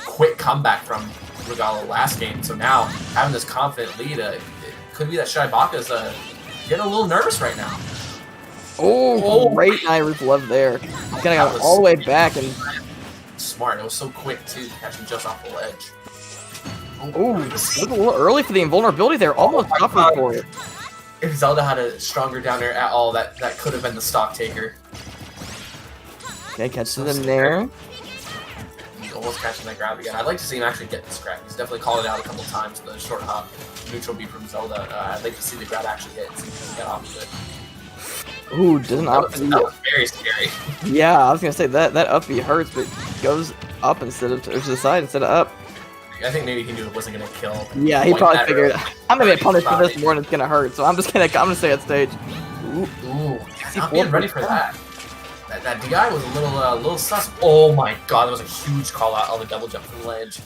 quick comeback from Regalo last game, so now having this confident lead, it could be that Shibaka's getting a little nervous right now. Oh, great Irish love there. He's gonna go all the way back and smart. It was so quick too, catching just off the ledge. Oh, a little early for the invulnerability there. Almost suffered for it. if Zelda had a stronger down air at all, that could have been the stock taker. Okay, catches him there. He's almost catching that grab again. I'd like to see him actually get this grab. He's definitely called it out a couple times. The short hop, neutral B from Zelda. I'd like to see the grab actually hit and see if he can get off of it. Ooh, doesn't up That was very scary. Yeah, I was gonna say that up B hurts, but goes up instead of to the side instead of up. I think maybe he knew it wasn't gonna kill. Yeah, he probably figured I'm gonna get punished for this Probably. more than it's gonna hurt, so I'm gonna stay on stage. Ooh, not being ready for that. That DI was a little sus. Oh my god, that was a huge call out on the double jump from the ledge.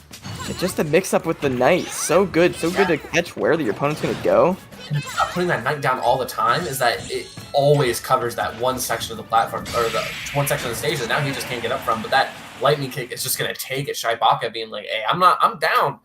Just to mix up with the knight, so good to catch where your opponent's gonna go. And putting that knight down all the time is that it always covers that one section of the platform, or the one section of the stage that now he just can't get up from. But that lightning kick is just gonna take it. Shaibaka being like, "Hey, I'm down,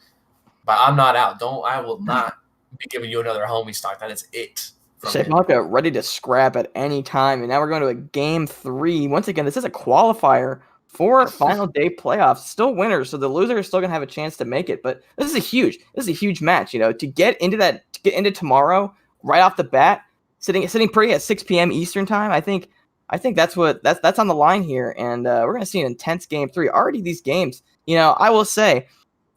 but I'm not out. I will not be giving you another homie stock. That is it." Shaibaka ready to scrap at any time, and now we're going to a game 3. Once again, this is a qualifier for final day playoffs. Still winners, so the loser is still gonna have a chance to make it. But this is a huge match. You know, to get into tomorrow right off the bat, sitting pretty at 6 p.m. Eastern time. I think that's on the line here, and we're gonna see an intense game 3. Already these games, you know, I will say,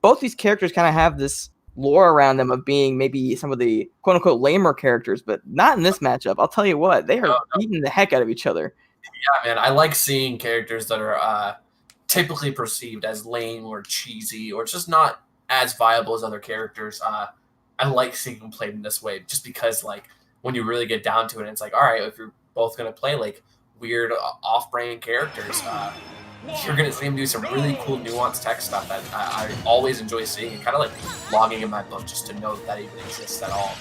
both these characters kind of have this lore around them of being maybe some of the quote-unquote lamer characters, but not in this matchup. I'll tell you what, they are beating the heck out of each other. Yeah, man, I like seeing characters that are typically perceived as lame or cheesy or just not as viable as other characters. I like seeing them played in this way just because, like, when you really get down to it, it's like, all right, if you're both going to play, like, weird off-brand characters, you're going to see them do some really cool nuanced tech stuff that I always enjoy seeing, and kind of like logging in my book just to know that even exists at all.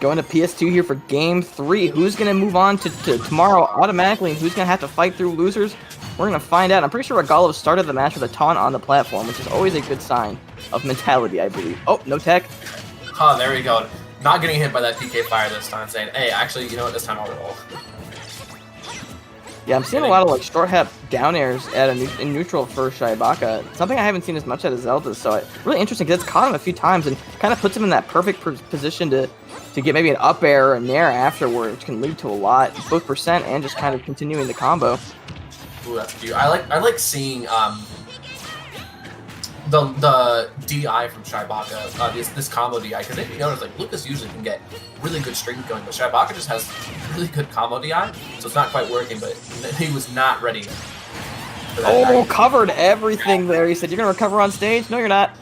Going to PS2 here for game 3. Who's going to move on to tomorrow automatically, and who's going to have to fight through losers? We're going to find out. I'm pretty sure Regalo started the match with a taunt on the platform, which is always a good sign of mentality, I believe. Oh, no tech. Oh, there we go. Not getting hit by that PK fire this time, saying, hey, actually, you know what, this time I'll roll. Yeah, I'm seeing a lot of like short hop down airs in neutral for Shaibaka. Something I haven't seen as much out of Zelda, so really interesting because it's caught him a few times and kind of puts him in that perfect position to get maybe an up air or a nair afterward, which can lead to a lot, both percent and just kind of continuing the combo. Ooh, that's cute. I like seeing the DI from Shaibaka, this combo DI, because if you notice, like, Lucas usually can get really good strings going, but Shaibaka just has really good combo DI, so it's not quite working, but he was not ready for that. Oh, covered everything there. He said, you're going to recover on stage? No, you're not.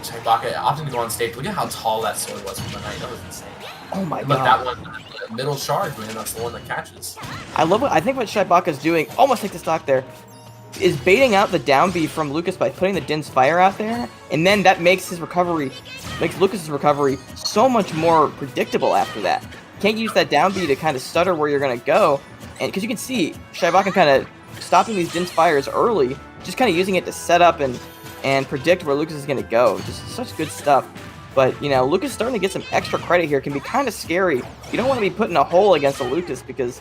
Shaibaka opting to go on stage. Look at how tall that sword was from the night. That was insane. Oh my and look, god. that one, the middle charge, man, that's the one that catches. I think what Shaibaka's doing, almost take the stock there, is baiting out the down B from Lucas by putting the Din's Fire out there, and then that makes Lucas's recovery so much more predictable after that. Can't use that down B to kind of stutter where you're going to go, and because you can see Shaibaka kind of stopping these Din's Fires early, just kind of using it to set up and predict where Lucas is going to go. Just such good stuff. But, you know, Lucas starting to get some extra credit here. Can be kind of scary. You don't want to be put in a hole against a Lucas because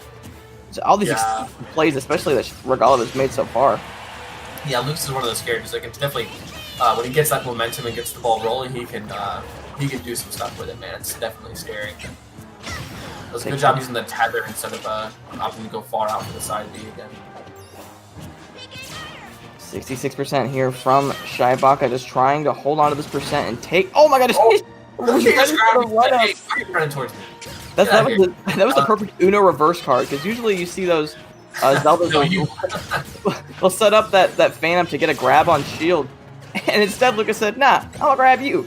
all these plays, especially that Regalo has made so far. Yeah, Lucas is one of those characters that can definitely, when he gets that momentum and gets the ball rolling, he can do some stuff with it, man. It's definitely scary. It was a good job using the tether instead of opting to go far out for the side B again. 66% here from Shaibaka, just trying to hold on to this percent and take. Oh my god! Running towards me. That was the perfect Uno reverse card, because usually you see those Zeldas will set up that Phantom to get a grab on shield, and instead Lucas said, "Nah, I'll grab you."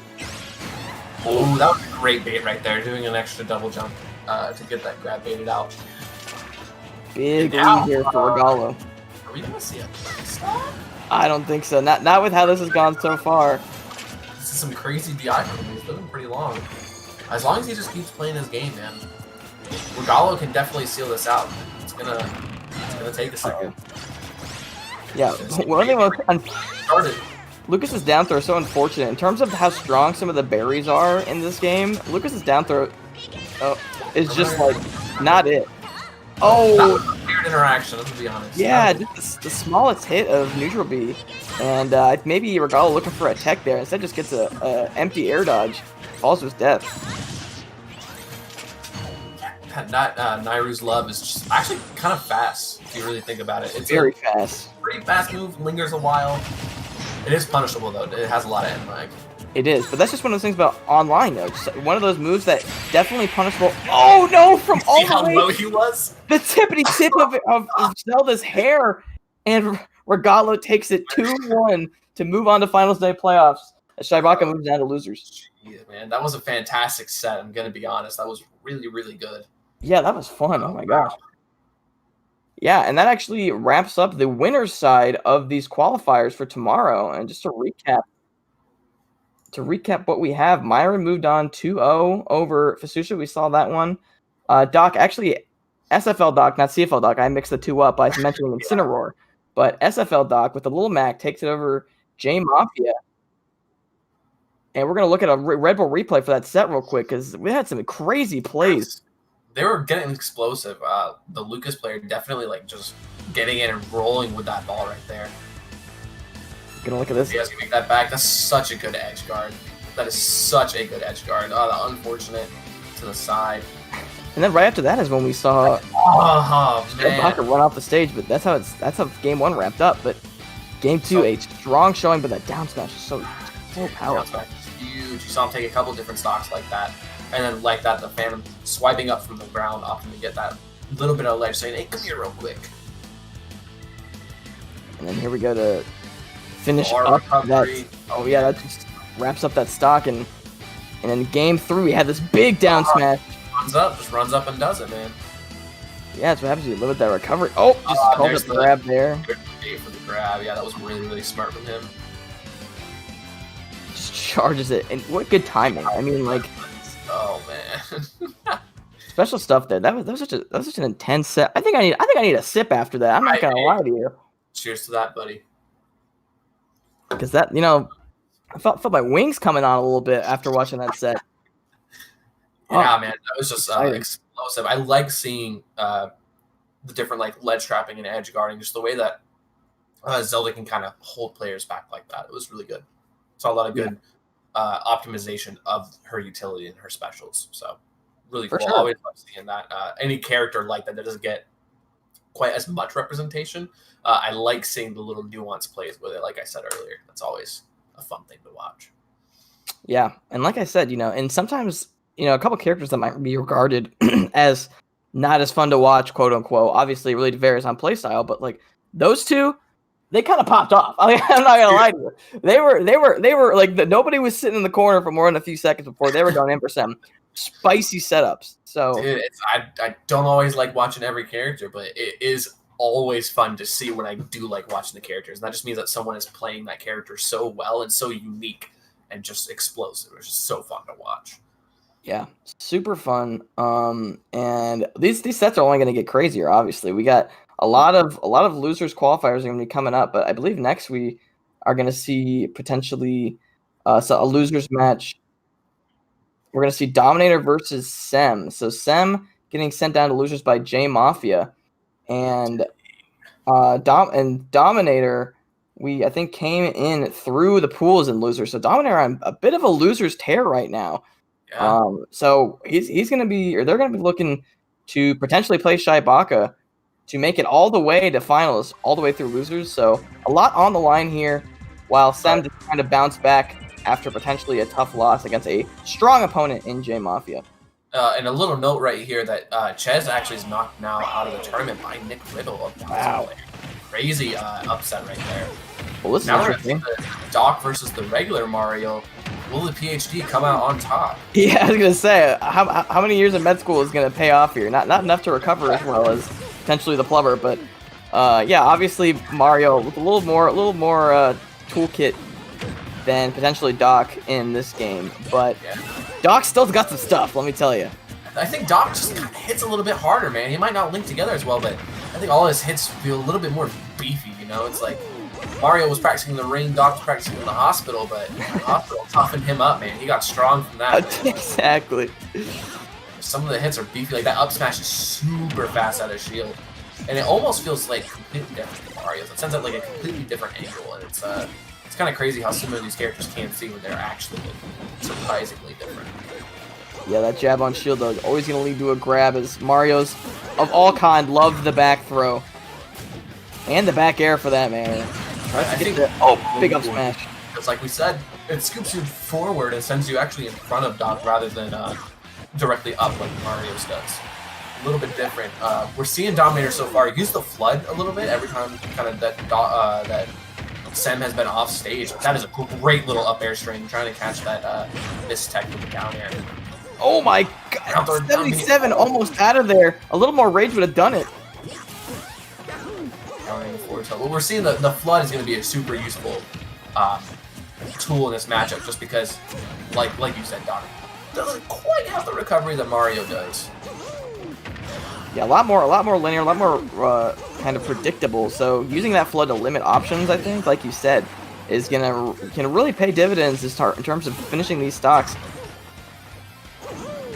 Oh, that was a great bait right there, doing an extra double jump to get that grab baited out. Big lead here for Regalo. Are we gonna see a stop? I don't think so. Not with how this has gone so far. This is some crazy DI from him. He's living pretty long. As long as he just keeps playing his game, man. Regalo can definitely seal this out. It's gonna take a second. Yeah, one thing Lucas's down throw is so unfortunate in terms of how strong some of the berries are in this game. Lucas's down throw is just like not it. Oh, that was a weird interaction. Let's be honest. Yeah, just the smallest hit of neutral B, and maybe Regalo looking for a tech there. Instead, just gets a empty air dodge, falls to his death. That Nairu's Love is just actually kind of fast if you really think about it. It's Very fast. Pretty fast move, lingers a while. It is punishable though. It has a lot of end lag. It is, but that's just one of those things about online though. Just one of those moves that definitely punishable. Oh no! From all See how the way, low he was? the tippity tip of Zelda's hair, and Regalo takes it 2-1 to move on to Finals Day playoffs. As Shibaka moves down to losers. Yeah, man, that was a fantastic set. I'm gonna be honest. That was really, really good. Yeah, that was fun. Oh my gosh. Yeah, and that actually wraps up the winner's side of these qualifiers for tomorrow. And just to recap what we have, Myron moved on 2-0 over Fususha. We saw that one. Doc, actually, SFL Doc, not CFL Doc. I mixed the two up by mentioning Incineroar. But SFL Doc with the Little Mac takes it over J Mafia. And we're going to look at a Red Bull replay for that set real quick because we had some crazy plays. They were getting explosive. The Lucas player definitely just getting in and rolling with that ball right there. Gonna look at this. He has to make that back. That's such a good edge guard. That is such a good edge guard. Oh, the unfortunate to the side. And then right after that is when we saw Shibaka run off the stage. But that's how game one wrapped up. But game two, a strong showing, but that down smash is so powerful. Huge. You saw him take a couple different stocks like that. And then like that, the Phantom swiping up from the ground, opting to get that little bit of ledge, saying, hey, come here real quick. And then here we go to finish up that. Oh yeah, that just wraps up that stock. And then game three, we had this big down smash. Just runs up and does it, man. Yeah, that's what happens when you limit that recovery. Oh, just called up the grab there. Good for the grab. Yeah, that was really, really smart from him. Just charges it. And what good timing. I mean, oh man. Special stuff there. That was such an intense set. I think I need a sip after that. I'm not gonna lie to you. Cheers to that, buddy. Because that, I felt my wings coming on a little bit after watching that set. Yeah, man, that was just explosive. I like seeing the different ledge trapping and edge guarding, just the way that Zelda can kind of hold players back like that. It was really good. Saw a lot of good optimization of her utility and her specials. So really cool. Sure. Always love seeing that. Any character like that doesn't get quite as much representation. I like seeing the little nuanced plays with it. Like I said earlier, that's always a fun thing to watch. Yeah, and like I said, and sometimes a couple characters that might be regarded as not as fun to watch, quote unquote. Obviously, it really varies on playstyle, but those two, they kind of popped off. I'm not gonna lie to you. They were nobody was sitting in the corner for more than a few seconds before they were going in for some spicy setups. So dude, I don't always like watching every character, but it is always fun to see when I do like watching the characters. And that just means that someone is playing that character so well and so unique and just explosive. It's just so fun to watch. Yeah, super fun. And these sets are only going to get crazier. Obviously, we got a lot of losers qualifiers are going to be coming up, but I believe next we are going to see potentially a losers match. We're going to see Dominator versus Sem. So Sem getting sent down to losers by J Mafia, and Dominator, I think came in through the pools in losers. So Dominator on a bit of a loser's tear right now. Yeah. So he's going to be, or they're going to be looking to potentially play Shibaka to make it all the way to finals, all the way through losers. So a lot on the line here, while Sam just trying to bounce back after potentially a tough loss against a strong opponent in J Mafia. And a little note right here that Chez actually is knocked now out of the tournament by Nick Riddle. Wow. Crazy upset right there. Well, this Now is we're going to interesting. see the Doc versus the regular Mario. Will the PhD come out on top? Yeah, I was gonna say, how many years of med school is gonna pay off here? Not enough to recover as well as potentially the plumber, but yeah, obviously Mario with a little more toolkit than potentially Doc in this game, but Doc still's got some stuff. Let me tell you. I think Doc just kind of hits a little bit harder, man. He might not link together as well, but I think all his hits feel a little bit more beefy. It's like Mario was practicing in the ring, Doc was practicing in the hospital, but the hospital toughened him up, man. He got strong from that. Exactly. Some of the hits are beefy, like that up smash is super fast out of shield. And it almost feels like completely different from Mario's. It sends out like a completely different angle, and it's kind of crazy how similar these characters can see when they're actually surprisingly different. Yeah, that jab on shield though is always going to lead to a grab as Mario's, of all kind, love the back throw. And the back air for that matter. I think Big up smash. Because like we said, it scoops you forward and sends you actually in front of Doc rather than directly up like Mario's does. A little bit different. We're seeing Dominator so far use the flood a little bit every time kind of that Sam has been off stage. That is a great little up air string, trying to catch that this tech with the down air. Oh my god, 77 almost out of there. A little more rage would have done it. Well, we're seeing the flood is going to be a super useful tool in this matchup, just because, like you said, Doc, doesn't quite have the recovery that Mario does. Yeah, a lot more linear, a lot more kind of predictable. So using that flood to limit options, I think, like you said, is can really pay dividends in terms of finishing these stocks.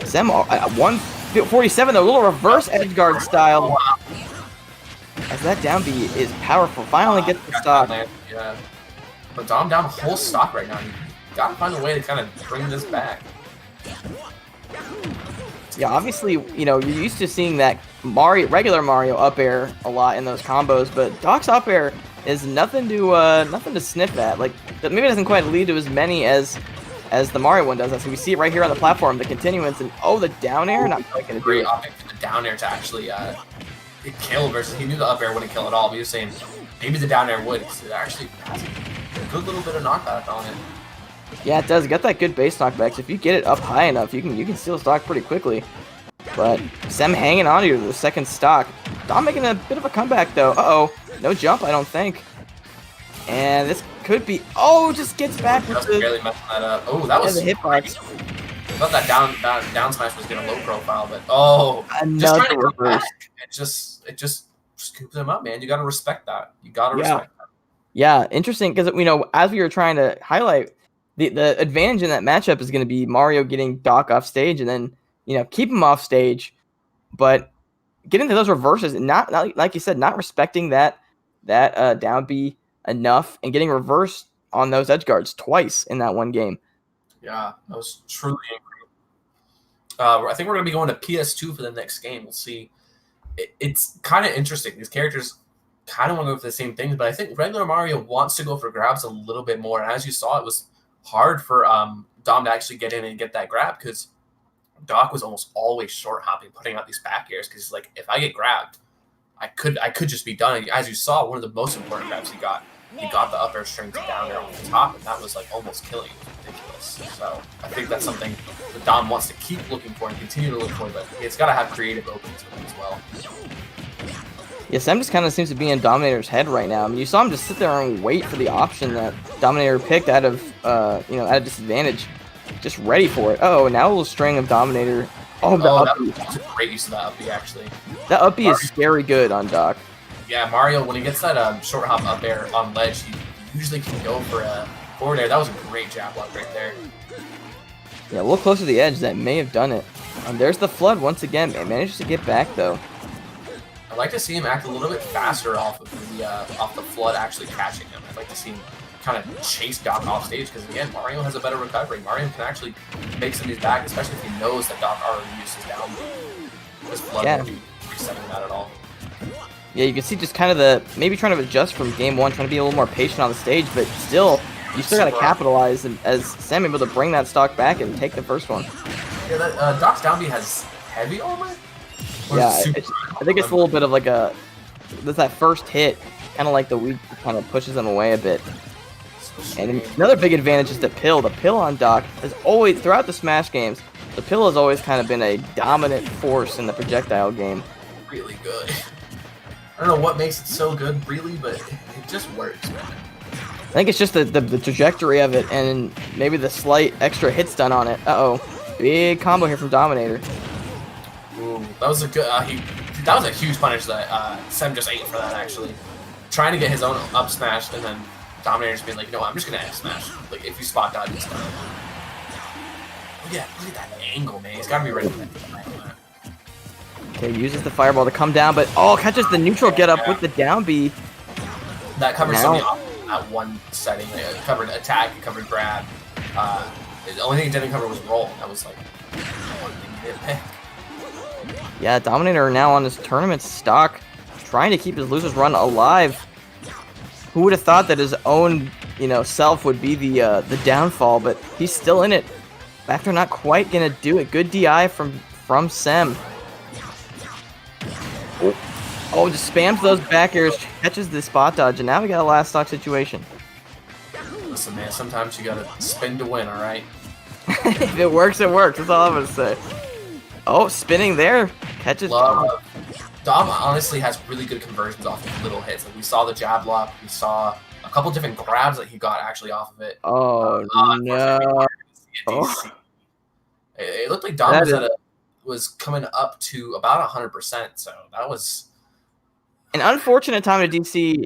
Sam at 147, though, a little reverse edge guard style. As that down B is powerful, finally gets the stock. Yeah, but Dom down whole stock right now. You gotta find a way to kind of bring this back. Yeah, obviously, you know, you're used to seeing that regular Mario up air a lot in those combos, but Doc's up air is nothing to sniff at. Like, maybe it doesn't quite lead to as many as the Mario one does. So we see it right here on the platform, the continuance, and the down air, not quite gonna do Great it. optic for the down air to actually kill versus he knew the up air wouldn't kill at all. But he was saying maybe the down air would, because it actually has a good little bit of knockback on it. Yeah, it does. Got that good base knockback. So if you get it up high enough, you can steal stock pretty quickly. But Sem hanging on to the second stock. Dom making a bit of a comeback though. No jump, I don't think. And this could be. Just gets back with Just the. barely messing that up. Oh, that was the hitbox. I thought that down smash was gonna low profile, but just trying to go back. It just scoops him up, man. You gotta respect that. You gotta respect that. Yeah, interesting because as we were trying to highlight, the advantage in that matchup is going to be Mario getting Doc off stage and then keep him off stage, but getting to those reverses, not like you said, not respecting that down B enough and getting reversed on those edge guards twice in that one game. Yeah, that was truly incredible. I think we're going to be going to PS2 for the next game. We'll see. It's kind of interesting. These characters kind of want to go for the same things, but I think regular Mario wants to go for grabs a little bit more. And as you saw, it was hard for Dom to actually get in and get that grab because Doc was almost always short hopping, putting out these back airs because he's like, if I get grabbed, I could just be done. And as you saw, one of the most important grabs he got the up air string down there on the top, and that was like almost killing him. Ridiculous. So I think that's something that Dom wants to keep looking for and continue to look for, but it's got to have creative openings with him as well. Yeah, Sam just kind of seems to be in Dominator's head right now. I mean, you saw him just sit there and wait for the option that Dominator picked out of at a disadvantage, just ready for it. Now a little string of Dominator. That's a great use of that up B, actually. That up B is scary good on Doc. Yeah, Mario, when he gets that short hop up air on ledge, he usually can go for a forward air. That was a great jab block right there. Yeah, a little closer to the edge. That may have done it. And there's the flood once again. It manages to get back, though. I'd like to see him act a little bit faster off the flood actually catching him. I'd like to see him kind of chase Doc off stage because, again, Mario has a better recovery. Mario can actually make some of these back, especially if he knows that Doc already used his down B. This flood won't be resetting that at all. Yeah, you can see just kind of maybe trying to adjust from game one, trying to be a little more patient on the stage, but still, you still got to capitalize as Sam able to bring that stock back and take the first one. Yeah, that Doc's down B has heavy armor? Yeah, I think it's a little bit of like that first hit, kind of like the weak kind of pushes them away a bit. And another big advantage is the pill. The pill on Doc has always, throughout the Smash games, the pill has always kind of been a dominant force in the projectile game. Really good. I don't know what makes it so good, really, but it just works, man. I think it's just the trajectory of it and maybe the slight extra hit stun on it. Big combo here from Dominator. Ooh, that was a good. That was a huge punish that Sem just ate for that. Actually, trying to get his own up smash and then Dominator just being like, I'm just gonna F smash. Like if you spot dodge, it's done. Look at that angle, man. He's gotta be ready for that. Okay, uses the fireball to come down, but catches the neutral get up with the down B. That covers so many options in that one setting. It covered attack, it covered grab. The only thing it didn't cover was roll. That was like Hit pick. Yeah, Dominator now on his tournament stock, trying to keep his losers run alive. Who would have thought that his own, self would be the downfall, but he's still in it. Vector not quite gonna do it. Good DI from Sem. Oh, just spams those back airs, catches the spot dodge, and now we got a last stock situation. Listen, man, sometimes you gotta spin to win, alright? If it works, it works. That's all I'm gonna say. Oh, spinning there. Catches. Dom honestly has really good conversions off of little hits. Like we saw the jab lock, we saw a couple different grabs that he got actually off of it. Oh, no. Oh. It looked like Dom was coming up to about 100%, so that was an unfortunate time to DC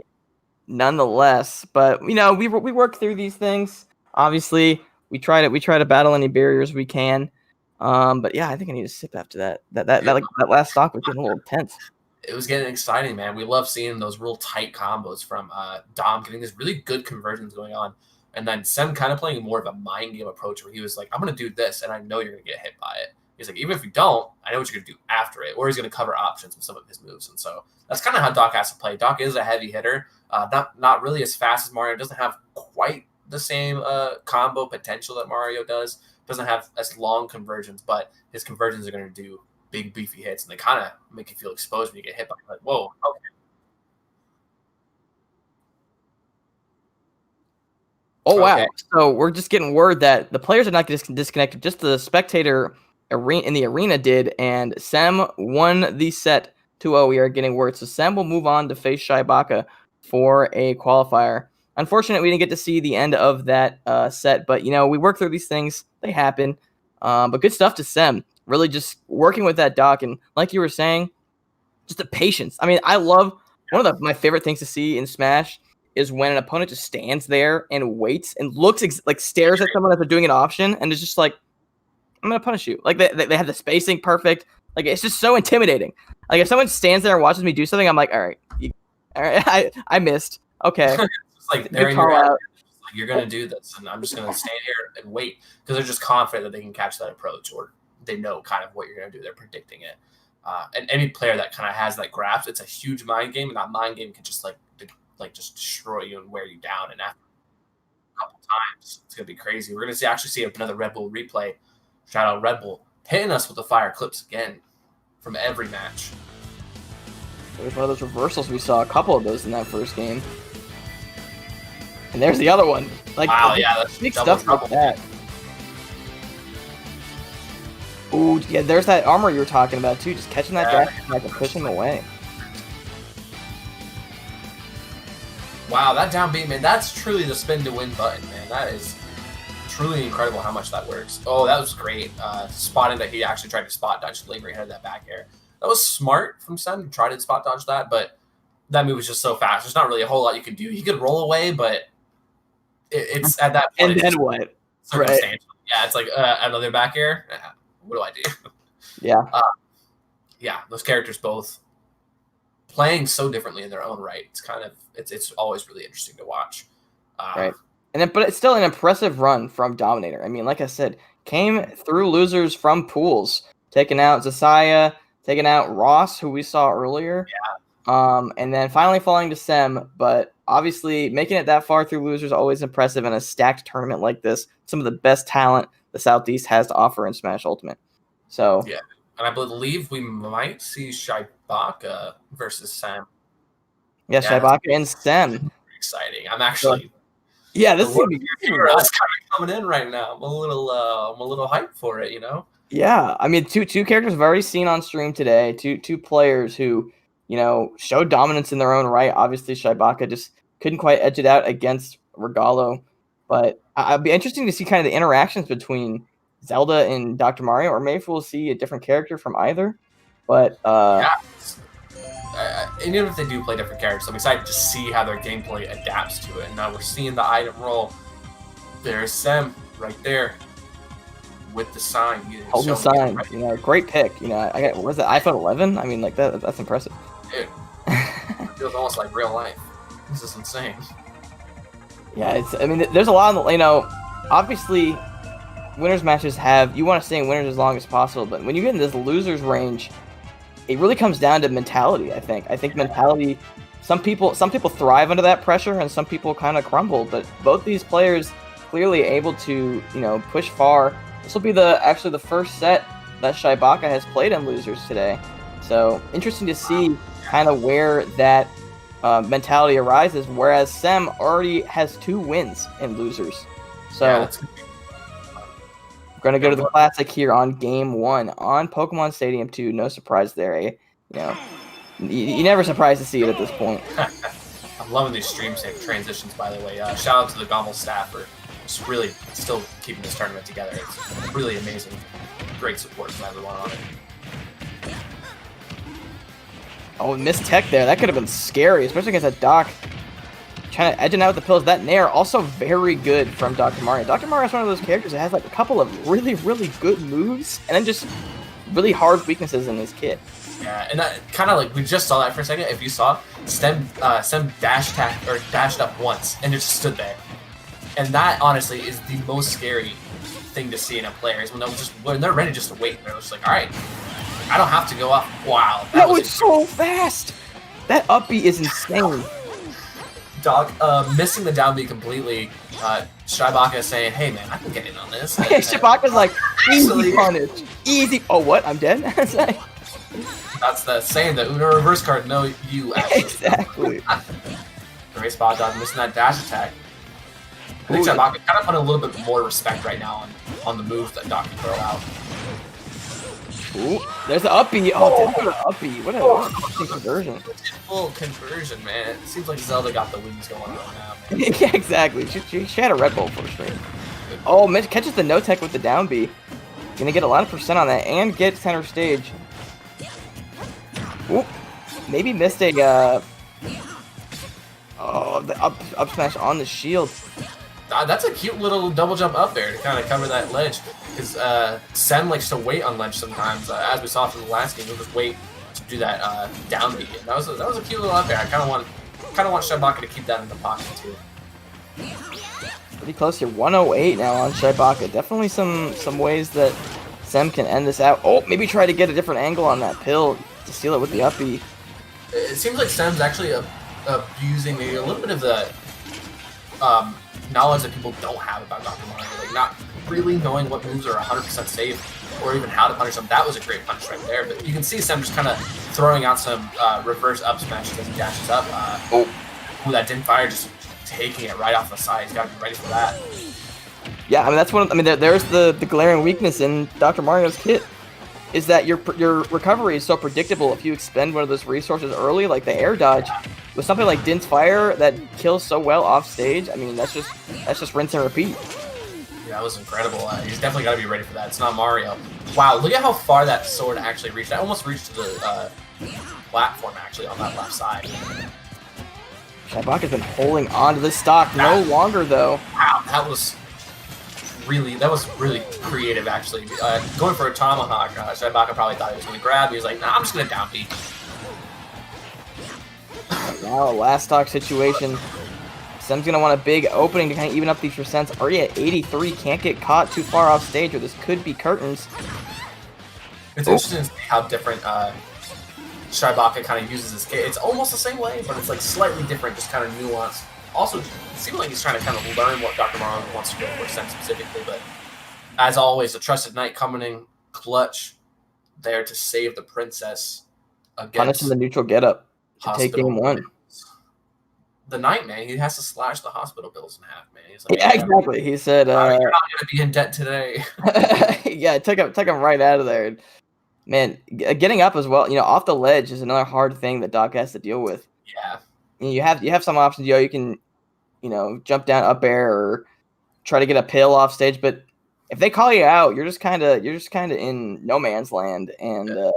nonetheless. But we work through these things. Obviously, we try to battle any barriers we can. But yeah, I think I need to sip after that. That last stock was getting a little tense. It was getting exciting, man. We love seeing those real tight combos from Dom getting these really good conversions going on. And then Sem kind of playing more of a mind game approach where he was like, I'm going to do this, and I know you're going to get hit by it. He's like, even if you don't, I know what you're going to do after it. Or he's going to cover options with some of his moves. And so that's kind of how Doc has to play. Doc is a heavy hitter. Not really as fast as Mario. Doesn't have quite the same combo potential that Mario does. Doesn't have as long conversions, but his conversions are going to do big, beefy hits. And they kind of make you feel exposed when you get hit by it. Like, whoa, okay. Oh, wow. Okay. So we're just getting word that the players are not disconnected. Just the spectator in the arena did, and Sem won the set 2-0. We are getting word. So Sem will move on to face Shaibaka for a qualifier. Unfortunately, we didn't get to see the end of that set, but, we work through these things. They happen. But good stuff to Sem. Really just working with that Doc. And like you were saying, just the patience. I mean, I love one of my favorite things to see in Smash is when an opponent just stands there and waits and looks stares at someone as they're doing an option and is just like, I'm going to punish you. Like they have the spacing perfect. Like it's just so intimidating. Like if someone stands there and watches me do something, I'm like, all right, I missed. Okay. It's like they're in your head. Like, you're going to do this, and I'm just going to stand here and wait because they're just confident that they can catch that approach, or they know kind of what you're going to do. They're predicting it. And any player that kind of has that grasp, it's a huge mind game, and that mind game can just just destroy you and wear you down. And after a couple times, it's going to be crazy. We're going to actually see another Red Bull replay. Shout out Red Bull hitting us with the fire clips again from every match. There's one of those reversals. We saw a couple of those in that first game. And there's the other one. Like, wow, yeah, that's big stuff like that. Ooh, yeah, there's that armor you were talking about too. Just catching that guy and pushing him away. Wow, that down beat, man, that's truly the spin to win button, man. That is truly incredible how much that works. Oh, that was great. Spotting that he actually tried to spot dodge lingering ahead of that back air. That was smart from Sem to try to spot dodge that, but that move was just so fast. There's not really a whole lot you could do. He could roll away, but it's at that point. And then what? Right. Yeah, it's like another back air. What do I do? Yeah. Yeah, those characters both playing so differently in their own right. It's kind of it's always really interesting to watch. Right. But it's still an impressive run from Dominator. I mean, like I said, came through losers from pools, taking out Zasaya, taking out Ross, who we saw earlier. Yeah. And then finally falling to Sem, but obviously making it that far through losers always impressive in a stacked tournament like this. Some of the best talent the Southeast has to offer in Smash Ultimate. So yeah, and I believe we might see Shaibaka versus Sem. Yeah, Shaibaka and Sem. Exciting. I'm actually. Yeah, this is kind of coming in right now. I'm a little hyped for it, Yeah, I mean, two characters I've already seen on stream today. Two players who, showed dominance in their own right. Obviously, Shaibaka just couldn't quite edge it out against Regalo, but I'd be interesting to see kind of the interactions between Zelda and Dr. Mario, or maybe we'll see a different character from either. But and even if they do play different characters, I'm excited to see how their gameplay adapts to it. And now we're seeing the item roll. There's Sem right there with the sign. Holding the sign. Great pick. I got, what is it, iPhone 11? I mean, like that's impressive. Dude, it feels almost like real life. This is insane. Yeah, there's a lot of, obviously winners matches you want to stay in winners as long as possible, but when you get in this losers range, it really comes down to mentality. I think mentality. Some people thrive under that pressure, and some people kind of crumble. But both these players clearly able to push far. This will be actually the first set that Shaibaka has played in losers today. So interesting to see kind of where that mentality arises. Whereas Sem already has 2 wins in losers. So we're gonna go to the classic here on game 1 on Pokemon Stadium 2. No surprise there. You're never surprised to see it at this point. I'm loving these stream transitions, by the way. Shout out to the GOML staff for just really still keeping this tournament together. It's really amazing. Great support from everyone on it. Oh, missed tech there. That could have been scary, especially against that Doc. Trying to edging out with the pills. That Nair also very good from Dr. Mario. Dr. Mario is one of those characters that has like a couple of really, really good moves and then just really hard weaknesses in his kit. Yeah, and that kind of like we just saw that for a second. If you saw Sem dashed up once and just stood there, and that honestly is the most scary thing to see in a player is when they're ready just to wait. They're just like, all right, I don't have to go up. Wow, that was so fast. That up B is insane. Doc missing the down B completely. Shaibaka is saying, "Hey man, I can get in on this." Shaibaka's like, easy punish, easy. Oh what? I'm dead. That's the saying, the Uno reverse card. No, you actually. Exactly. Great spot, Doc, missing that dash attack. I think Shaibaka kind of put a little bit more respect right now on the move that Doc can throw out. Ooh, there's the up B. Oh, there's the up B. What a conversion. Full conversion, man. It seems like Zelda got the wings going on now, man. Yeah, exactly. She had a Red Bull for straight. Oh, Mitch catches the no tech with the down B. Gonna get a lot of percent on that and get center stage. Oop. Maybe missed a the up smash on the shield. That's a cute little double jump up there to kind of cover that ledge. Because Sem likes to wait on ledge sometimes. As we saw from the last game, he'll just wait to do that down B. That was a cute little up there. I kind of want Shaibaka to keep that in the pocket too. Pretty close here. 108 now on Shaibaka. Definitely some ways that Sem can end this out. Oh, maybe try to get a different angle on that pill to steal it with the up B. It seems like Sem's actually abusing maybe a little bit of the knowledge that people don't have about Dr. Mario. Like not really knowing what moves are 100% safe or even how to punish them. That was a great punish right there. But you can see Sem just kind of throwing out some reverse up smashes as he dashes up. Ooh, that didn't fire, just taking it right off the side. He's got to be ready for that. Yeah, I mean that's one. There's the glaring weakness in Dr. Mario's kit, is that your recovery is so predictable if you expend one of those resources early, like the air dodge. With something like Din's Fire that kills so well off stage, I mean that's just rinse and repeat. Yeah, that was incredible. He's definitely got to be ready for that. It's not Mario. Wow, look at how far that sword actually reached. I almost reached the platform actually on that left side. Shaibaka's been holding on to this stock no longer though. Wow, that was really creative actually. Going for a tomahawk, Shaibaka probably thought he was going to grab. He was like, nah, I'm just going to down B. Now a last stock situation. Sem's going to want a big opening to kind of even up these percents. Already at 83, can't get caught too far off stage, or this could be curtains. It's interesting to see how different Shaibaka kind of uses his kit. It's almost the same way, but it's like slightly different, just kind of nuanced. Also, it seems like he's trying to kind of learn what Dr. Mario wants to go for Sem specifically, but as always, the Trusted Knight coming in clutch there to save the princess against punishing the neutral getup to take game 1. The Knight, man, he has to slash the hospital bills in half, man. He's like, yeah, exactly. He said, you're not going to be in debt today. Yeah, took him right out of there. Man, getting up as well, off the ledge is another hard thing that Doc has to deal with. Yeah. You have some options, you can, jump down up air or try to get a pill off stage, but if they call you out, you're just kind of in no man's land, and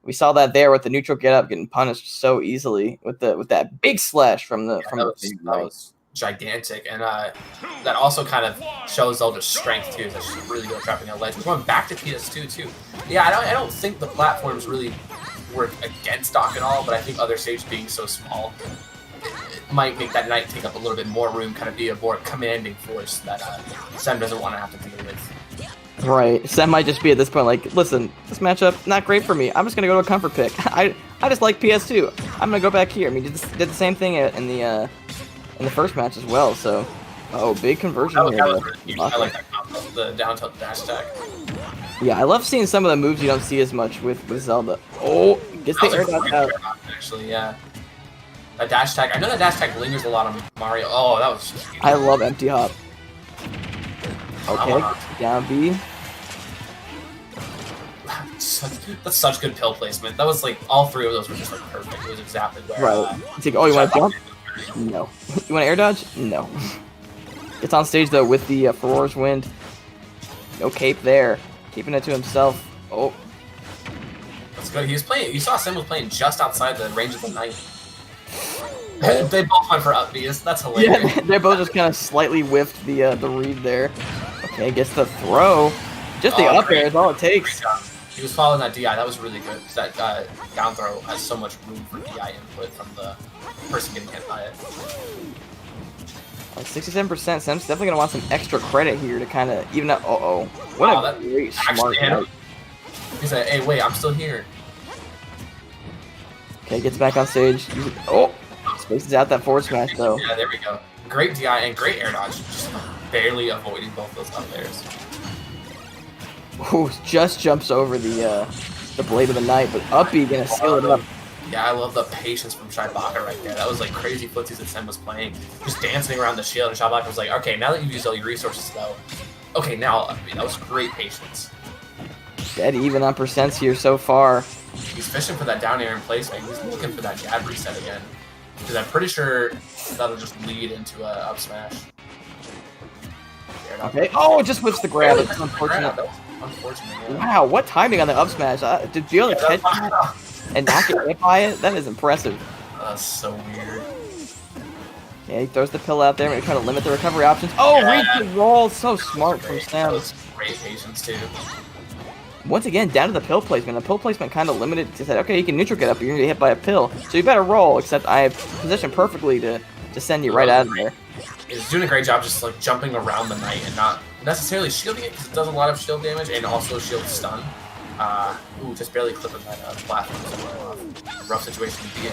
we saw that there with the neutral get up getting punished so easily with that big slash from the that was gigantic, and that also kind of shows Zelda's strength too. That she's really good at trapping a ledge. We're going back to PS2 too. Yeah, I don't think the platforms really work against Doc at all, but I think other stages being so small, it might make that Knight take up a little bit more room, kind of be a more commanding force that Sem doesn't want to have to deal with. Right. Sam might just be at this point like, listen, this matchup not great for me. I'm just gonna go to a comfort pick. I just like PS2. I'm gonna go back here. I mean, did the same thing in the first match as well. So, big conversion here. I like that combo, the down tilt dash attack. Yeah, I love seeing some of the moves you don't see as much with Zelda. Oh, gets the air dodge out. Actually, yeah. That dash attack. I know that dash attack lingers a lot on Mario. Oh, that was just I love empty hop. Okay, down B. That's such good pill placement. That was like all three of those were just like perfect. It was exactly where. Right. It's like, oh, you want to jump? No. You want to air dodge? No. It's on stage though with the Furor's Wind. No cape there. Keeping it to himself. Oh. That's good. He was playing. You saw Sim was playing just outside the range of the knight. They both went for up B's. That's hilarious. Yeah, they both just kind of slightly whiffed the read there. Okay, gets the throw. Just the up air is all it takes. He was following that DI. That was really good. That down throw has so much room for DI input from the person getting hit by it. 67%. Sam's definitely gonna want some extra credit here to kind of even up. What a great smart play. He said, "Hey, wait, I'm still here." Okay, gets back on stage. Spaces out that forward smash though. Yeah, there we go. Great DI and great air dodge. Just barely avoiding both those up airs. Ooh, just jumps over the blade of the knight, but Uppy gonna seal it up. Yeah, I love the patience from Shaibaka right there. That was like crazy footsies that Sem was playing. Just dancing around the shield, and Shaibaka was like, okay, now that you've used all your resources though, okay, now Uppy. That was great patience. Dead even on percents here so far. He's fishing for that down air in placement. He's looking for that jab reset again. Because I'm pretty sure that'll just lead into a up smash. Okay. Oh, it just whips the grab. It's unfortunate. Yeah. Wow, what timing on the up smash. To be able to catch that and not get hit by it, that is impressive. That's so weird. Yeah, he throws the pill out there and try to limit the recovery options. Oh, read the roll. So smart from Sam. That was great patience, too. Once again, down to the pill placement. The pill placement kind of limited to say, okay, you can neutral get up, but you're going to get hit by a pill. So you better roll, except I have positioned perfectly to send you right out of there. He's doing a great job just like jumping around the knight and not necessarily shielding it because it does a lot of shield damage and also shield stun. Just barely clipping that platform. Rough situation to be in.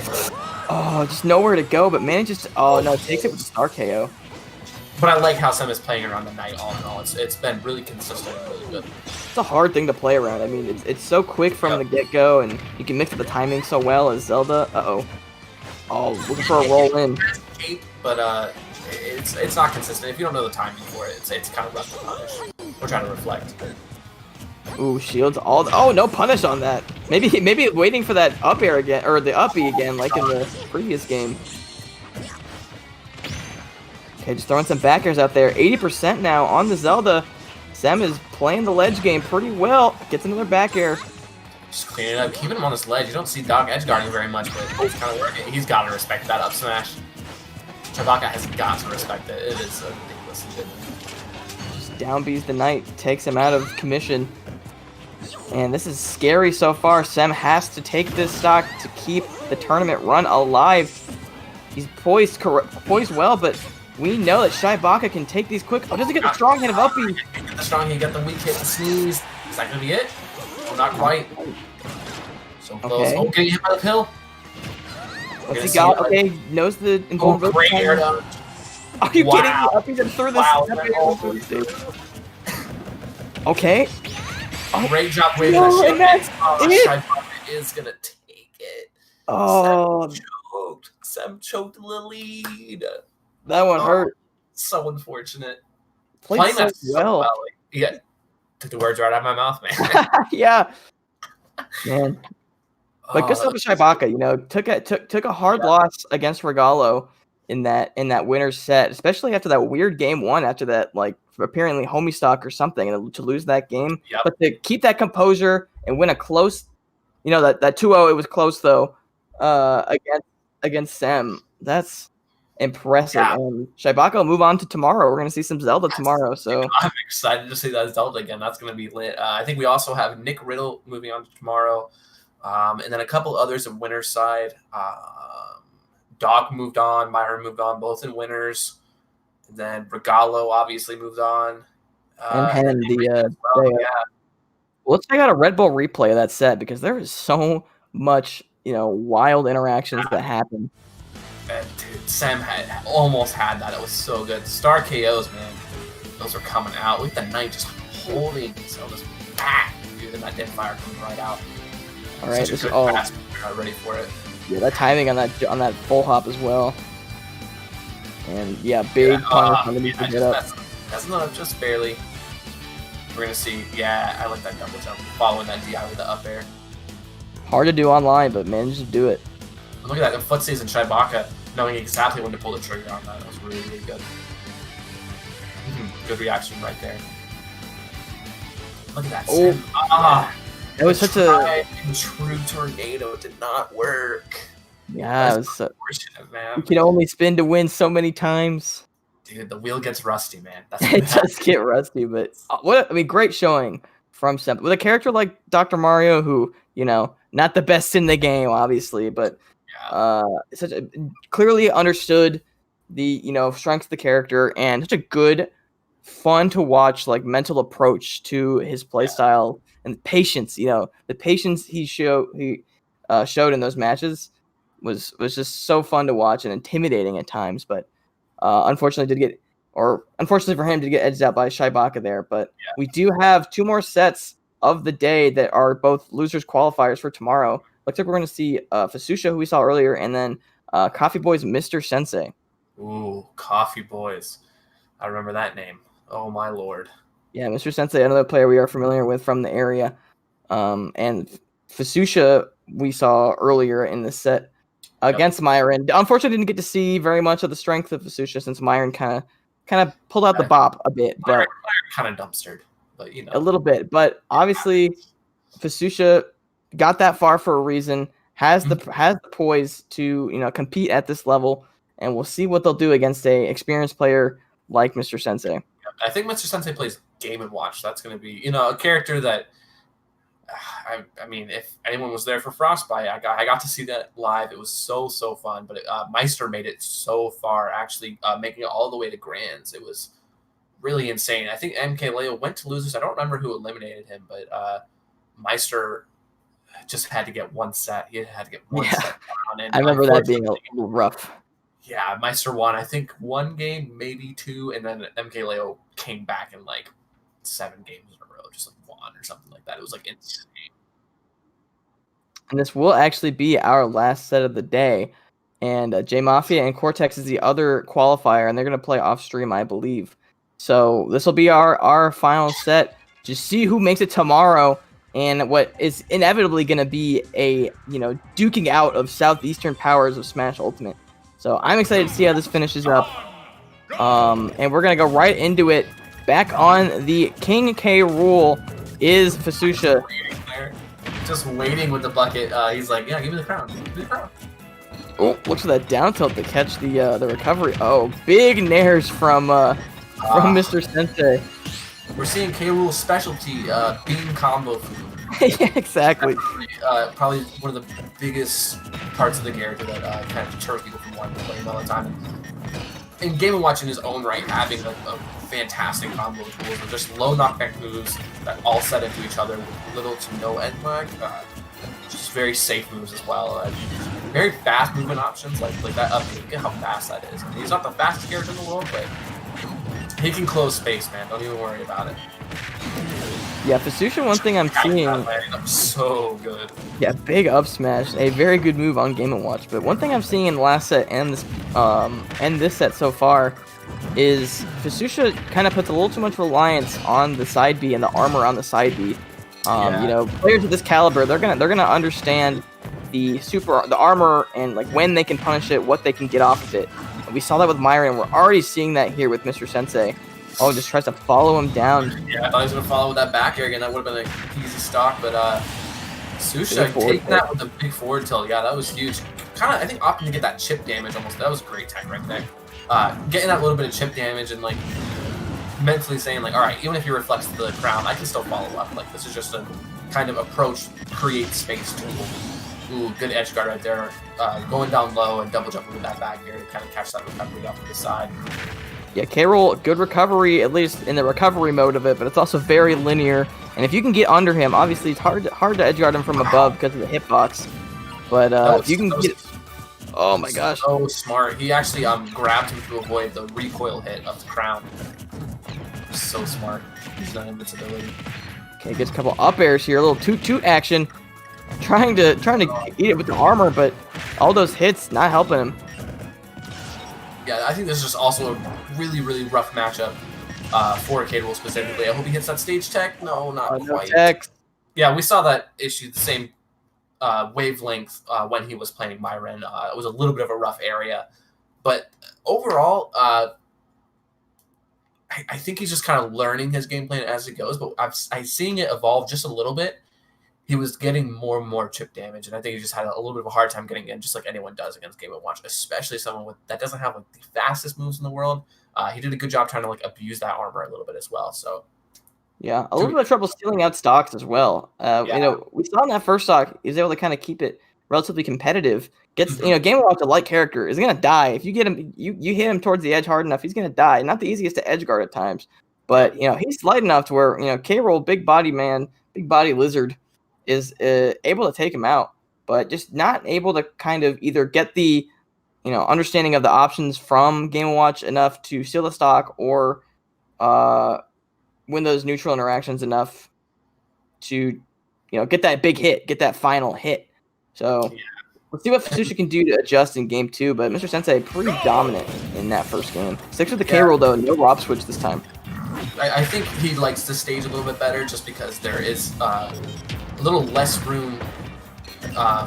Oh, just nowhere to go, but manages to... Oh, no, takes it with the star KO. But I like how Sem is playing around the knight all in all. It's been really consistent and really good. It's a hard thing to play around. I mean, it's so quick from the get-go, and you can mix up the timing so well as Zelda. Uh-oh. Oh, looking for a roll-in. But it's not consistent. If you don't know the timing for it, it's kind of rough to punish. We're trying to reflect. Ooh, shields all... Oh, no punish on that. Maybe waiting for that up air again, or the uppy again, like in the previous game. Okay, just throwing some back airs out there. 80% now on the Zelda. Sem is playing the ledge game pretty well. Gets another back air. Just cleaning it up, keeping him on this ledge. You don't see Doc edge guarding very much, but he's kind of working. He's got to respect that up smash. Shaibaka has got to respect it. It is a ridiculously good move. Just down B's the knight. Takes him out of commission. And this is scary so far. Sem has to take this stock to keep the tournament run alive. He's poised well, but we know that Shaibaka can take these quick. Oh, doesn't get the strong hit of Uppy. Get the strong hit, get the weak hit, the sneeze. Is that gonna be it? Oh, not quite. So close. Okay. Oh, getting hit by the pill. What's he got? Okay, knows the invulnerability. Great air dodge. Are you kidding me? Uppy just threw this. Okay. Oh, great job waving that shit. Shaibaka is gonna take it. Oh, Sem choked the lead. that one hurt. So unfortunate. Playing that so well. Yeah, took the words right out of my mouth, man. Yeah, man. But good stuff with Shaibaka. You know, took a hard loss against Regalo in that winner's set, especially after that weird game one. After that, like apparently homie stock or something, and to lose that game. Yep. But to keep that composure and win a close, you know, that 2-0, it was close though. Against Sem, that's impressive. Yeah. And Shaibaka will move on to tomorrow. We're gonna see some Zelda tomorrow. So I'm excited to see that Zelda again. That's gonna be lit. I think we also have Nick Riddle moving on to tomorrow, and then a couple others of winners side. Doc moved on, Myra moved on, both in winners. And then Regalo obviously moved on. And Hen, well, yeah. let's check out a Red Bull replay of that set because there is so much, wild interactions that happen. Dude, Sam almost had that. It was so good. Star KOs, man. Those are coming out. With the Knight just holding Zelda's back, dude, and that dead fire coming right out. All right, this is fast. Ready for it. Yeah, that timing on that full hop as well. And yeah, big punish underneath the get up. That's not just barely. We're gonna see. Yeah, I like that double jump following that DI with the up air. Hard to do online, but managed to do it. Look at that, the footsies and Shibaka knowing exactly when to pull the trigger on that. That was really, really good. Good reaction right there. Look at that. Oh, that was such a true tornado. It did not work. Yeah, it was man. You can only spin to win so many times. Dude, the wheel gets rusty, man. It does get rusty, but great showing from Sem. With a character like Dr. Mario, who not the best in the game, obviously, but clearly understood the strengths of the character and such a good, fun to watch mental approach to his playstyle and patience. The patience he showed in those matches was just so fun to watch and intimidating at times, but unfortunately for him, did get edged out by Shibaka there. But we do have 2 more sets of the day that are both losers qualifiers for tomorrow. Looks like we're going to see Fasucia, who we saw earlier, and then Coffee Boy's Mr. Sensei. Ooh, Coffee Boys. I remember that name. Oh, my lord. Yeah, Mr. Sensei, another player we are familiar with from the area. And Fasucia we saw earlier in the set against Myron. Unfortunately, didn't get to see very much of the strength of Fasucia since Myron kind of pulled out the bop a bit. But kind of dumpstered, but a little bit. But obviously, Fasucia got that far for a reason. Has the poise to compete at this level, and we'll see what they'll do against a experienced player like Mr. Sensei. I think Mr. Sensei plays Game & Watch. That's going to be a character that. I mean, if anyone was there for Frostbite, I got to see that live. It was so fun. But Meister made it so far, actually making it all the way to Grands. It was really insane. I think MK Leo went to losers. I don't remember who eliminated him, but Meister just had to get one set. He had to get one set on. And I remember that being a little rough. Yeah, Meister won, I think, 1 game, maybe 2, and then MK Leo came back in 7 games in a row, just won or something like that. It was insane. And this will actually be our last set of the day. And J Mafia and Cortex is the other qualifier, and they're going to play off stream, I believe. So this will be our final set. Just see who makes it tomorrow, and what is inevitably going to be a duking out of Southeastern powers of Smash Ultimate. So I'm excited to see how this finishes up. And we're going to go right into it. Back on the King K rule is Fasucia. Just waiting with the bucket. He's like, yeah, give me the crown. Give me the crown. Oh, looks for that down tilt to catch the recovery. Oh, big nairs from Mr. Sensei. We're seeing K Rool's specialty, beam combo food. Yeah, exactly. Probably one of the biggest parts of the character that kind of deters people from wanting to play him all the time. And Game & Watch in his own right, having a fantastic combo of tools, with just low knockback moves that all set into each other with little to no end lag. Just very safe moves as well. Very fast movement options, like that up. Look at how fast that is. I mean, he's not the fastest character in the world, but he can close space, man. Don't even worry about it. Yeah, Fasucia, one thing I'm seeing... So good. Yeah, big up smash. A very good move on Game & Watch. But one thing I'm seeing in the last set and this set so far is Fasucia kind of puts a little too much reliance on the side B and the armor on the side B. Players of this caliber, they're gonna understand the armor and when they can punish it, what they can get off of it. And we saw that with Myron. We're already seeing that here with Mr. Sensei. Oh, just tries to follow him down. Yeah, I thought he was going to follow with that back air again. That would have been an easy stock, but Susha taking that with a big forward tilt. Yeah, that was huge. Kind of, I think, opting to get that chip damage almost. That was great tech right there. Getting that little bit of chip damage and, mentally saying, all right, even if he reflects the crown, I can still follow up. This is just a kind of approach, create space tool. Ooh, good edge guard right there. Going down low and double jumping with that back air to kind of catch that recovery off to the side. Yeah, K-Roll, good recovery, at least in the recovery mode of it, but it's also very linear. And if you can get under him, obviously it's hard to edge guard him from above because of the hitbox. But if you can get... Oh my gosh. So smart. He actually grabbed him to avoid the recoil hit of the crown. So smart. He's not invincibility. Okay, gets a couple up airs here, a little toot action. Trying to eat it with the armor, but all those hits not helping him. Yeah, I think this is just also a really, really rough matchup for K-Roll specifically. I hope he hits that stage tech. No, not quite. Tech. Yeah, we saw that issue, the same wavelength when he was playing Myron. It was a little bit of a rough area. But overall, I think he's just kind of learning his game plan as it goes. But I'm seeing it evolve just a little bit. He was getting more and more chip damage, and I think he just had a little bit of a hard time getting in, just like anyone does against Game & Watch, especially someone that doesn't have like the fastest moves in the world. He did a good job trying to like abuse that armor a little bit as well. So yeah, a little bit of trouble stealing out stocks as well. We saw in that first stock, he was able to kind of keep it relatively competitive. Gets Game & Watch a light character is gonna die if you get him. You hit him towards the edge hard enough, he's gonna die. Not the easiest to edge guard at times, but he's light enough to where K-Roll, big body man, big body lizard, is able to take him out, but just not able to kind of either get the understanding of the options from Game & Watch enough to steal the stock, or win those neutral interactions enough to get that big hit, get that final hit. So let's see what Fususha can do to adjust in game 2, but Mr. Sensei pretty dominant in that first game. Sticks with the K-Roll though, no Rob switch this time. I think he likes the stage a little bit better just because there is a little less room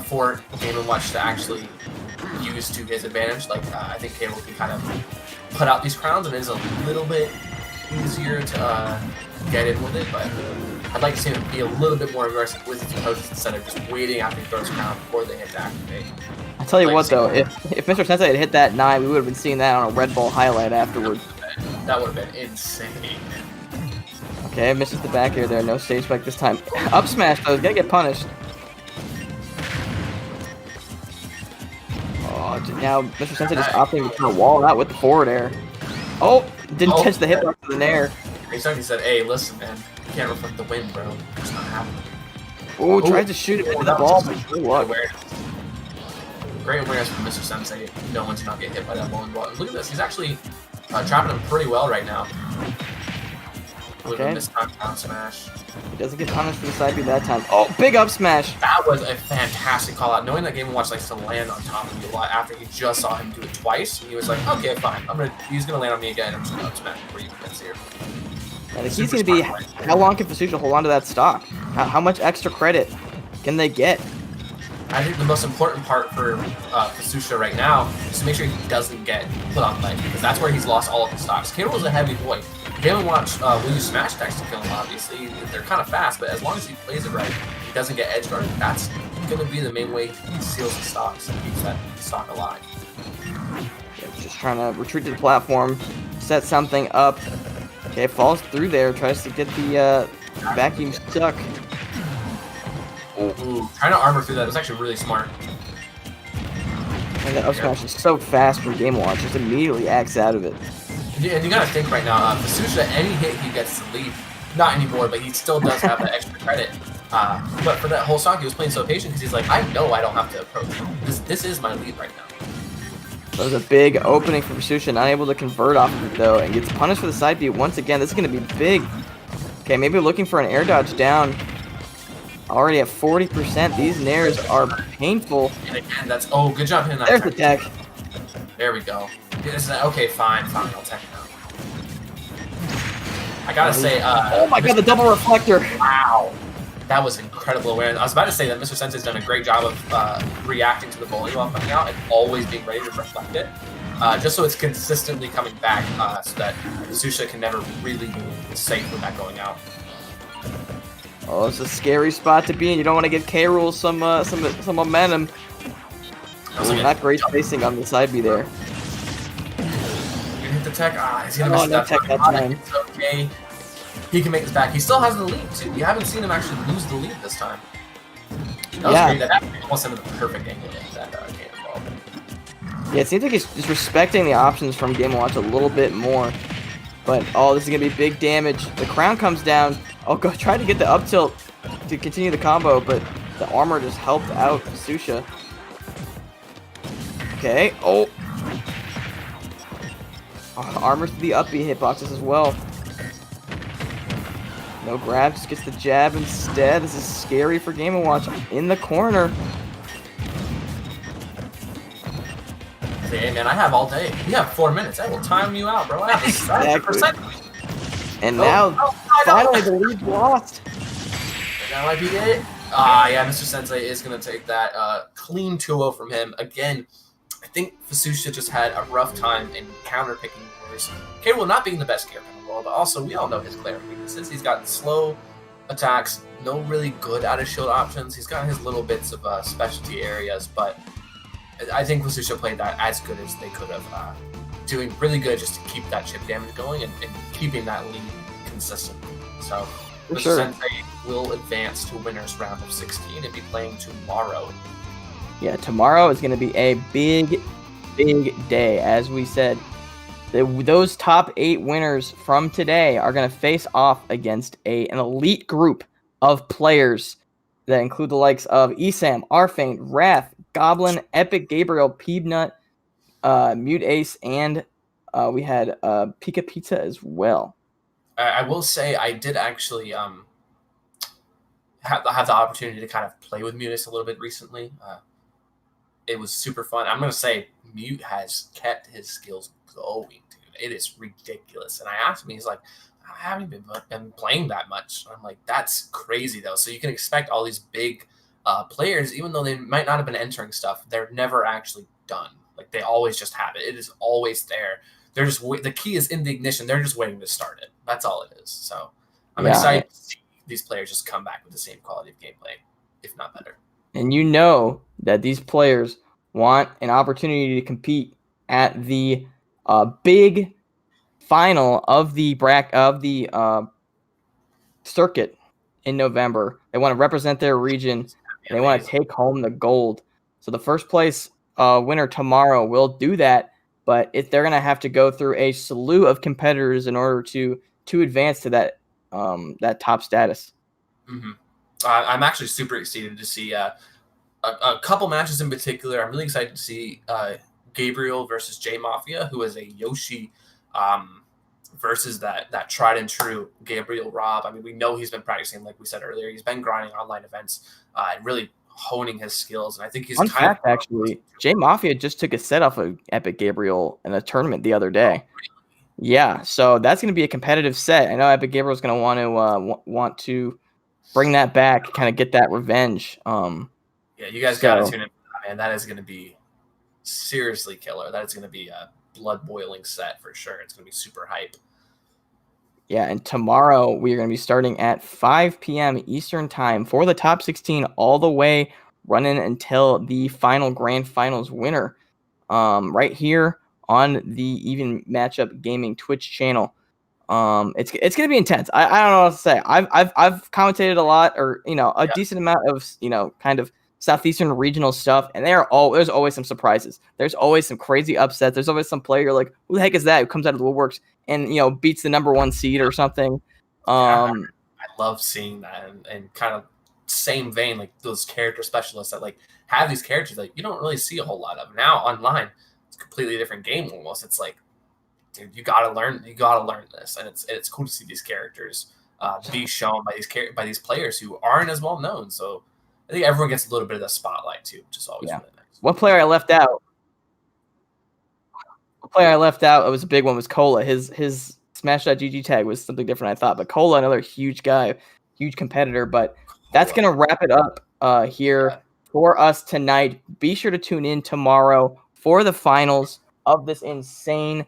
for Game & Watch to actually use to his advantage. Like I think K-Roll can kind of put out these crowns, and it is a little bit easier to get in with it, but I'd like to see him be a little bit more aggressive with his approaches instead of just waiting after he throws crown before they hit to activate. I'll tell you what though, if Mr. Sensei had hit that 9, we would have been seeing that on a Red Bull highlight afterward. That would have been insane. Okay, misses the back air there, no stage spike this time. Up smash though, he's gonna get punished. Oh, now Mr. Sensei just opting to wall out with the forward air. Oh, didn't catch the hitbox with an air. He said, hey, listen, man, you can't reflect the wind, bro. It's not happening. Oh, tried to shoot it into the ball, but good luck. Great awareness from Mr. Sensei, knowing to not get hit by that bowling ball. Look at this, he's actually trapping him pretty well right now. Okay. This time down smash. He doesn't get punished for the side B that time. Oh, big up smash! That was a fantastic call out. Knowing that Game & Watch likes to land on top of you a lot after he just saw him do it twice, he was like, okay, fine. He's gonna land on me again. I'm just gonna up smash before you gets here. Yeah, the key's gonna be how long can Fususha hold on to that stock? How much extra credit can they get? I think the most important part for Fususha right now is to make sure he doesn't get put on ledge, because that's where he's lost all of his stocks. K-Roll is a heavy boy. Game & Watch will use smash attacks to kill him, obviously. They're kind of fast, but as long as he plays it right, he doesn't get edge guarded, that's going to be the main way he steals the stocks and keeps that stock alive. Yeah, just trying to retreat to the platform, set something up. Okay, falls through there, tries to get the vacuum stuck. Ooh, trying to armor through that was actually really smart. And that up smash is so fast from Game & Watch, just immediately acts out of it. Yeah, and you gotta think right now, Fususha, any hit he gets to lead, not anymore, but he still does have that extra credit. But for that whole stock, he was playing so patient because he's like, I know I don't have to approach him. This is my lead right now. That was a big opening for Fususha, not able to convert off of it though, and gets punished for the side B once again. This is going to be big. Okay, maybe looking for an air dodge down. Already at 40%. These nairs are painful. And again, that's good job hitting that. There's the tech. There we go. Okay, fine, I'll tech now. I gotta say, oh my god, the double reflector! Wow, that was incredible awareness. I was about to say that Mr. Sensei's done a great job of reacting to the bully while coming out and always being ready to reflect it, just so it's consistently coming back, so that Fususha can never really be safe with that going out. Oh, it's a scary spot to be in. You don't want to give K-Roll some momentum. Not great spacing on the side B there. The tech, he's gonna miss that tech that time. It's okay. He can make this back. He still has the lead too. You haven't seen him actually lose the lead this time. That was great. That almost hit the perfect angle in that cannonball. Yeah, it seems like he's just respecting the options from Game & Watch a little bit more. But, this is going to be big damage. The crown comes down. Oh, go try to get the up tilt to continue the combo, but the armor just helped out Susha. Okay, armor to the up B hitboxes as well. No grab, just gets the jab instead. This is scary for Game & Watch in the corner. Hey man, I have all day. You have 4 minutes. I will time you out, bro. I have Exactly. 100%. And now, finally, the lead's lost. That might be it. Yeah, Mr. Sensei is going to take that clean 2-0 from him. Again, I think Fususha just had a rough time in counter-picking wars. K-Will not being the best character in the world, but also we all know his player weaknesses. He's got slow attacks, no really good out-of-shield options. He's got his little bits of specialty areas, but I think Fususha played that as good as they could have. Doing really good just to keep that chip damage going and keeping that lead consistent. So Mr. Sure. Sensei will advance to winners round of 16 and be playing tomorrow. Yeah, tomorrow is going to be a big, big day. As we said, those top 8 winners from today are going to face off against an elite group of players that include the likes of Esam, Arfane, Wrath, Goblin, Epic Gabriel, Peebnut, Mute Ace, and we had Pika Pizza as well. I will say I did actually have the opportunity to kind of play with Mute Ace a little bit recently. It was super fun. I'm going to say Mute has kept his skills going, dude. It is ridiculous. And I asked him, he's like, I haven't been playing that much. I'm like, that's crazy, though. So you can expect all these big players, even though they might not have been entering stuff, they're never actually done. Like, they always just have it. It is always there. They're just the key is in the ignition. They're just waiting to start it. That's all it is. So I'm excited to see these players just come back with the same quality of gameplay, if not better. And you know that these players want an opportunity to compete at the big final of the circuit in November. They want to represent their region, and they want to take home the gold. So the first place winner tomorrow will do that, but they're going to have to go through a slew of competitors in order to advance to that top status. Mm-hmm. I'm actually super excited to see a couple matches in particular. I'm really excited to see Gabriel versus J Mafia, who is a Yoshi versus that tried and true Gabriel Rob. I mean, we know he's been practicing, like we said earlier. He's been grinding online events and really honing his skills. And I think he's actually, J Mafia just took a set off of Epic Gabriel in a tournament the other day. Oh, really? Yeah, so that's going to be a competitive set. I know Epic Gabriel's going to want to bring that back, kind of get that revenge. Yeah, you guys got to tune in, man. That is going to be seriously killer. That is going to be a blood boiling set for sure. It's going to be super hype. Yeah, and tomorrow we are going to be starting at 5 p.m. Eastern time for the top 16, all the way running until the final grand finals winner. Right here on the Even Matchup Gaming Twitch channel. It's going to be intense. I don't know what to say. I've commentated a lot, or a decent amount of kind of Southeastern regional stuff, and there's always some surprises. There's always some crazy upsets. There's always some player like, who the heck is that, who comes out of the woodworks and beats the number 1 seed or something. I love seeing that, and kind of same vein, like those character specialists that like have these characters like you don't really see a whole lot of now online. It's a completely different game almost. It's like, dude, you gotta learn this, and it's cool to see these characters be shown by these players who aren't as well known. So I think everyone gets a little bit of the spotlight too, which is always really nice. One player I left out. It was a big one, was Cola. His Smash.gg tag was something different, I thought. But Cola, another huge guy, huge competitor. But that's going to wrap it up here for us tonight. Be sure to tune in tomorrow for the finals of this insane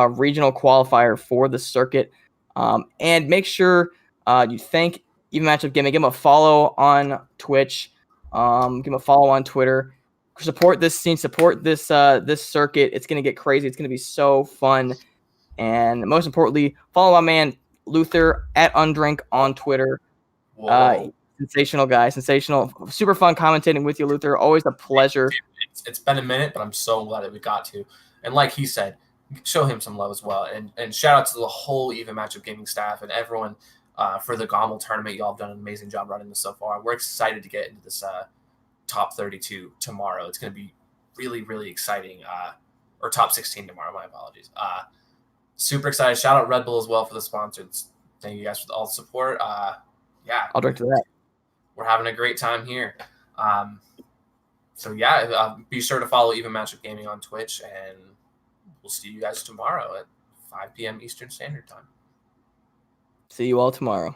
regional qualifier for the circuit. And make sure you thank Even Matchup Gaming. Give them a follow on Twitch. Give them a follow on Twitter. Support this scene. Support this this circuit. It's going to get crazy. It's going to be so fun. And most importantly, follow my man Luther at Undrink on Twitter. Sensational guy. Sensational. Super fun commentating with you, Luther. Always a pleasure. It's been a minute, but I'm so glad that we got to. And like he said, show him some love as well. And shout out to the whole Even Matchup Gaming staff and everyone for the GOML tournament. Y'all have done an amazing job running this so far. We're excited to get into this top 32 tomorrow. It's going to be really, really exciting. Or top 16 tomorrow. My apologies. Super excited. Shout out Red Bull as well for the sponsors. Thank you guys for all the support. Yeah, I'll direct to that. we're having a great time here. So yeah, be sure to follow Even Matchup Gaming on Twitch, and we'll see you guys tomorrow at 5 p.m. Eastern Standard Time. See you all tomorrow.